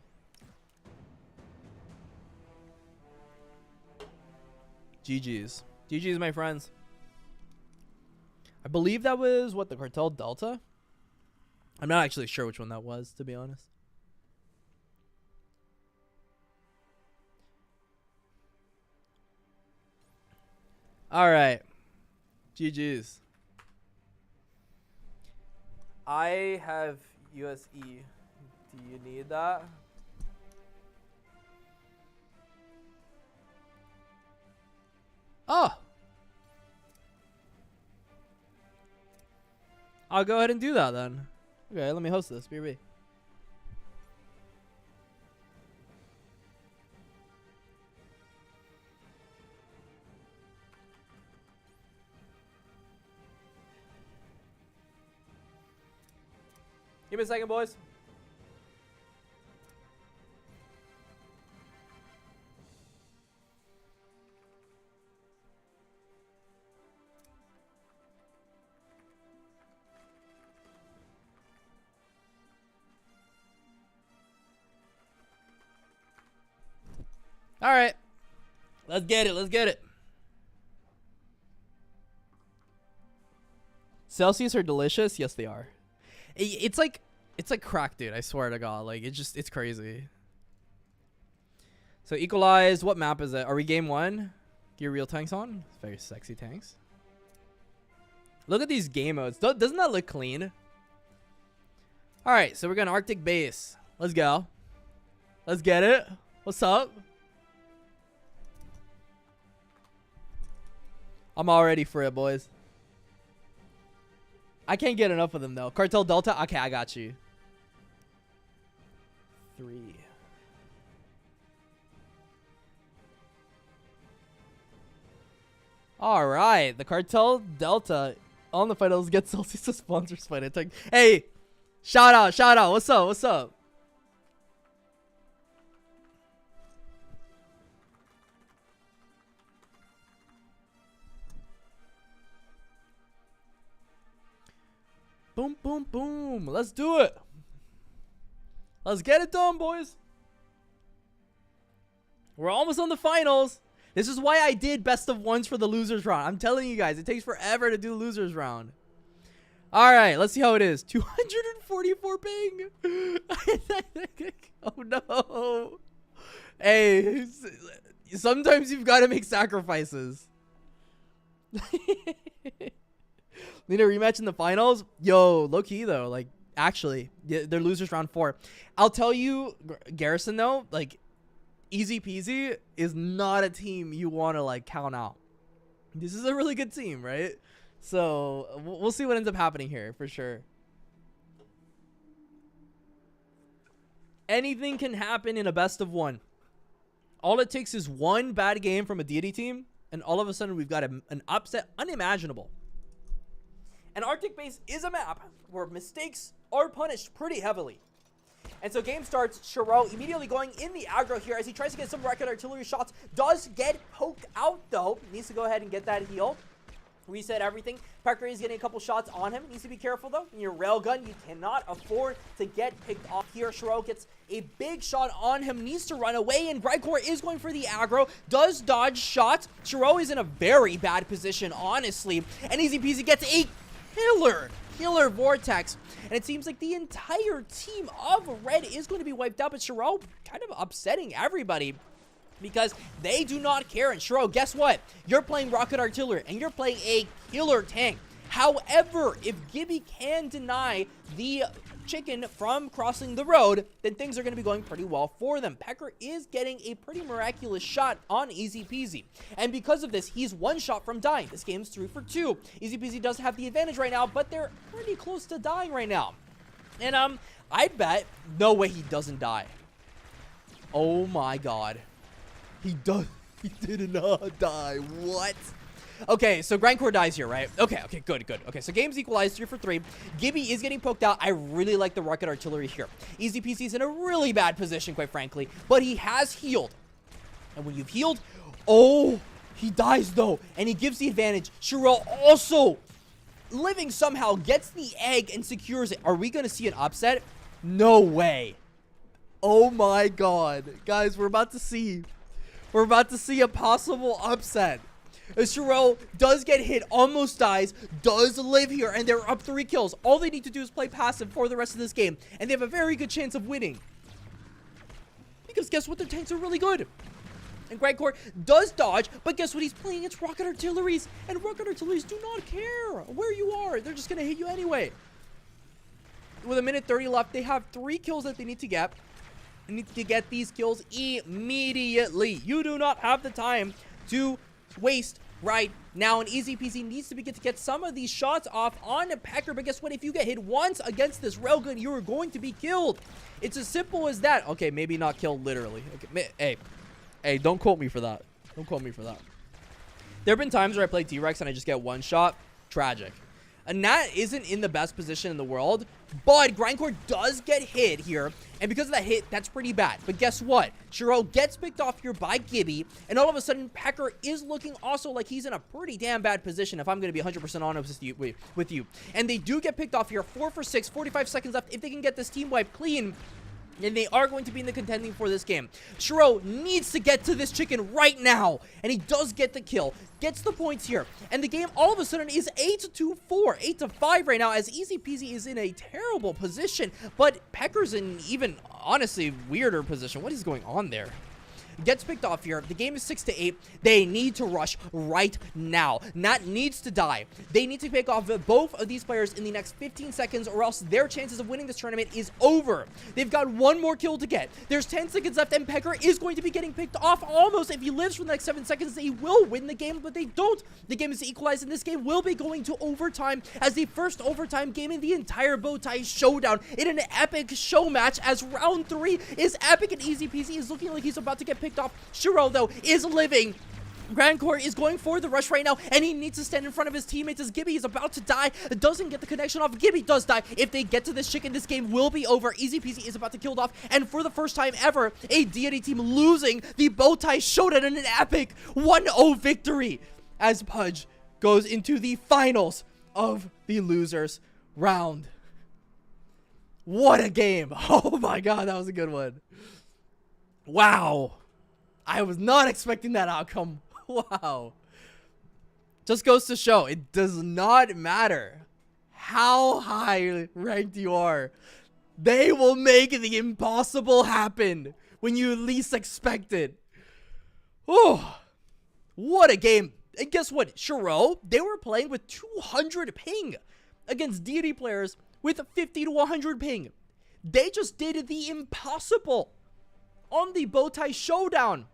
GG's. GG's, my friends. I believe that was, what, the Cartel Delta? I'm not actually sure which one that was, to be honest. Alright. GG's. I have USE. Do you need that? Oh. I'll go ahead and do that then. Okay, let me host this. BRB. Give me a second, boys. All right, let's get it. Let's get it. Celsius are delicious. Yes, they are. It's like crack, dude. I swear to God. Like it's crazy. So equalize. What map is it? Are we game 1? Gear real tanks on. It's very sexy tanks. Look at these game modes. Doesn't that look clean? All right, so we're going Arctic base. Let's go. Let's get it. What's up? I'm all ready for it, boys. I can't get enough of them, though. Cartel Delta? Okay, I got you. 3. All right. The Cartel Delta on the finals get Celsius to sponsor Spider Tech. Hey, shout out, shout out. What's up? What's up? Boom, boom, boom. Let's do it. Let's get it done, boys. We're almost on the finals. This is why I did best of ones for the losers round. I'm telling you guys, it takes forever to do losers round. All right, let's see how it is. 244 ping. Oh, no. Hey, sometimes you've got to make sacrifices. Need a rematch in the finals? Yo, low key though. Like, actually, they're losers round 4. I'll tell you, Garrison though, like, easy peasy is not a team you want to like count out. This is a really good team, right? So we'll see what ends up happening here for sure. Anything can happen in a best of one. All it takes is one bad game from a deity team, and all of a sudden we've got an upset unimaginable. And Arctic Base is a map where mistakes are punished pretty heavily. And so game starts, Shiro immediately going in the aggro here as he tries to get some rocket artillery shots. Does get poked out though. Needs to go ahead and get that heal. Reset everything. Pecker is getting a couple shots on him. Needs to be careful though. In your railgun, you cannot afford to get picked off here. Shiro gets a big shot on him. Needs to run away, and Grindcore is going for the aggro. Does dodge shots. Shiro is in a very bad position, honestly. And Easy Peasy gets a killer vortex, and it seems like the entire team of red is going to be wiped out, but Shiro kind of upsetting everybody because they do not care. And Shiro, guess what? You're playing rocket artillery and you're playing a killer tank. However, if Gibby can deny the chicken from crossing the road, then things are going to be going pretty well for them. Pecker is getting a pretty miraculous shot on Easy Peasy, and because of this, he's one shot from dying. This game's 3 for 2. Easy Peasy does have the advantage right now, but they're pretty close to dying right now. And I bet no way he doesn't die. Oh my god, he did not die. What? Okay, so Grindcore dies here, right? Okay, good. Okay, so game's equalized 3 for 3. Gibby is getting poked out. I really like the rocket artillery here. Easy Peasy's in a really bad position, quite frankly, but he has healed. And when you've healed, oh, he dies though, and he gives the advantage. Shiro also living somehow gets the egg and secures it. Are we going to see an upset? No way. Oh my god. Guys, we're about to see a possible upset. Shiro does get hit, almost dies, does live here, and they're up 3 kills. All they need to do is play passive for the rest of this game, and they have a very good chance of winning. Because guess what? Their tanks are really good. And Grindcore does dodge, but guess what? He's playing against rocket artilleries, and rocket artilleries do not care where you are. They're just going to hit you anyway. With a minute 30 left, they have 3 kills that they need to get. They need to get these kills immediately. You do not have the time to waste right now, and Easy Peasy needs to begin to get some of these shots off on Pecker, but guess what? If you get hit once against this railgun, you are going to be killed. It's as simple as that. Okay, maybe not killed literally. Okay, hey, don't quote me for that. Don't quote me for that. There have been times where I play T-Rex and I just get one shot. Tragic. And that isn't in the best position in the world, but Grindcore does get hit here, and because of that hit, that's pretty bad. But guess what? Shiro gets picked off here by Gibby, and all of a sudden, Pecker is looking also like he's in a pretty damn bad position, if I'm going to be 100% honest with you. And they do get picked off here, 4 for 6, 45 seconds left. If they can get this team wipe clean, and they are going to be in the contending for this game. Shiro needs to get to this chicken right now, and he does get the kill, gets the points here, and the game all of a sudden is 8-4, 8-5 right now, as Easy Peasy is in a terrible position, but Pecker's in even, honestly, weirder position. What is going on there? Gets picked off here. The game is 6-8. They need to rush right now. Nat needs to die. They need to pick off both of these players in the next 15 seconds, or else their chances of winning this tournament is over. They've got one more kill to get. There's 10 seconds left, and Pecker is going to be getting picked off almost. If he lives for the next 7 seconds, he will win the game, but they don't. The game is equalized, and this game will be going to overtime as the first overtime game in the entire Bowtie Showdown in an epic show match, as round 3 is epic, and Easy Peasy is looking like he's about to get picked off. Shiro, though, is living. Grindcore is going for the rush right now, and he needs to stand in front of his teammates as Gibby is about to die. Doesn't get the connection off. Gibby does die. If they get to this chicken, this game will be over. Easy Peasy is about to killed off, and for the first time ever, a deity team losing the Bowtie Showdown in an epic 1-0 victory as Pudge goes into the finals of the losers round. What a game. Oh my god, that was a good one. Wow. I was not expecting that outcome. Wow. Just goes to show, it does not matter how high ranked you are. They will make the impossible happen when you least expect it. Oh, what a game. And guess what? Shiro, they were playing with 200 ping against deity players with 50 to 100 ping. They just did the impossible on the Bowtie Showdown.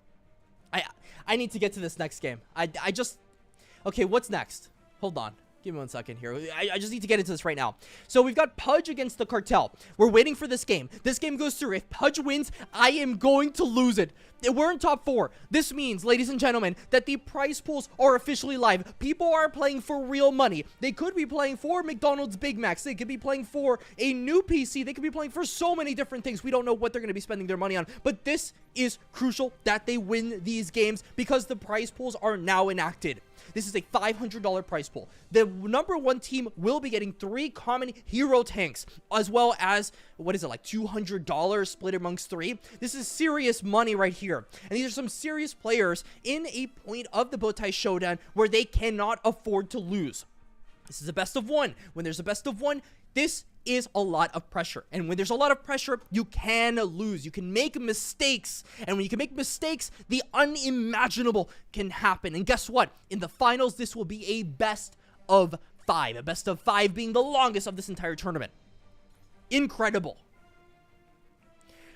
I need to get to this next game. I just... Okay, what's next? Hold on. Give me 1 second here. I just need to get into this right now. So we've got Pudge against the Cartel. We're waiting for this game. This game goes through. If Pudge wins, I am going to lose it. We're in top 4. This means, ladies and gentlemen, that the prize pools are officially live. People are playing for real money. They could be playing for McDonald's Big Macs. They could be playing for a new PC. They could be playing for so many different things. We don't know what they're going to be spending their money on. But this is crucial that they win these games because the prize pools are now enacted. This is a $500 prize pool. The number 1 team will be getting 3 common hero tanks, as well as, what is it, like $200 split amongst 3? This is serious money right here. And these are some serious players in a point of the Bowtie Showdown where they cannot afford to lose. This is a best of 1. When there's a best of 1, this is a lot of pressure. And when there's a lot of pressure, you can lose. You can make mistakes. And when you can make mistakes, the unimaginable can happen. And guess what? In the finals, this will be a best of 5. A best of 5 being the longest of this entire tournament. Incredible.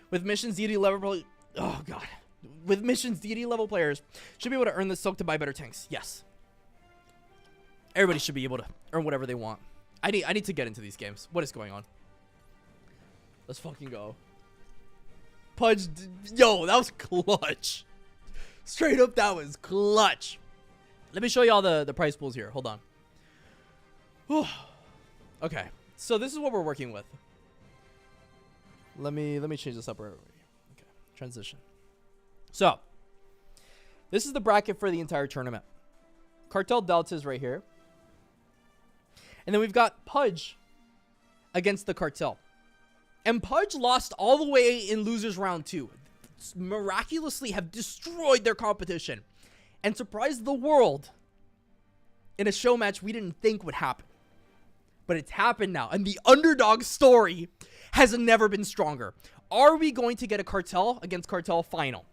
With missions, deity level... Oh, God. With missions, deity level players should be able to earn the soak to buy better tanks. Yes. Everybody should be able to earn whatever they want. I need to get into these games. What is going on? Let's fucking go. Pudge, yo, that was clutch. Straight up, that was clutch. Let me show you all the prize pools here. Hold on. Whew. Okay, so this is what we're working with. Let me change this up right over here. Okay, transition. So, this is the bracket for the entire tournament. Cartel Delta is right here. And then we've got Pudge against the Cartel. And Pudge lost all the way in losers round 2. Miraculously have destroyed their competition. And surprised the world in a show match we didn't think would happen. But it's happened now. And the underdog story has never been stronger. Are we going to get a Cartel against Cartel final?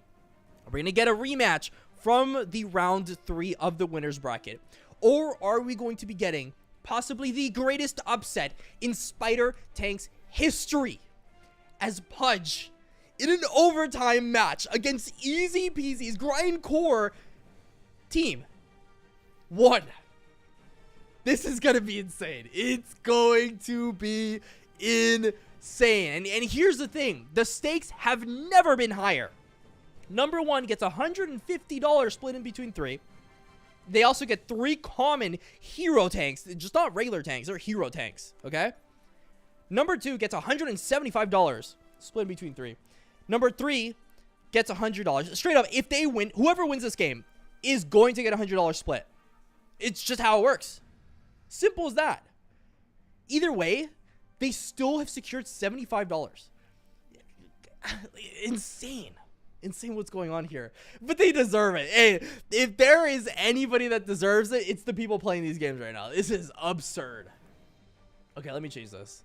Are we going to get a rematch from the round 3 of the winner's bracket? Or are we going to be getting possibly the greatest upset in Spider Tank's history, as Pudge, in an overtime match against Easy Peasy's grindcore team, won? This is gonna be insane. It's going to be insane. And here's the thing. The stakes have never been higher. Number 1 gets $150 split in between 3. They also get 3 common hero tanks. Just not regular tanks. They're hero tanks. Okay? Number 2 gets $175 split in between 3. Number 3 gets $100. Straight up, if they win, whoever wins this game is going to get $100 split. It's just how it works. Simple as that. Either way, they still have secured $75. Insane. Insane what's going on here. But they deserve it. Hey, if there is anybody that deserves it, it's the people playing these games right now. This is absurd. Okay, let me change this.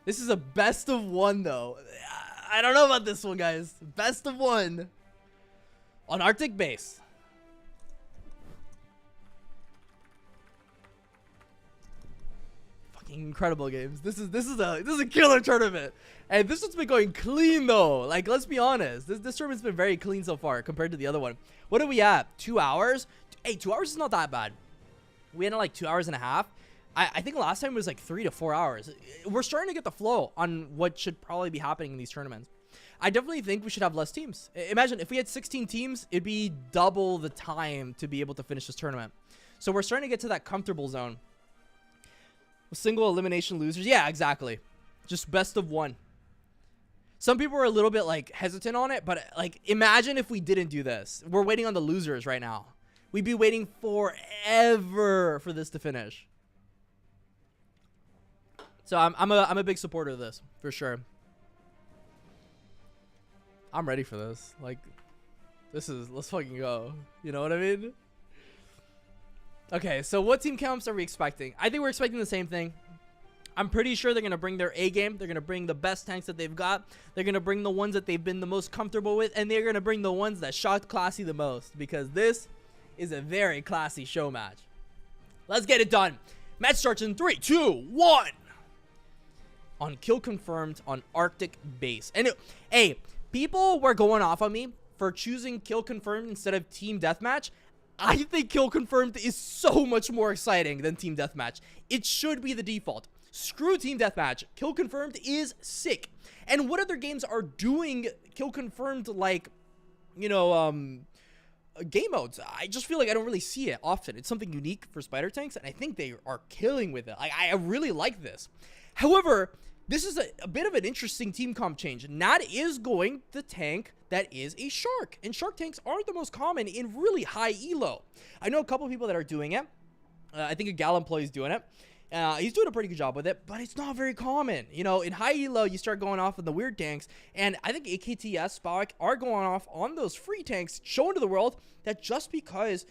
This is a best of 1, though. I don't know about this one, guys. Best of 1 on Arctic base. Fucking incredible games. This is a killer tournament. And this one's been going clean, though. Like, let's be honest. This tournament's been very clean so far compared to the other one. What are we at? 2 hours? Hey, 2 hours is not that bad. We ended like 2 hours and a half. I think last time it was like 3 to 4 hours. We're starting to get the flow on what should probably be happening in these tournaments. I definitely think we should have less teams. Imagine if we had 16 teams, it'd be double the time to be able to finish this tournament. So we're starting to get to that comfortable zone. Single elimination losers. Yeah, exactly. Just best of 1. Some people are a little bit like hesitant on it, but like imagine if we didn't do this. We're waiting on the losers right now. We'd be waiting forever for this to finish. So I'm a big supporter of this for sure. I'm ready for this. Like, let's fucking go. You know what I mean? Okay, so what team comps are we expecting? I think we're expecting the same thing. I'm pretty sure they're going to bring their A game. They're going to bring the best tanks that they've got. They're going to bring the ones that they've been the most comfortable with. And they're going to bring the ones that shocked Classy the most. Because this is a very classy show match. Let's get it done. Match starts in 3, 2, 1. On kill confirmed on Arctic base. And hey, people were going off on me for choosing kill confirmed instead of team deathmatch. I think kill confirmed is so much more exciting than team deathmatch. It should be the default. Screw team deathmatch. Kill confirmed is sick. And what other games are doing kill confirmed like, you know, game modes? I just feel like I don't really see it often. It's something unique for Spider Tanks, and I think they are killing with it. I really like this. However, this is a bit of an interesting team comp change. Nat is going the tank that is a shark, and shark tanks aren't the most common in really high elo. I know a couple people that are doing it. I think a Gala employee is doing it. He's doing a pretty good job with it, but it's not very common. You know, in high elo, you start going off on the weird tanks, and I think AKTS, Spock are going off on those free tanks, showing to the world that just because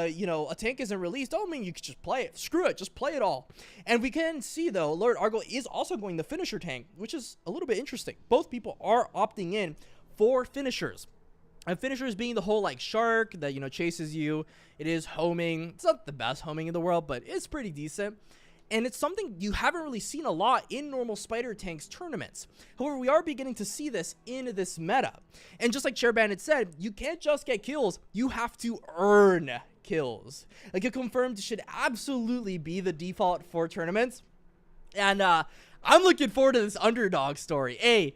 you know, a tank isn't released, don't mean you can just play it. Screw it, just play it all. And we can see, though, Lord Argo is also going the finisher tank, which is a little bit interesting. Both people are opting in for finishers. And finishers being the whole, like, shark that, you know, chases you. It is homing. It's not the best homing in the world, but it's pretty decent. And it's something you haven't really seen a lot in normal Spider Tanks tournaments. However, we are beginning to see this in this meta. And just like Chair Bandit said, you can't just get kills, you have to earn kills. Like, it confirmed should absolutely be the default for tournaments. And I'm looking forward to this underdog story. Hey,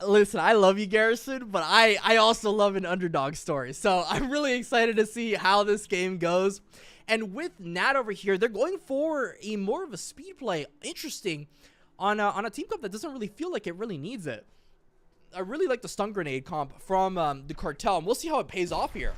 listen, I love you, Garrison, but I also love an underdog story. So I'm really excited to see how this game goes. And with Nat over here, they're going for a more of a speed play. Interesting on a team comp that doesn't really feel like it really needs it. I really like the stun grenade comp from the Cartel, and we'll see how it pays off here.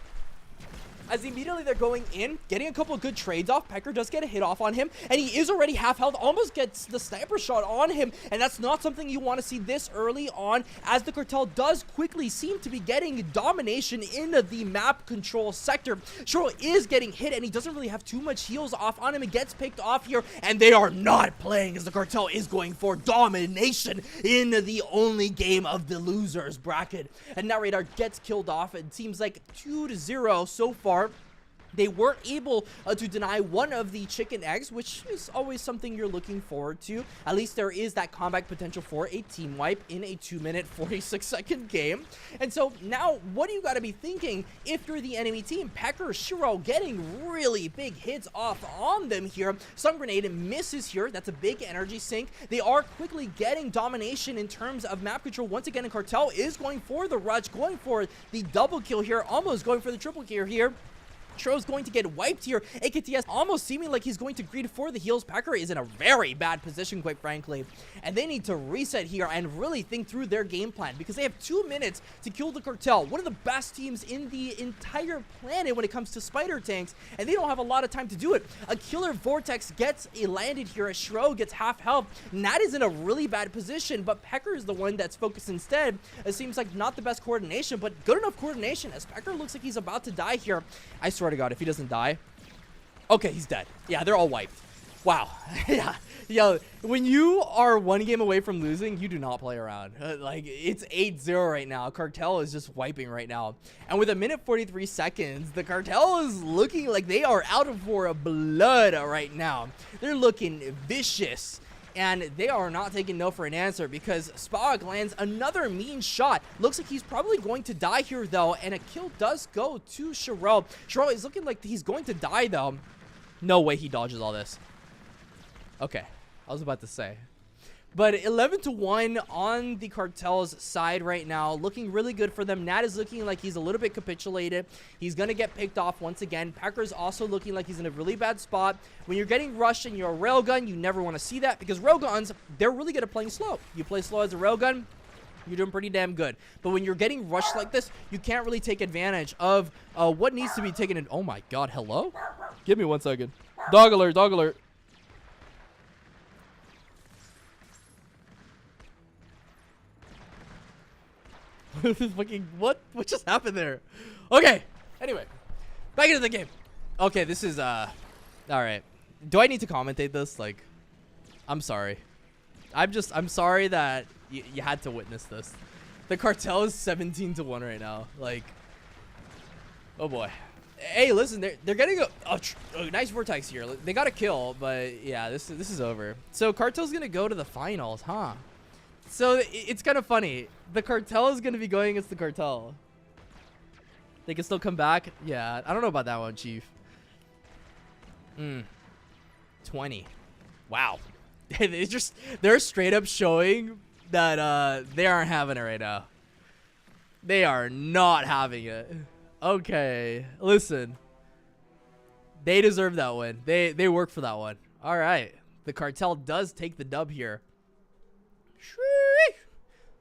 As immediately they're going in, getting a couple of good trades off. Pecker does get a hit off on him, and he is already half health, almost gets the sniper shot on him, and that's not something you want to see this early on, as the Cartel does quickly seem to be getting domination in the map control sector. Shiro is getting hit, and he doesn't really have too much heals off on him. It gets picked off here, and they are not playing, as the Cartel is going for domination in the only game of the losers bracket. And now Radar gets killed off. It seems like 2-0 so far. They weren't able to deny one of the chicken eggs, which is always something you're looking forward to. At least there is that comeback potential for a team wipe in a 2-minute 46-second game. And so now, what do you got to be thinking if you're the enemy team? Pecker, Shiro getting really big hits off on them here. Stun grenade misses here. That's a big energy sink. They are quickly getting domination in terms of map control. Once again, and Cartel is going for the rush, going for the double kill here, almost going for the triple kill here. Shiro's going to get wiped here. AKTS almost seeming like he's going to greed for the heals. Packer is in a very bad position, quite frankly. And they need to reset here and really think through their game plan, because they have 2 minutes to kill the Cartel. One of the best teams in the entire planet when it comes to Spider Tanks, and they don't have a lot of time to do it. A killer Vortex gets landed here as Shiro gets half health. Nat is in a really bad position, but Pecker is the one that's focused instead. It seems like not the best coordination, but good enough coordination, as Pecker looks like he's about to die here. I swear to God, if he doesn't die. Okay, he's dead. Yeah, they're all wiped. Wow. Yeah. Yo, when you are one game away from losing, you do not play around. Like, it's 8-0 right now. Cartel is just wiping right now. And with 1:43 seconds, the Cartel is looking like they are out for blood right now. They're looking vicious. And they are not taking no for an answer, because Spock lands another mean shot. Looks like he's probably going to die here, though, and a kill does go to Shiro. Shiro is looking like he's going to die, though. No way he dodges all this. Okay, I was about to say. But 11-1 on the Cartel's side right now, looking really good for them. Nat is looking like he's a little bit capitulated. He's going to get picked off once again. Packer's also looking like he's in a really bad spot. When you're getting rushed and you're a railgun, you never want to see that, because railguns, they're really good at playing slow. You play slow as a railgun, you're doing pretty damn good. But when you're getting rushed like this, you can't really take advantage of what needs to be taken in. Oh my God, hello? Give me 1 second. Dog alert, dog alert. Fucking what? What just happened there? Okay. Anyway, back into the game. Okay, this is all right. Do I need to commentate this? Like, I'm sorry. I'm sorry that you had to witness this. The cartel is 17-1 right now. Like, oh boy. Hey, listen, they're getting a nice vortex here. They got a kill, but yeah, this is over. So cartel's gonna go to the finals, huh? So it's kind of funny. The cartel is gonna be going against the cartel. They can still come back. Yeah, I don't know about that one, Chief. 20. Wow. They're straight up showing that they aren't having it right now. They are not having it. Okay, listen. They deserve that win. They work for that one. All right. The cartel does take the dub here.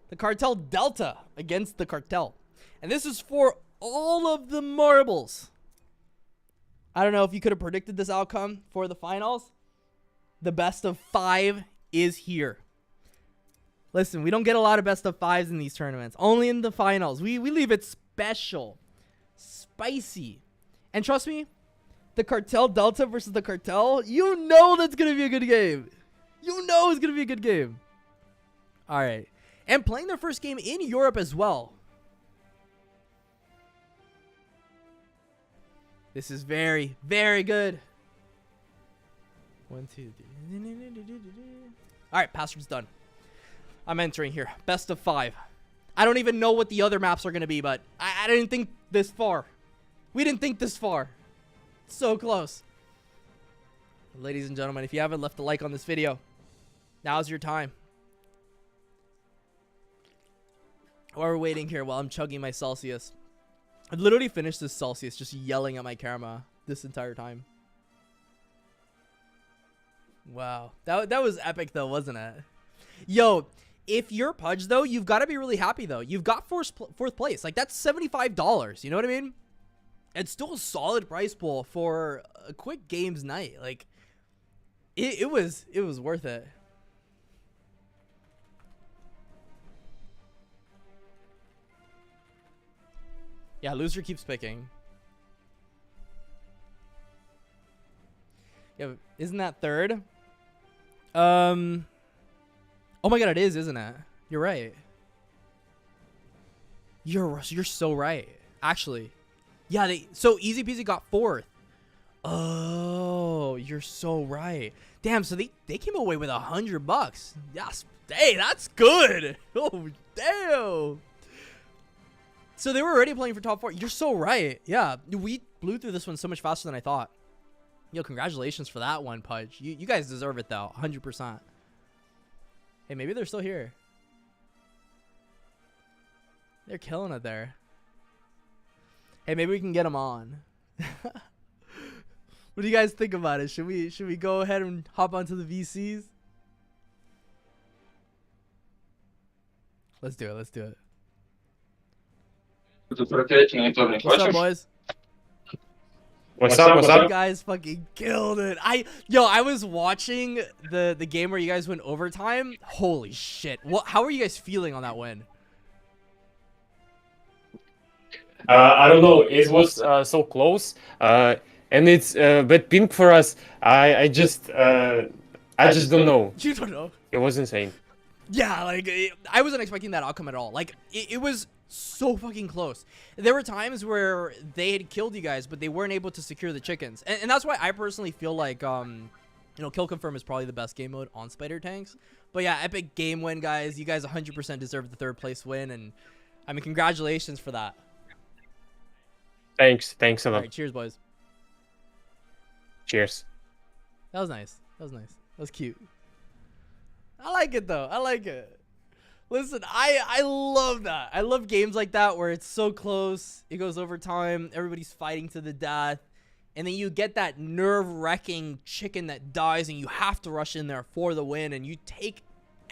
The cartel Delta against the cartel. And this is for all of the marbles. I don't know if you could have predicted this outcome for the finals. The best of 5 is here. Listen, we don't get a lot of best of 5s in these tournaments. Only in the finals. We leave it special. Spicy. And trust me, the cartel Delta versus the cartel, you know that's going to be a good game. You know it's going to be a good game. All right. And playing their first game in Europe as well. This is very, very good. 1, 2, 3. All right, password's done. I'm entering here. Best of 5. I don't even know what the other maps are going to be, but I didn't think this far. We didn't think this far. So close. Ladies and gentlemen, if you haven't left a like on this video, now's your time. While we're waiting here, while I'm chugging my Celsius. I've literally finished this Celsius just yelling at my camera this entire time. Wow. That was epic though, wasn't it? Yo, if you're Pudge though, you've got to be really happy though. You've got fourth place. Like that's $75. You know what I mean? It's still a solid price pool for a quick games night. Like it was worth it. Yeah, loser keeps picking. Yeah, isn't that third? Oh my god, it is, isn't it? You're right. You're so right. Actually. Yeah, so Easy Peasy got fourth. Oh, you're so right. Damn, so they came away with $100. Yes. Hey, that's good. Oh, damn. So they were already playing for top 4. You're so right. Yeah, we blew through this one so much faster than I thought. Yo, congratulations for that one, Pudge. You guys deserve it, though. 100%. Hey, maybe they're still here. They're killing it there. Hey, maybe we can get them on. What do you guys think about it? Should we go ahead and hop onto the VCs? Let's do it. Let's do it. What's up, boys? What's up? What's You up? guys fucking killed it. I was watching the game where you guys went overtime. Holy shit. How are you guys feeling on that win? I don't know. It was so close, and it's bad pink for us. I just don't know. You don't know. It was insane. Yeah, like I wasn't expecting that outcome at all. Like it was so fucking close. There were times where they had killed you guys, but they weren't able to secure the chickens, and that's why I personally feel like kill confirm is probably the best game mode on Spider Tanks. But yeah, epic game win, guys. You guys 100% deserve the 3rd place win, and I mean congratulations for that. Thanks a All lot. right, cheers, boys. Cheers. That was nice. That was nice. That was cute. I like it though. I like it. Listen, I love that. I love games like that where it's so close. It goes overtime. Everybody's fighting to the death. And then you get that nerve-wracking chicken that dies and you have to rush in there for the win. And you take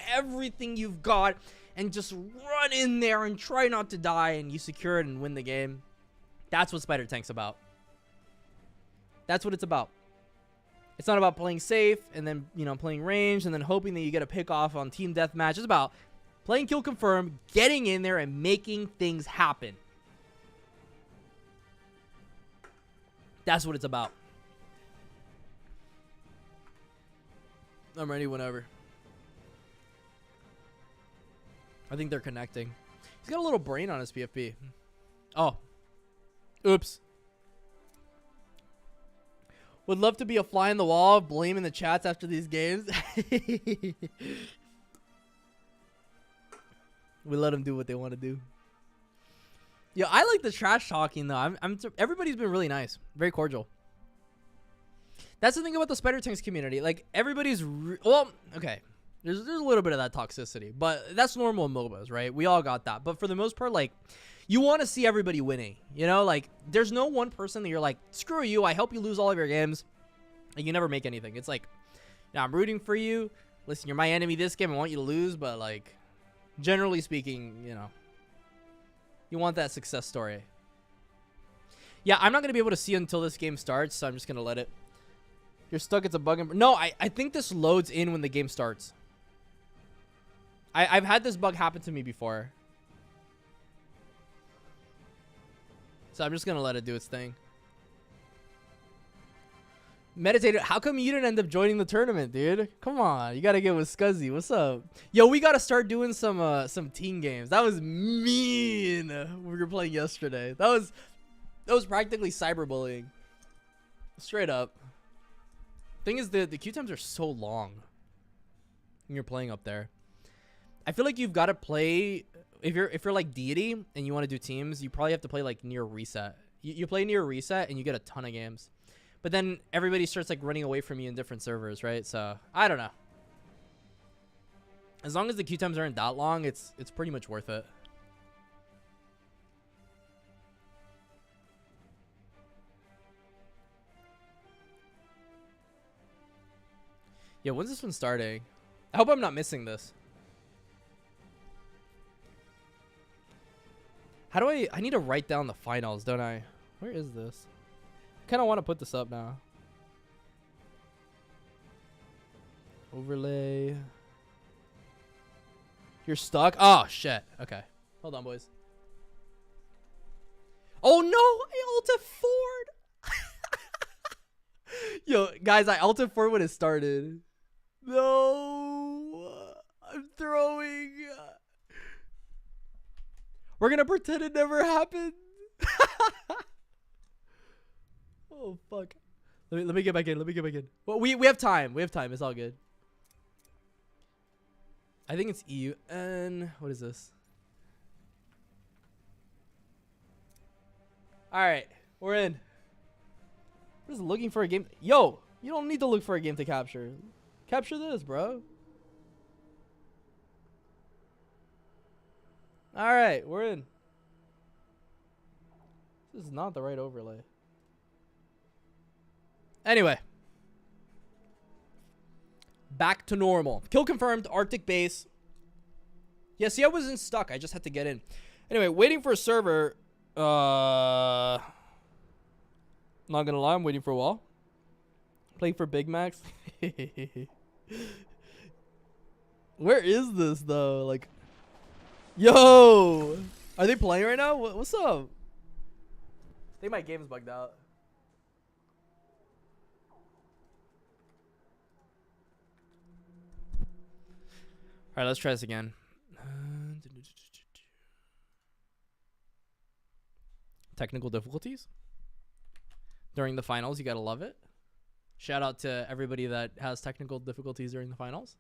everything you've got and just run in there and try not to die. And you secure it and win the game. That's what Spider Tank's about. That's what it's about. It's not about playing safe and then, playing range and then hoping that you get a pick off on team deathmatch. It's about Playing kill confirm, getting in there and making things happen. That's what it's about. I'm ready whenever. I think they're connecting. He's got a little brain on his PFP. Oh. Oops. Would love to be a fly in the wall, blaming the chats after these games. We let them do what they want to do. Yeah, I like the trash talking though. Everybody's been really nice, very cordial. That's the thing about the Spider Tanks community. Like everybody's well, okay. There's a little bit of that toxicity, but that's normal in MOBAs, right? We all got that. But for the most part, like, you want to see everybody winning. You know, like, there's no one person that you're like, screw you, I hope you lose all of your games. And you never make anything. It's like, yeah, I'm rooting for you. Listen, you're my enemy this game. I want you to lose, but, like, generally speaking, you know, you want that success story. Yeah, I'm not going to be able to see until this game starts, so I'm just going to let it. You're stuck, it's a bug. No, I think this loads in when the game starts. I've had this bug happen to me before. So I'm just going to let it do its thing. Meditator, how come you didn't end up joining the tournament, dude? Come on, you got to get with Scuzzy. What's up? Yo, we got to start doing some team games. That was mean. We were playing yesterday. That was practically cyberbullying. Straight up. Thing is, the queue times are so long when you're playing up there. I feel like you've got to play if you're like Deity and you want to do teams, you probably have to play like near reset. You play near reset and you get a ton of games, but then everybody starts like running away from you in different servers, right? So I don't know. As long as the queue times aren't that long, it's pretty much worth it. Yeah, when's this one starting? I hope I'm not missing this. How do I need to write down the finals, don't I? Where is this? I kind of want to put this up now. Overlay. You're stuck? Oh, shit. Okay. Hold on, boys. Oh, no. I ulted forward. Yo, guys, I ulted forward when it started. No. I'm throwing. We're going to pretend it never happened. Oh, fuck. Let me get back in. Let me get back in. Well, we have time. We have time. It's all good. I think it's EU. And what is this? All right. We're in. I'm just looking for a game. Yo, you don't need to look for a game to capture. Capture this, bro. All right. We're in. This is not the right overlay. Anyway. Back to normal. Kill confirmed. Arctic base. Yeah, see, I wasn't stuck. I just had to get in. Anyway, waiting for a server. Not gonna lie, I'm waiting for a while. Playing for Big Macs. Where is this, though? Like, yo! Are they playing right now? What's up? I think my game's bugged out. All right, let's try this again. Technical difficulties during the finals. You gotta love it. Shout out to everybody that has technical difficulties during the finals.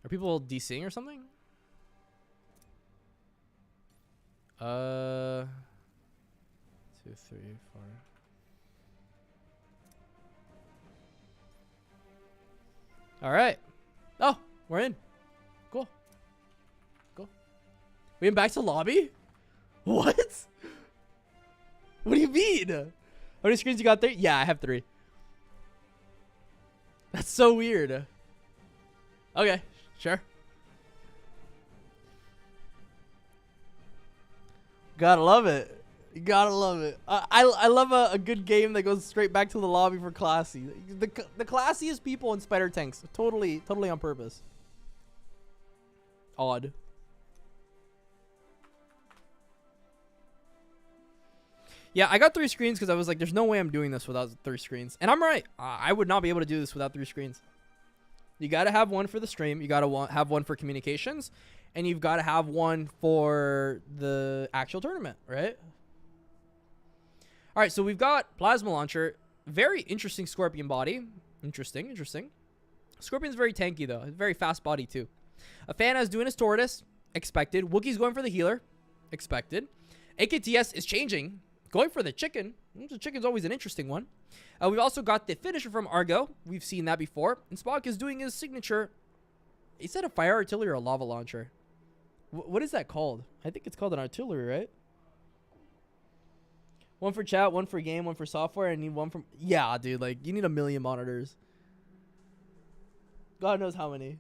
Are people DCing or something? 2, 3, 4. All right. Oh, we're in. Cool. Cool. We in back to lobby? What? What do you mean? How many screens you got there? Yeah, I have 3. That's so weird. Okay, sure. Gotta love it. You gotta love it. I love a good game that goes straight back to the lobby for classy. The classiest people in Spider Tanks. Totally on purpose. odd. Yeah, I got 3 screens because I was like, there's no way I'm doing this without 3 screens. And I'm right. I would not be able to do this without 3 screens. You got to have one for the stream. You got to have one for communications. And you've got to have one for the actual tournament, right? All right, so we've got Plasma Launcher. Very interesting Scorpion body. Interesting. Scorpion's very tanky, though. Very fast body, too. Afana's doing his Tortoise. Expected. Wookiee's going for the healer. Expected. AKTS is changing. Going for the chicken. The chicken's always an interesting one. We've also got the finisher from Argo. We've seen that before. And Spock is doing his signature. Is that a fire artillery or a lava launcher? What is that called? I think it's called an artillery, right? One for chat, one for game, one for software. I need one from... Yeah, dude. Like, you need a million monitors. God knows how many.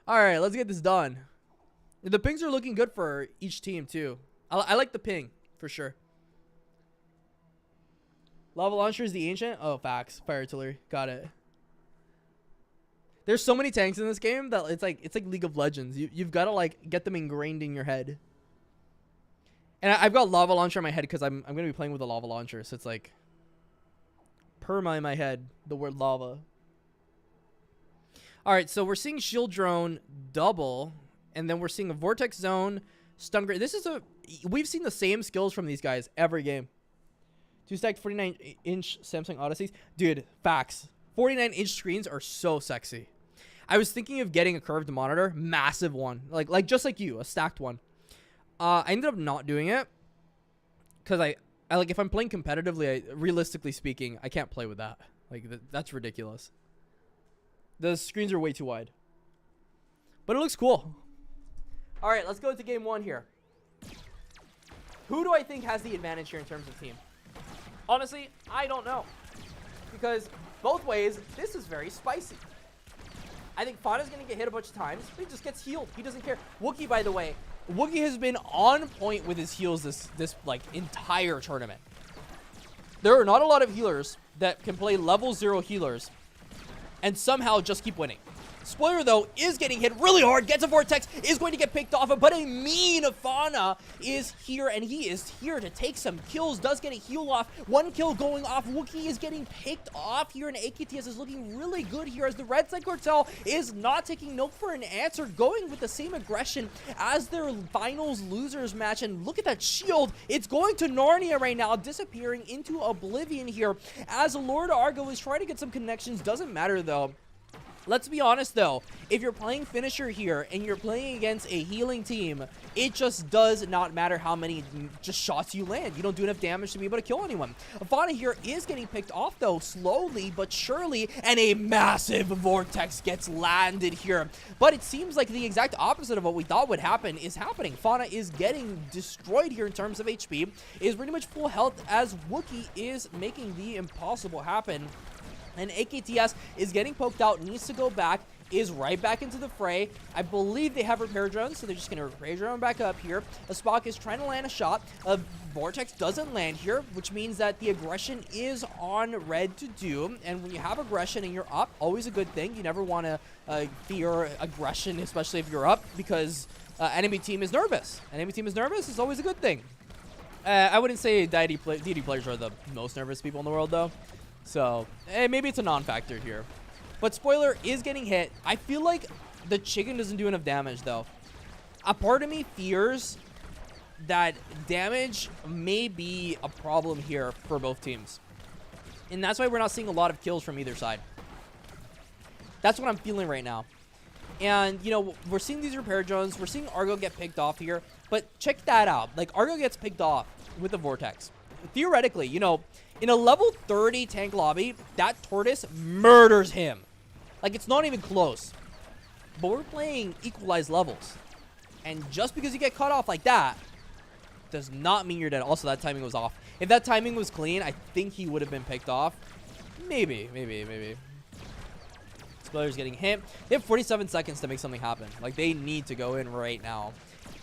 All right, let's get this done. The pings are looking good for each team, too. I like the ping, for sure. Lava launcher is the ancient. Oh, facts. Fire artillery. Got it. There's so many tanks in this game that it's like League of Legends. You've got to like get them ingrained in your head. And I've got lava launcher in my head because I'm gonna be playing with a lava launcher, so it's like perma in my head. The word lava. All right, so we're seeing shield drone double, and then we're seeing a vortex zone, stun grenade. We've seen the same skills from these guys every game. 2 stacked 49-inch Samsung Odysseys. Dude, facts. 49-inch screens are so sexy. I was thinking of getting a curved monitor. Massive one. Like just like you, a stacked one. I ended up not doing it. Because I like, if I'm playing competitively, realistically speaking, I can't play with that. Like, that's ridiculous. The screens are way too wide. But it looks cool. All right, let's go into game 1 here. Who do I think has the advantage here in terms of team? Honestly, I don't know. Because both ways, this is very spicy. I think Fana's going to get hit a bunch of times, but he just gets healed. He doesn't care. Wookiee, by the way, Wookiee has been on point with his heals this like entire tournament. There are not a lot of healers that can play level 0 healers and somehow just keep winning. Spoiler, though, is getting hit really hard, gets a vortex, is going to get picked off, but a mean Fana is here, and he is here to take some kills, does get a heal off, 1 kill going off. Wookiee is getting picked off here, and AKTS is looking really good here as the red side Cartel is not taking no for an answer, going with the same aggression as their finals losers match, and look at that shield. It's going to Narnia right now, disappearing into oblivion here as Lord Argo is trying to get some connections. Doesn't matter, though. Let's be honest, though. If you're playing finisher here and you're playing against a healing team, it just does not matter how many just shots you land. You don't do enough damage to be able to kill anyone. Fana here is getting picked off, though, slowly but surely, and a massive vortex gets landed here. But it seems like the exact opposite of what we thought would happen is happening. Fana is getting destroyed here in terms of HP, is pretty much full health as Wookiee is making the impossible happen. And AKTS is getting poked out, needs to go back, is right back into the fray. I believe they have repair drones, so they're just going to repair drone back up here. A Spock is trying to land a shot. A Vortex doesn't land here, which means that the aggression is on red to do. And when you have aggression and you're up, always a good thing. You never want to fear aggression, especially if you're up, because enemy team is nervous. Enemy team is nervous is always a good thing. I wouldn't say deity players are the most nervous people in the world, though. So, maybe it's a non-factor here. But Spoiler is getting hit. I feel like the chicken doesn't do enough damage, though. A part of me fears that damage may be a problem here for both teams. And that's why we're not seeing a lot of kills from either side. That's what I'm feeling right now. And, you know, we're seeing these repair drones. We're seeing Argo get picked off here. But check that out. Like, Argo gets picked off with a Vortex. Theoretically, you know, in a level 30 tank lobby, that Tortoise murders him. Like, it's not even close. But we're playing equalized levels. And just because you get cut off like that does not mean you're dead. Also, that timing was off. If that timing was clean, I think he would have been picked off. Maybe. Spoiler's getting hit. They have 47 seconds to make something happen. Like, they need to go in right now.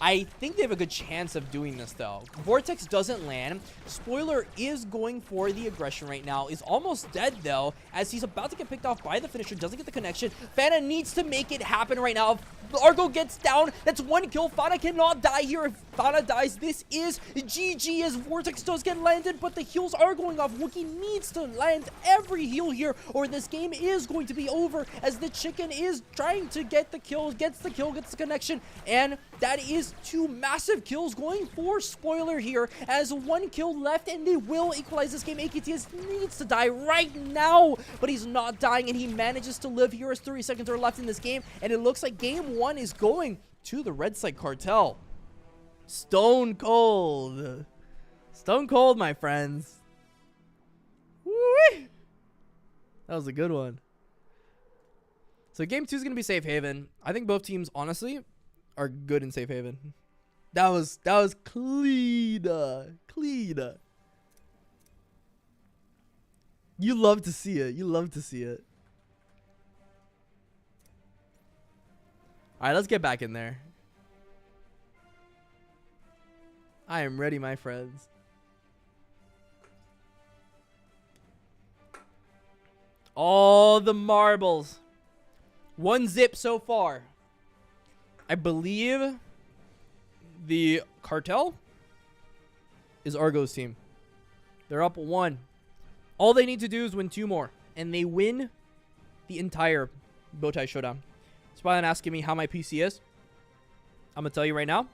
I think they have a good chance of doing this, though. Vortex doesn't land. Spoiler is going for the aggression right now. Is almost dead, though, as he's about to get picked off by the finisher. Doesn't get the connection. Fana needs to make it happen right now. If Argo gets down, that's 1 kill. Fana cannot die here. If Fana dies, this is GG, as Vortex does get landed, but the heals are going off. Wookie needs to land every heal here, or this game is going to be over, as the chicken is trying to get the kill, gets the connection, and that is 2 massive kills going for Spoiler here, as 1 kill left, and they will equalize this game. AKTS needs to die right now, but he's not dying, and he manages to live here as 30 seconds are left in this game, and it looks like game 1 is going to the red side Cartel. Stone cold. Stone cold, my friends. Woo-wee. That was a good one. So game 2 is going to be Safe Haven. I think both teams, honestly, are good in Safe Haven. That was clean. Clean. You love to see it. You love to see it. All right, let's get back in there. I am ready, my friends. All the marbles. 1 zip so far. I believe the Cartel is Argo's team. They're up 1. All they need to do is win 2 more, and they win the entire Bowtie Showdown. Spyline asking me how my PC is. I'm going to tell you right now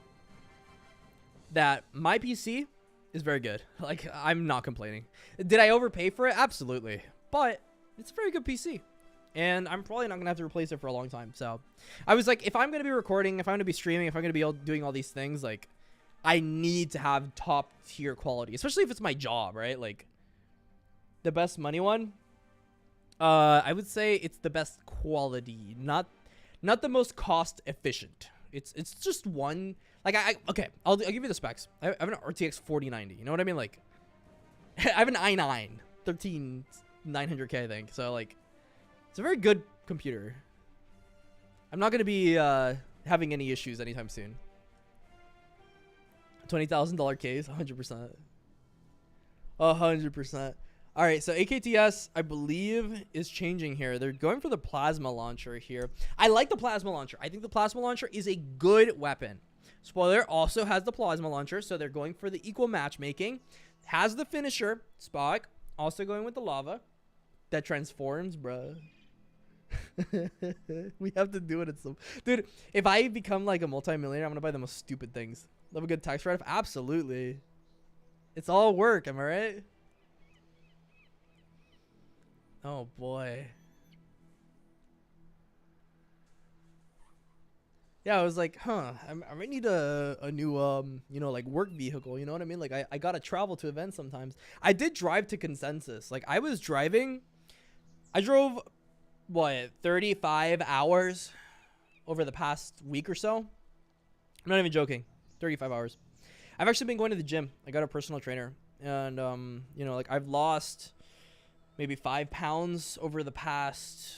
that my PC is very good. Like, I'm not complaining. Did I overpay for it? Absolutely. But it's a very good PC. And I'm probably not going to have to replace it for a long time. So I was like, if I'm going to be recording, if I'm going to be streaming, if I'm going to be doing all these things, like, I need to have top tier quality, especially if it's my job, right? Like, the best money one, I would say it's the best quality, not the most cost efficient. It's just one. Like, okay, I'll give you the specs. I have an RTX 4090. You know what I mean? Like, I have an i9 13900K, I think. So, like, it's a very good computer. I'm not gonna be having any issues anytime soon. $20,000 case, 100%. 100%. All right, so AKTS, I believe, is changing here. They're going for the plasma launcher here. I like the plasma launcher. I think the plasma launcher is a good weapon. Spoiler also has the plasma launcher, so they're going for the equal matchmaking. Has the finisher, Spock, also going with the lava. That transforms, bro. We have to do it at some... Dude, if I become like a multi-millionaire, I'm going to buy the most stupid things. Love a good tax write-off? Absolutely. It's all work, am I right? Oh, boy. Yeah, I was like, huh, I might need a new, you know, like, work vehicle, you know what I mean? Like, I gotta travel to events sometimes. I did drive to Consensus. Like, I was driving... I drove, what, 35 hours over the past week or so? I'm not even joking. 35 hours. I've actually been going to the gym. I got a personal trainer. And, you know, like, I've lost maybe 5 pounds over the past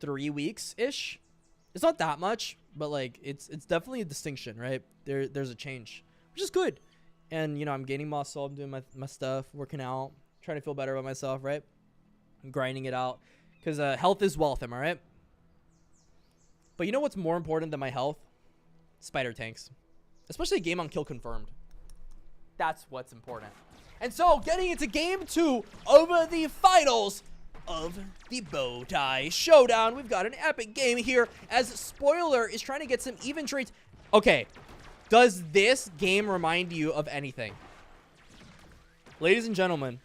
3 weeks-ish. It's not that much, but, like, it's definitely a distinction, right? There's a change, which is good. And, you know, I'm gaining muscle. I'm doing my stuff, working out, trying to feel better about myself, right? I'm grinding it out. Because health is wealth, am I right? But you know what's more important than my health? Spider tanks. Especially a game on kill confirmed. That's what's important. And so, getting into game 2 of the finals of the Bowtie Showdown. We've got an epic game here as Spoiler is trying to get some even trades. Okay, does this game remind you of anything? Ladies and gentlemen,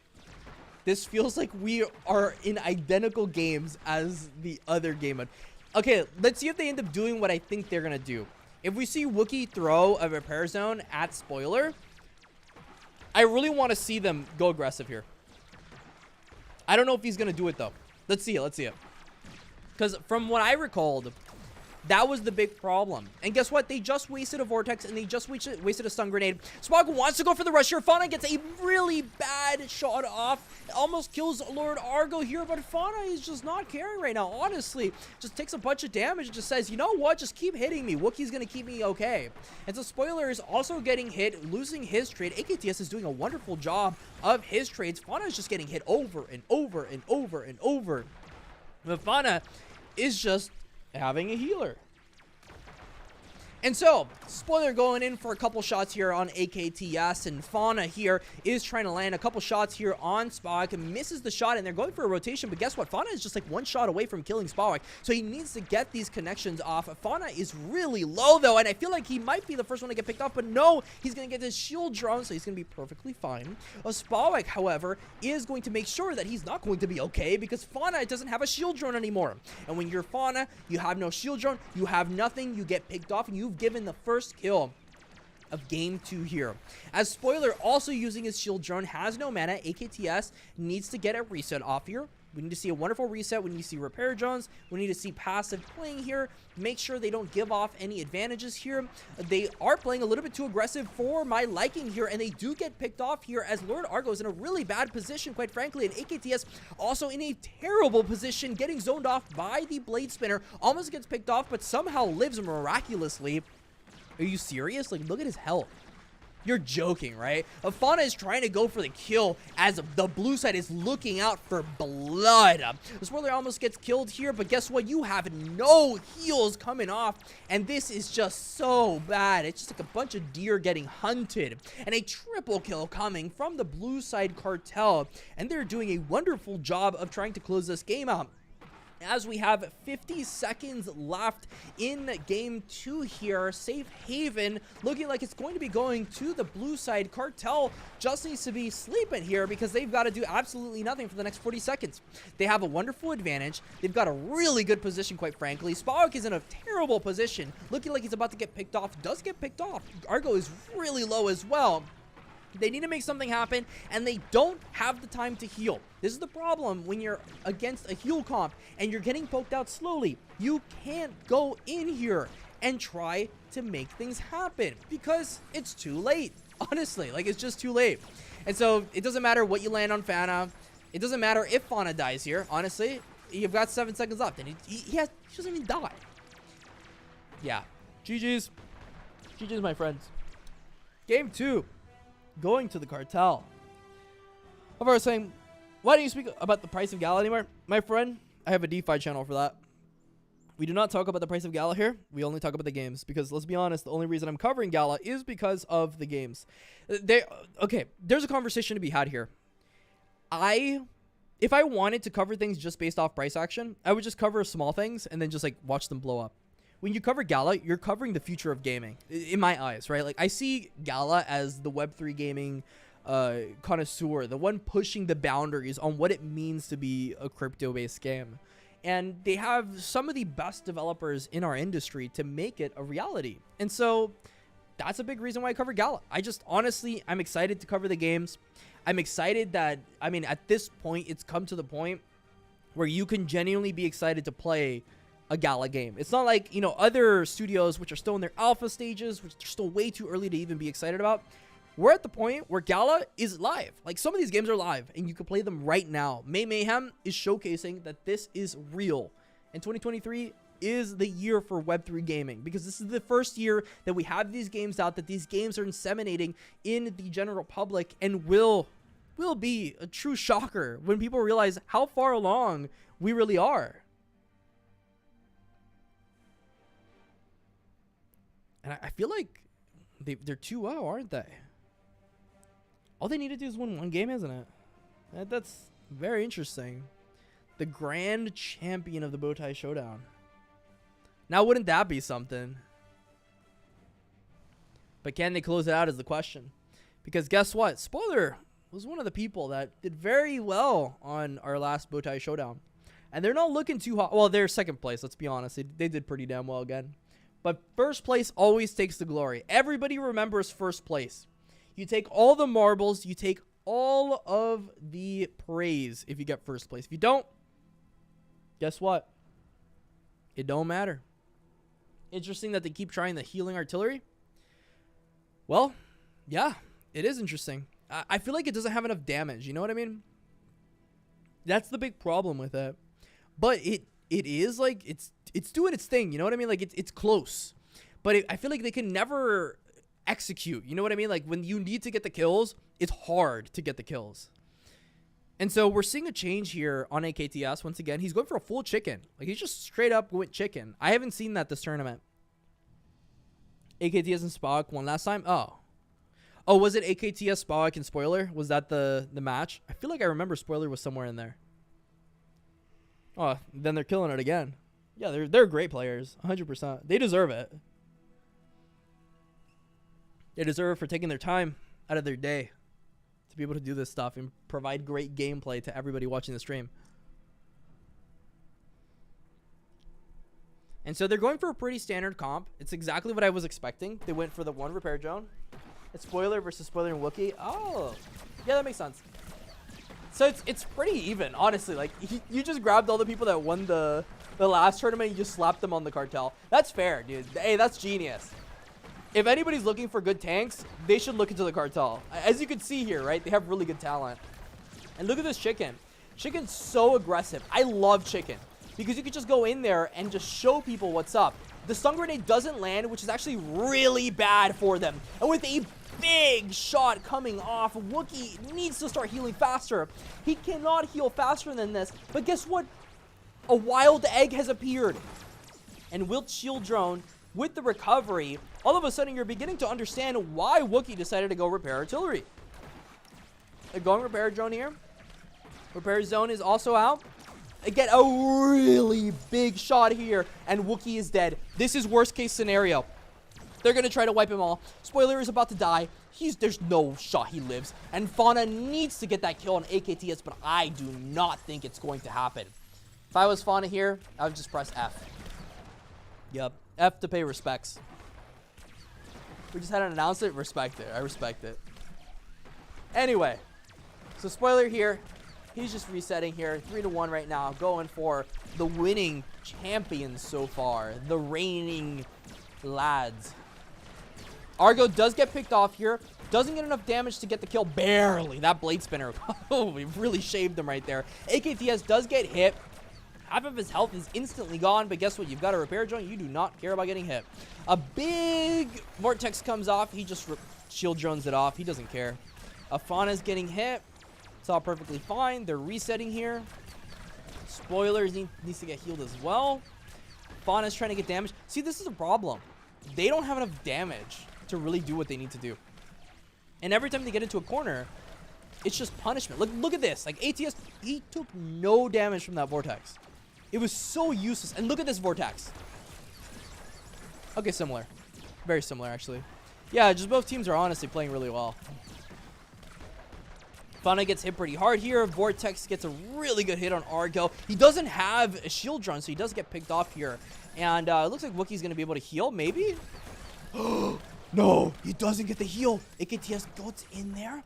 this feels like we are in identical games as the other game mode. Okay, let's see if they end up doing what I think they're going to do. If we see Wookie throw a repair zone at Spoiler, I really want to see them go aggressive here. I don't know if he's going to do it, though. Let's see it. Let's see it. Because from what I recalled, That was the big problem. And guess what? They just wasted a Vortex, and they just wasted a stun grenade. Spog wants to go for the rush here. Fauna gets a really bad shot off. Almost kills Lord Argo here, but Fauna is just not caring right now. Honestly, just takes a bunch of damage and just says, you know what? Just keep hitting me. Wookiee's going to keep me okay. And so Spoiler is also getting hit, losing his trade. AKTS is doing a wonderful job of his trades. Fauna is just getting hit over and over and over and over. But Fauna is just having a healer. And so, Spoiler going in for a couple shots here on AKTS, and Fauna here is trying to land a couple shots here on Spawek, misses the shot, and they're going for a rotation, but guess what? Fauna is just like one shot away from killing Spawek, so he needs to get these connections off. Fauna is really low, though, and I feel like he might be the first one to get picked up, but no, he's going to get his shield drone, so he's going to be perfectly fine. Spawek, however, is going to make sure that he's not going to be okay, because Fauna doesn't have a shield drone anymore. And when you're Fauna, you have no shield drone, you have nothing, you get picked off, and you've given the first kill of game 2 here. As Spoiler, also using his shield drone, has no mana. AKTS needs to get a reset off here. We need to see a wonderful reset. We need to see repair drones. We need to see passive playing here. Make sure they don't give off any advantages here. They are playing a little bit too aggressive for my liking here, and they do get picked off here as Lord Argo is in a really bad position, quite frankly, and AKTS also in a terrible position, getting zoned off by the Blade Spinner. Almost gets picked off, but somehow lives miraculously. Are you serious? Like, look at his health. You're joking, right? Fauna is trying to go for the kill as the blue side is looking out for blood. The Spoiler almost gets killed here, but guess what? You have no heals coming off, and this is just so bad. It's just like a bunch of deer getting hunted, and a triple kill coming from the blue side Cartel, and they're doing a wonderful job of trying to close this game out. As we have 50 seconds left in game 2 here, Safe Haven looking like it's going to be going to the blue side. Cartel just needs to be sleeping here because they've got to do absolutely nothing for the next 40 seconds. They have a wonderful advantage. They've got a really good position, quite frankly. Spawek is in a terrible position, looking like he's about to get picked off. Does get picked off. Argo is really low as well. They need to make something happen, and they don't have the time to heal. This is the problem when you're against a heal comp and you're getting poked out slowly. You can't go in here and try to make things happen because it's too late. Honestly, like, it's just too late. And so it doesn't matter what you land on Fauna. It doesn't matter if Fauna dies here. Honestly, you've got 7 seconds left, and he doesn't even die. Yeah. GG's. GG's, my friends. Game 2. Going to the Cartel. Of course, saying, why don't you speak about the price of Gala anymore? My friend, I have a DeFi channel for that. We do not talk about the price of Gala here. We only talk about the games because, let's be honest, the only reason I'm covering Gala is because of the games. Okay, there's a conversation to be had here. If I wanted to cover things just based off price action, I would just cover small things and then just like watch them blow up. When you cover Gala, you're covering the future of gaming, in my eyes, right? Like, I see Gala as the Web3 gaming connoisseur, the one pushing the boundaries on what it means to be a crypto-based game. And they have some of the best developers in our industry to make it a reality. And so that's a big reason why I cover Gala. Honestly, I'm excited to cover the games. I'm excited that, I mean, at this point, it's come to the point where you can genuinely be excited to play a Gala game. It's not like, you know, other studios which are still in their alpha stages, which are still way too early to even be excited about. We're at the point where Gala is live. Like, some of these games are live and you can play them right now. May Mayhem is showcasing that this is real. And 2023 is the year for Web3 gaming because this is the first year that we have these games out, that these games are inseminating in the general public, and will be a true shocker when people realize how far along we really are. And I feel like they're 2-0, aren't they? All they need to do is win one game, isn't it? That's very interesting. The grand champion of the Bowtie Showdown. Now, wouldn't that be something? But can they close it out is the question. Because guess what? Spoiler was one of the people that did very well on our last Bowtie Showdown. And they're not looking too hot. Well, they're second place, let's be honest. They did pretty damn well again. But first place always takes the glory. Everybody remembers first place. You take all the marbles. You take all of the praise if you get first place. If you don't, guess what? It don't matter. Interesting that they keep trying the healing artillery. Well, yeah, it is interesting. I feel like it doesn't have enough damage. You know what I mean? That's the big problem with it. But it is like it's doing its thing. You know what I mean? Like it's close. But I feel like they can never execute. You know what I mean? Like when you need to get the kills, it's hard to get the kills. And so we're seeing a change here on AKTS once again. He's going for a full chicken. Like he's just straight up went chicken. I haven't seen that this tournament. AKTS and Spock won last time. Oh, was it AKTS, Spock, and Spoiler? Was that the match? I feel like I remember Spoiler was somewhere in there. Oh, then they're killing it again. Yeah, they're great players, 100%. They deserve it. They deserve it for taking their time out of their day to be able to do this stuff and provide great gameplay to everybody watching the stream. And so they're going for a pretty standard comp. It's exactly what I was expecting. They went for the one repair drone. It's Spoiler versus Spoiler and Wookiee. Oh, yeah, that makes sense. So it's pretty even, honestly. Like, you just grabbed all the people that won the last tournament and you just slapped them on the Cartel. That's fair, dude. Hey, that's genius. If anybody's looking for good tanks, they should look into the Cartel. As you can see here, right? They have really good talent. And look at this Chicken. Chicken's so aggressive. I love Chicken because you can just go in there and just show people what's up. The stun grenade doesn't land, which is actually really bad for them. And with a big shot coming off, Wookiee needs to start healing faster. He cannot heal faster than this. But guess what? A wild egg has appeared. And Wilt Shield Drone, with the recovery, all of a sudden you're beginning to understand why Wookiee decided to go repair artillery. They're going repair drone here. Repair zone is also out. They get a really big shot here, and Wookiee is dead. This is worst case scenario. They're going to try to wipe him all. Spoiler is about to die. There's no shot he lives. And Fauna needs to get that kill on AKTS, but I do not think it's going to happen. If I was Fauna here, I would just press F. Yep. F to pay respects. We just had an announcement. Respect it. I respect it. Anyway. So Spoiler here. He's just resetting here. 3-1 right now. Going for the winning champions so far. The reigning lads. Argo does get picked off here. Doesn't get enough damage to get the kill. Barely. That blade spinner. Oh, we really shaved him right there. AKTS does get hit. Half of his health is instantly gone, but guess what? You've got a repair drone. You do not care about getting hit. A big vortex comes off. He just shield drones it off. He doesn't care. Afana's getting hit. It's all perfectly fine. They're resetting here. Spoilers needs to get healed as well. Fauna's trying to get damage. See, this is a problem. They don't have enough damage to really do what they need to do. And every time they get into a corner, it's just punishment. Look at this. Like, ATS, he took no damage from that vortex. It was so useless. And look at this vortex. Okay, similar. Very similar, actually. Yeah, just both teams are honestly playing really well. Fauna gets hit pretty hard here. Vortex gets a really good hit on Argo. He doesn't have a shield drone, so he does get picked off here. And it looks like Wookiee's going to be able to heal, maybe? No, he doesn't get the heal. AKTS goes in there.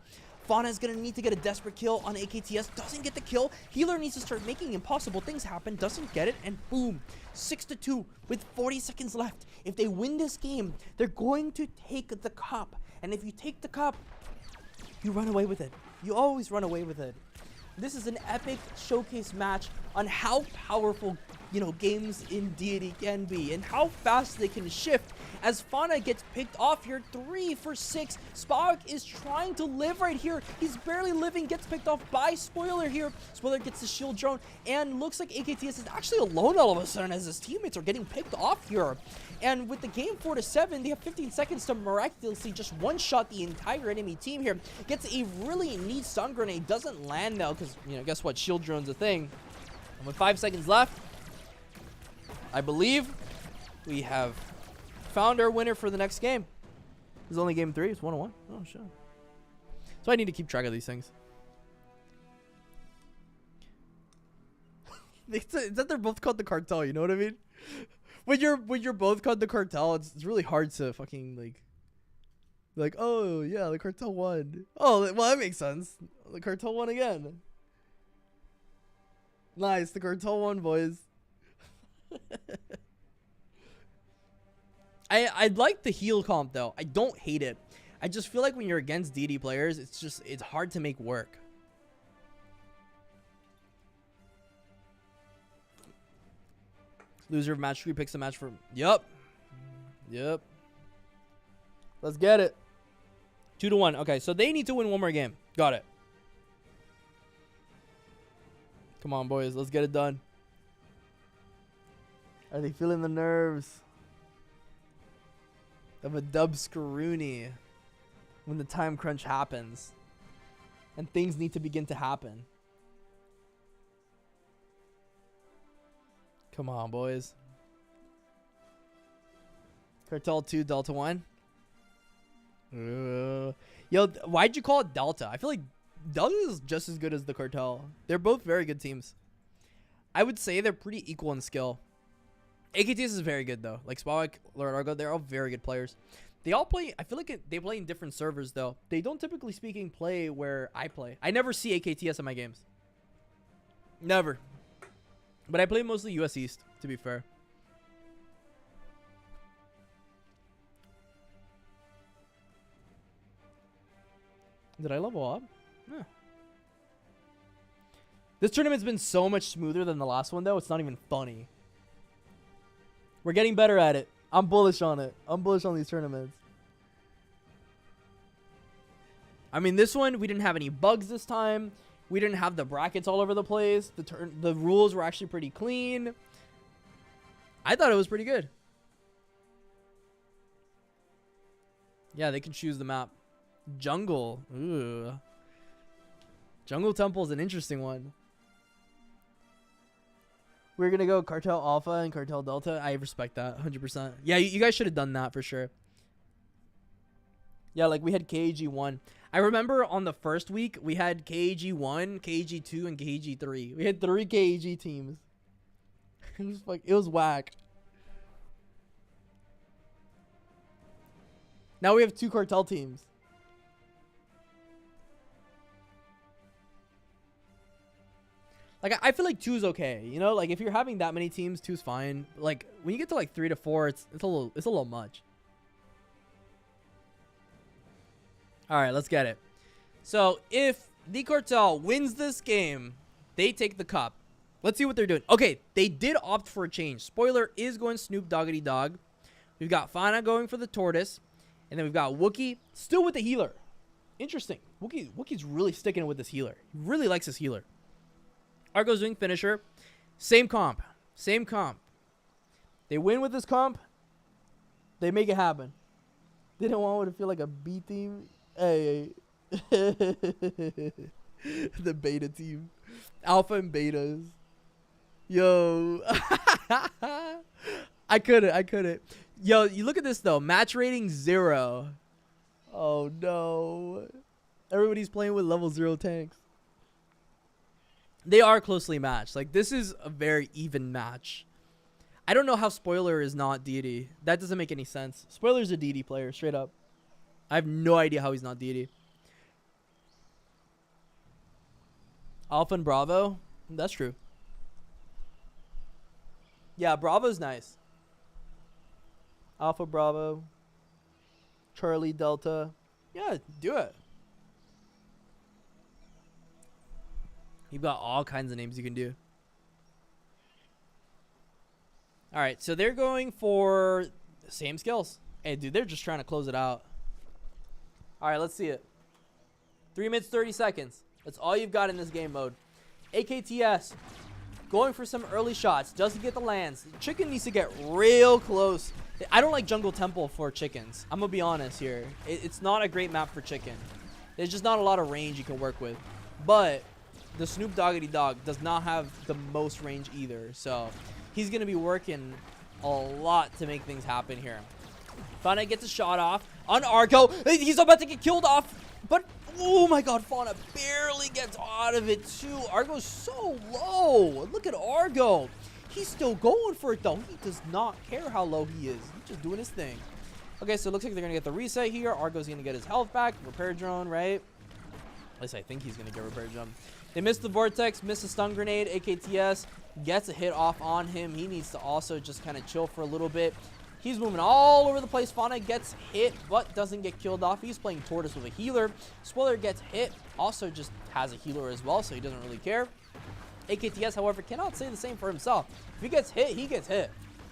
Fauna is going to need to get a desperate kill on AKTS. Doesn't get the kill. Healer needs to start making impossible things happen. Doesn't get it. And boom. 6-2 with 40 seconds left. If they win this game, they're going to take the cup. And if you take the cup, you run away with it. You always run away with it. This is an epic showcase match on how powerful, games in Deity can be and how fast they can shift as Fauna gets picked off here. 3 for 6. Spock is trying to live right here. He's barely living, gets picked off by Spoiler here. Spoiler gets the shield drone and looks like AKTS is actually alone all of a sudden as his teammates are getting picked off here. And with the game 4-7, they have 15 seconds to miraculously just one-shot the entire enemy team here. Gets a really neat stun grenade. Doesn't land though because, guess what? Shield drone's a thing. And with 5 seconds left, I believe we have found our winner for the next game. This is only game 3. It's 1-1. Oh, shit. So I need to keep track of these things. It's that they're both called the Cartel, you know what I mean? When you're both called the Cartel, it's really hard to fucking like, oh yeah, the Cartel won. Oh, well, that makes sense. The Cartel won again. Nice, the Cartel won, boys. I like the heal comp though. I don't hate it. I just feel like when you're against DD players, it's hard to make work. Loser of match 3 picks a match for. Yup. Let's get it. 2-1. Okay, so they need to win one more game. Got it. Come on, boys. Let's get it done. Are they feeling the nerves of a dub scroony when the time crunch happens and things need to begin to happen? Come on, boys. Cartel 2, Delta 1. Yo, why'd you call it Delta? I feel like Delta is just as good as the Cartel. They're both very good teams. I would say they're pretty equal in skill. AKTS is very good, though. Like Spawak, Lord Argo, they're all very good players. They all play, I feel like they play in different servers, though. They don't typically speaking play where I play. I never see AKTS in my games. Never. But I play mostly US East, to be fair. Did I level up? Yeah. This tournament's been so much smoother than the last one, though. It's not even funny. We're getting better at it. I'm bullish on it. I'm bullish on these tournaments. I mean, this one, we didn't have any bugs this time. We didn't have the brackets all over the place. The rules were actually pretty clean. I thought it was pretty good. Yeah, they can choose the map. Jungle. Ooh. Jungle Temple is an interesting one. We're going to go Cartel Alpha and Cartel Delta. I respect that 100%. Yeah, you guys should have done that for sure. Yeah, like we had KAG 1. I remember on the first week, we had KAG 1, KAG 2, and KAG 3. We had 3 KAG teams. It was whack. Now we have 2 Cartel teams. Like, I feel like 2 is okay, you know? Like, if you're having that many teams, 2 is fine. Like, when you get to, like, 3 to 4, it's a little much. All right, let's get it. So, if the Cartel wins this game, they take the cup. Let's see what they're doing. Okay, they did opt for a change. Spoiler is going Snoop Doggity Dog. We've got Fana going for the Tortoise. And then we've got Wookie still with the healer. Interesting. Wookie's really sticking with this healer. He really likes this healer. Argo's doing finisher. Same comp. Same comp. They win with this comp. They make it happen. They don't want it to feel like a B team. Hey. The beta team. Alpha and betas. Yo. I couldn't. Yo, you look at this though. Match rating 0. Oh no. Everybody's playing with level 0 tanks. They are closely matched. Like, this is a very even match. I don't know how Spoiler is not deity. That doesn't make any sense. Spoiler's a DD player, straight up. I have no idea how he's not deity. Alpha and Bravo? That's true. Yeah, Bravo's nice. Alpha, Bravo. Charlie, Delta. Yeah, do it. You've got all kinds of names you can do. All right, so they're going for the same skills. Hey, dude, they're just trying to close it out. All right, let's see it. 3 minutes, 30 seconds. That's all you've got in this game mode. AKTS going for some early shots. Doesn't get the lands. Chicken needs to get real close. I don't like Jungle Temple for chickens. I'm going to be honest here. It's not a great map for chicken. There's just not a lot of range you can work with. But the Snoop Doggity Dog does not have the most range either. So he's going to be working a lot to make things happen here. Fauna gets a shot off on Argo. He's about to get killed off. But, oh my god, Fauna barely gets out of it too. Argo's so low. Look at Argo. He's still going for it though. He does not care how low he is. He's just doing his thing. Okay, so it looks like they're going to get the reset here. Argo's going to get his health back. Repair drone, right? At least I think he's going to get repair drone. They missed the vortex, missed a stun grenade. AKTS gets a hit off on him. He needs to also just kind of chill for a little bit. He's moving all over the place. Fauna gets hit, but doesn't get killed off. He's playing Tortoise with a healer. Spoiler gets hit, also just has a healer as well, so he doesn't really care. AKTS, however, cannot say the same for himself. If he gets hit, he gets hit.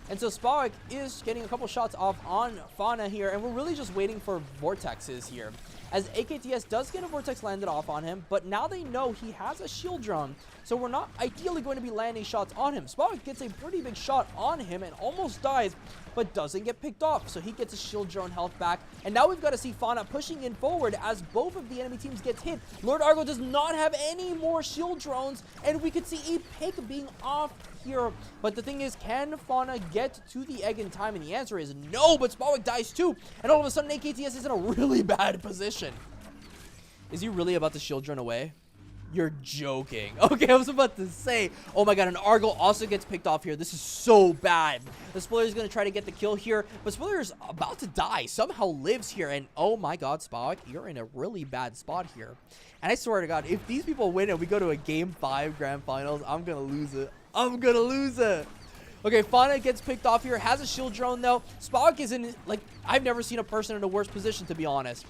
And so Spowick is getting a couple shots off on Fauna here, and we're really just waiting for Vortexes here. As AKTS does get a Vortex landed off on him, but now they know he has a shield drone, so we're not ideally going to be landing shots on him. Spowick gets a pretty big shot on him and almost dies, but doesn't get picked off, so he gets a shield drone health back. And now we've got to see Fauna pushing in forward as both of the enemy teams get hit. Lord Argo does not have any more shield drones, and we could see a pick being off here. But the thing is, can Fauna get to the egg in time? And the answer is no, but Spowick dies too. And all of a sudden, AKTS is in a really bad position. Is he really about to shield drone away? You're joking. Okay, I was about to say, oh my god, and Argo also gets picked off here. This is so bad. The Spoiler is going to try to get the kill here, but Spoiler is about to die. Somehow lives here, and oh my god, Spowick, you're in a really bad spot here. And I swear to god, if these people win and we go to a Game 5 Grand Finals, I'm going to lose it. I'm going to lose it. Okay, Fauna gets picked off here, has a shield drone though. Spowick is in, like, I've never seen a person in a worse position, to be honest.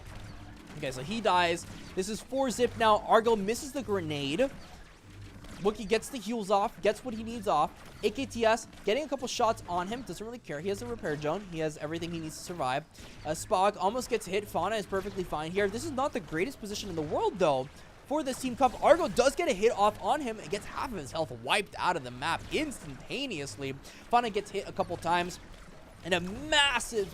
Okay, so he dies. This is 4-zip now. Argo misses the grenade. Wookie gets the heals off, gets what he needs off. AKTS getting a couple shots on him, doesn't really care. He has a repair drone. He has everything he needs to survive. Spowick almost gets hit. Fauna is perfectly fine here. This is not the greatest position in the world, though, for this Team Cup. Argo does get a hit off on him and gets half of his health wiped out of the map instantaneously. Fauna gets hit a couple times. And a massive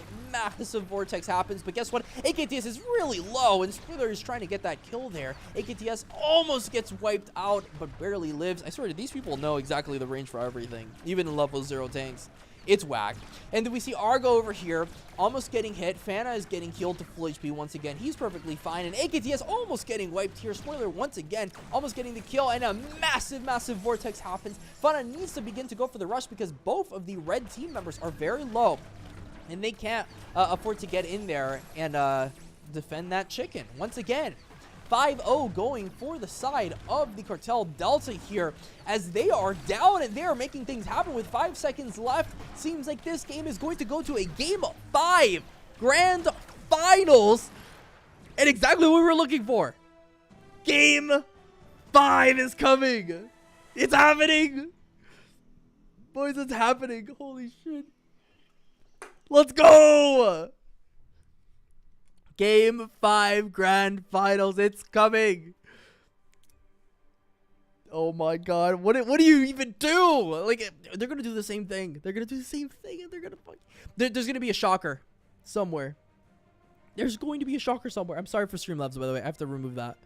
Vortex happens. But guess what? AKTS is really low, and Spoiler is trying to get that kill there. AKTS almost gets wiped out, but barely lives. I swear, these people know exactly the range for everything, even in level 0 tanks. It's whack. And then we see Argo over here, almost getting hit. Fana is getting healed to full HP once again. He's perfectly fine. And AKTS almost getting wiped here. Spoiler once again, almost getting the kill. And a massive Vortex happens. Fana needs to begin to go for the rush because both of the red team members are very low. And they can't afford to get in there and defend that chicken. Once again, 5-0 going for the side of the Cartel Delta here as they are down and they are making things happen with 5 seconds left. Seems like this game is going to go to a Game 5 Grand Finals. And exactly what we were looking for. Game 5 is coming. It's happening. Boys, it's happening. Holy shit. Let's go. Game 5 Grand Finals, it's coming. Oh my god, what do you even do? Like, they're gonna do the same thing. They're gonna do the same thing, and they're gonna fuck. There's gonna be a shocker somewhere. There's going to be a shocker somewhere. I'm sorry for Streamlabs, by the way. I have to remove that.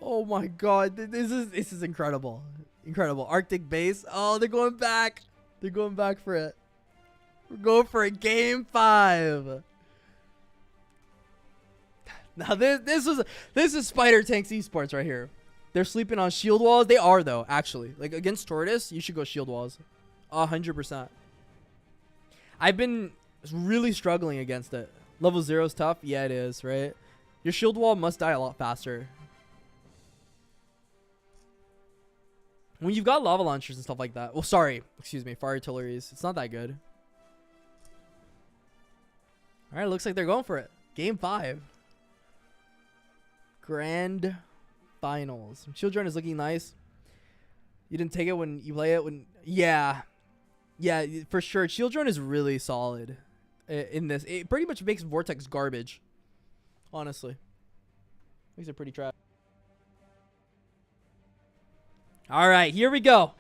Oh my god, this is incredible, incredible. Arctic base. Oh, they're going back. They're going back for it. We're going for a Game 5. Now this is Spider Tanks Esports right here. They're sleeping on shield walls. They are though, actually. Like against Tortoise, you should go shield walls. 100%. I've been really struggling against it. Level 0 is tough. Yeah, it is, right? Your shield wall must die a lot faster. When you've got lava launchers and stuff like that. Well, sorry. Excuse me. Fire artilleries. It's not that good. Alright, looks like they're going for it. Game 5. Grand Finals. Children is looking nice. You didn't take it when you play it when... Yeah, for sure. Children is really solid in this. It pretty much makes Vortex garbage. Honestly. Makes it pretty trash. Alright, here we go.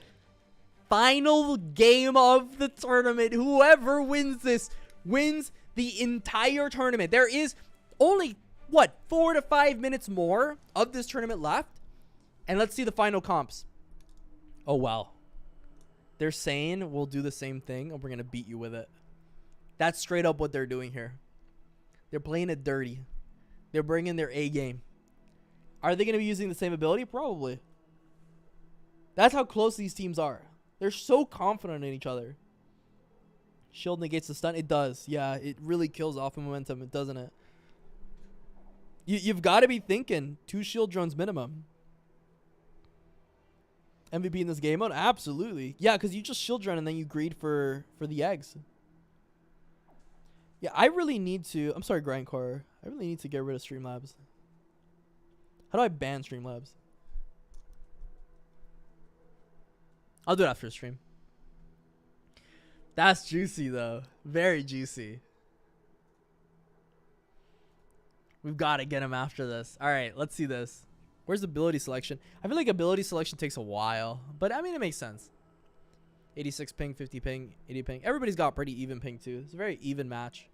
Final game of the tournament. Whoever wins this wins the entire tournament. There is only... what, 4 to 5 minutes more of this tournament left? And let's see the final comps. Oh, wow. They're saying we'll do the same thing and we're going to beat you with it. That's straight up what they're doing here. They're playing it dirty. They're bringing their A game. Are they going to be using the same ability? Probably. That's how close these teams are. They're so confident in each other. Shield negates the stun. It does. Yeah, it really kills off of momentum, doesn't it? You've got to be thinking 2 shield drones minimum. MVP in this game mode? Absolutely. Yeah, because you just shield drone and then you greed for the eggs. Yeah, I really need to. I'm sorry, Grindcore. I really need to get rid of Streamlabs. How do I ban Streamlabs? I'll do it after the stream. That's juicy, though. Very juicy. We've got to get him after this. All right, let's see this. Where's ability selection? I feel like ability selection takes a while, but I mean, it makes sense. 86 ping, 50 ping, 80 ping. Everybody's got pretty even ping, too. It's a very even match.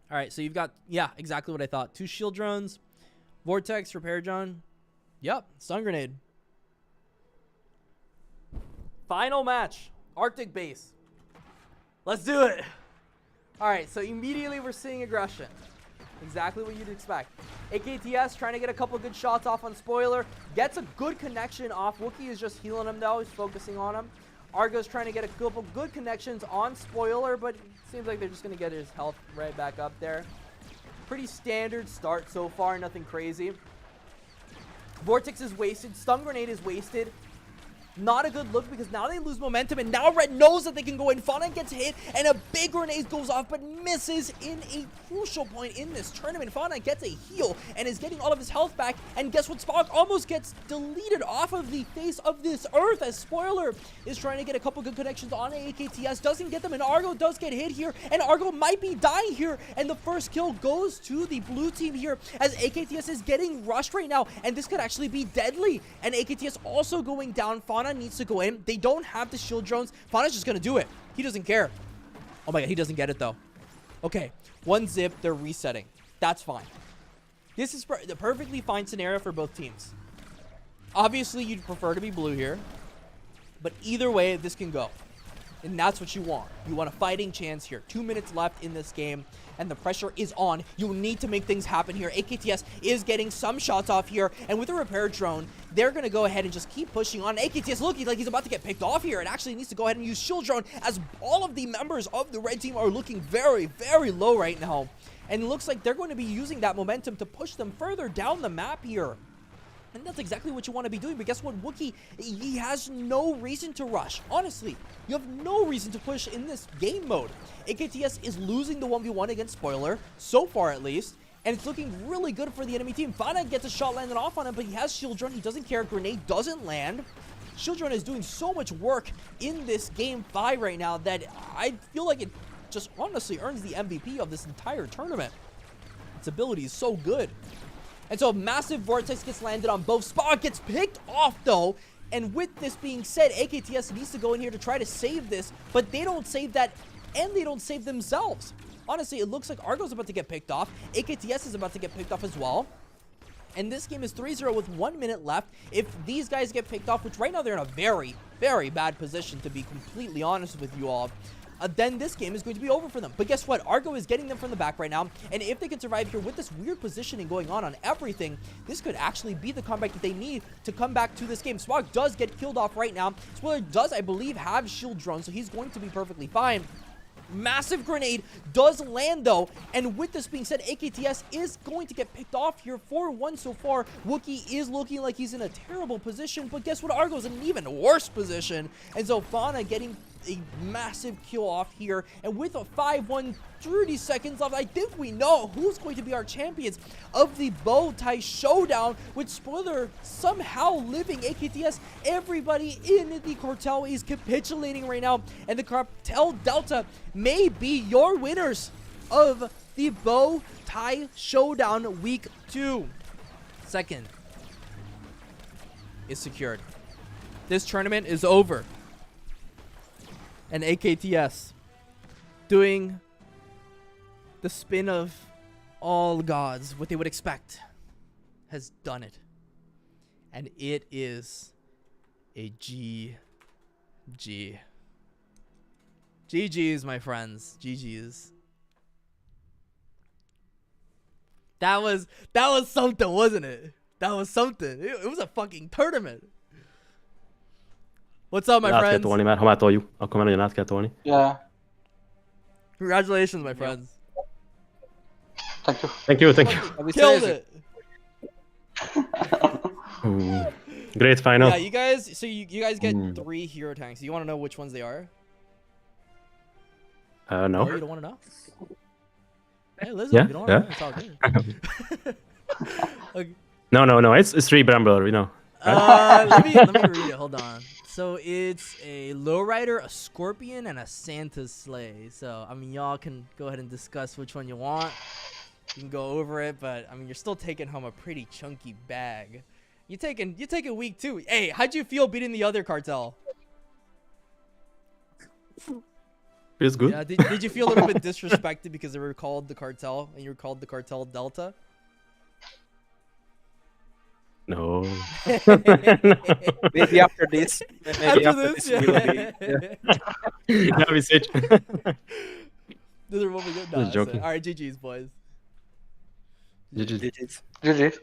All right, so you've got, yeah, exactly what I thought. 2 shield drones, vortex, repair drone. Yep, stun grenade. Final match, Arctic base. Let's do it. All right, so immediately we're seeing aggression. Exactly what you'd expect. AKTS trying to get a couple good shots off on Spoiler. Gets a good connection off. Wookie is just healing him though. He's focusing on him. Argo's trying to get a couple good connections on Spoiler, but it seems like they're just going to get his health right back up there. Pretty standard start so far, nothing crazy. Vortex is wasted. Stun Grenade is wasted. Not a good look because now they lose momentum, and now Red knows that they can go in. Fauna gets hit, and a big grenade goes off, but misses in a crucial point in this tournament. Fauna gets a heal and is getting all of his health back, and guess what? Spock almost gets deleted off of the face of this earth as Spoiler is trying to get a couple good connections on AKTS. Doesn't get them, and Argo does get hit here, and Argo might be dying here, and the first kill goes to the blue team here as AKTS is getting rushed right now, and this could actually be deadly, and AKTS also going down. Fauna needs to go in. They don't have the shield drones. Fauna's just gonna do it. He doesn't care. Oh my god, he doesn't get it though. Okay, 1 zip, they're resetting. That's fine. This is the perfectly fine scenario for both teams. Obviously, you'd prefer to be blue here, but either way, this can go. And that's what you want. You want a fighting chance here. 2 minutes left in this game, and the pressure is on. You need to make things happen here. AKTS is getting some shots off here, and with a repair drone, they're going to go ahead and just keep pushing on. AKTS looking like he's about to get picked off here. It actually needs to go ahead and use shield drone as all of the members of the red team are looking very, very low right now. And it looks like they're going to be using that momentum to push them further down the map here. And that's exactly what you want to be doing. But guess what? Wookie, he has no reason to rush. Honestly, you have no reason to push in this game mode. AKTS is losing the 1v1 against Spoiler, so far at least. And it's looking really good for the enemy team. Fana gets a shot landed off on him, but he has shield drone. He doesn't care. Grenade doesn't land. Shield drone is doing so much work in this game 5 right now that I feel like it just honestly earns the MVP of this entire tournament. Its ability is so good. And so a massive vortex gets landed on both. Spot gets picked off though. And with this being said, AKTS needs to go in here to try to save this, but they don't save that, and they don't save themselves. Honestly, it looks like Argo's about to get picked off. AKTS is about to get picked off as well. And this game is 3-0 with 1 minute left. If these guys get picked off, which right now they're in a very, very bad position, to be completely honest with you all, then this game is going to be over for them. But guess what? Argo is getting them from the back right now. And if they can survive here with this weird positioning going on everything, this could actually be the comeback that they need to come back to this game. Swag does get killed off right now. Spoiler does, I believe, have shield drone, so he's going to be perfectly fine. Massive grenade does land though, and with this being said, AKTS is going to get picked off here 4-1 so far. Wookie is looking like he's in a terrible position, but guess what? Argo's in an even worse position, and so Fauna getting a massive kill off here, and with a 5-1, 30 seconds left, I think we know who's going to be our champions of the bow tie showdown, with Spoiler somehow living. AKTS, everybody in the Cartel is capitulating right now, and the Cartel Delta may be your winners of the bow tie showdown week 2. Second is secured. This tournament is over. And AKTS, doing the spin of all gods, what they would expect, has done it. And it is a GG. GG's, my friends. GG's. That was something, wasn't it? That was something. It was a fucking tournament. What's up, my Át kell friends? tolni, mert ha már toljuk, akkor már nagyon át kell tolni. Yeah, Congratulations, my friends. thank you. Thank you, thank you. Have Killed it. Ooh, great final. Yeah, you guys. So you guys get Mm. 3 hero tanks. You want to know which ones they are? No. Oh, you don't want to know? Hey, listen, Yeah, if you don't yeah. want to, it's all good. Okay. No. It's 3 BRAWL, we know. Let me read it. Hold on. So it's a lowrider, a scorpion, and a Santa's sleigh. So I mean, y'all can go ahead and discuss which one you want. You can go over it, but I mean, you're still taking home a pretty chunky bag. You taking week 2. Hey, how'd you feel beating the other cartel? Feels good. Yeah, did you feel a little bit disrespected because they were called the cartel and you were called the cartel Delta? No. Maybe after this. Maybe after this, yeah. will be. Yeah. Now we switch. Those are what we get. Just Nah, joking. all right, GG's, boys. GG. GG.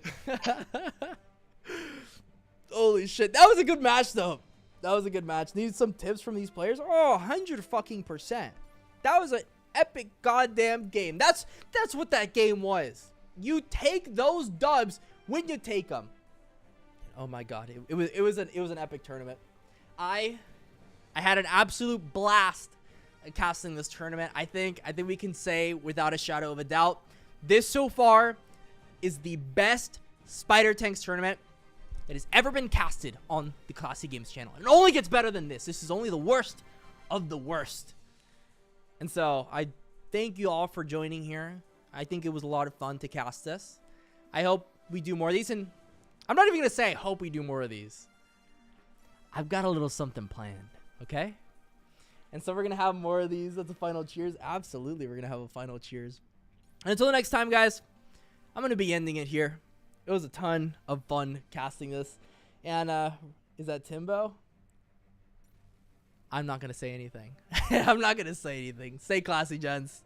Holy shit, that was a good match though. That was a good match. Need some tips from these players? Oh, 100%. That was an epic goddamn game. That's what that game was. You take those dubs when you take them. Oh my god, it was an epic tournament. I had an absolute blast casting this tournament. I think we can say without a shadow of a doubt, this so far is the best Spider Tanks tournament that has ever been casted on the Classy Games channel. It only gets better than this. This is only the worst of the worst. And so I thank you all for joining here. I think it was a lot of fun to cast this. I hope we do more of these, and I'm not even gonna say I hope we do more of these. I've got a little something planned, okay? And so we're gonna have more of these. That's a final cheers. Absolutely, we're gonna have a final cheers. And until the next time, guys, I'm gonna be ending it here. It was a ton of fun casting this. And is that Timbo? I'm not gonna say anything. I'm not gonna say anything. Stay classy, gents.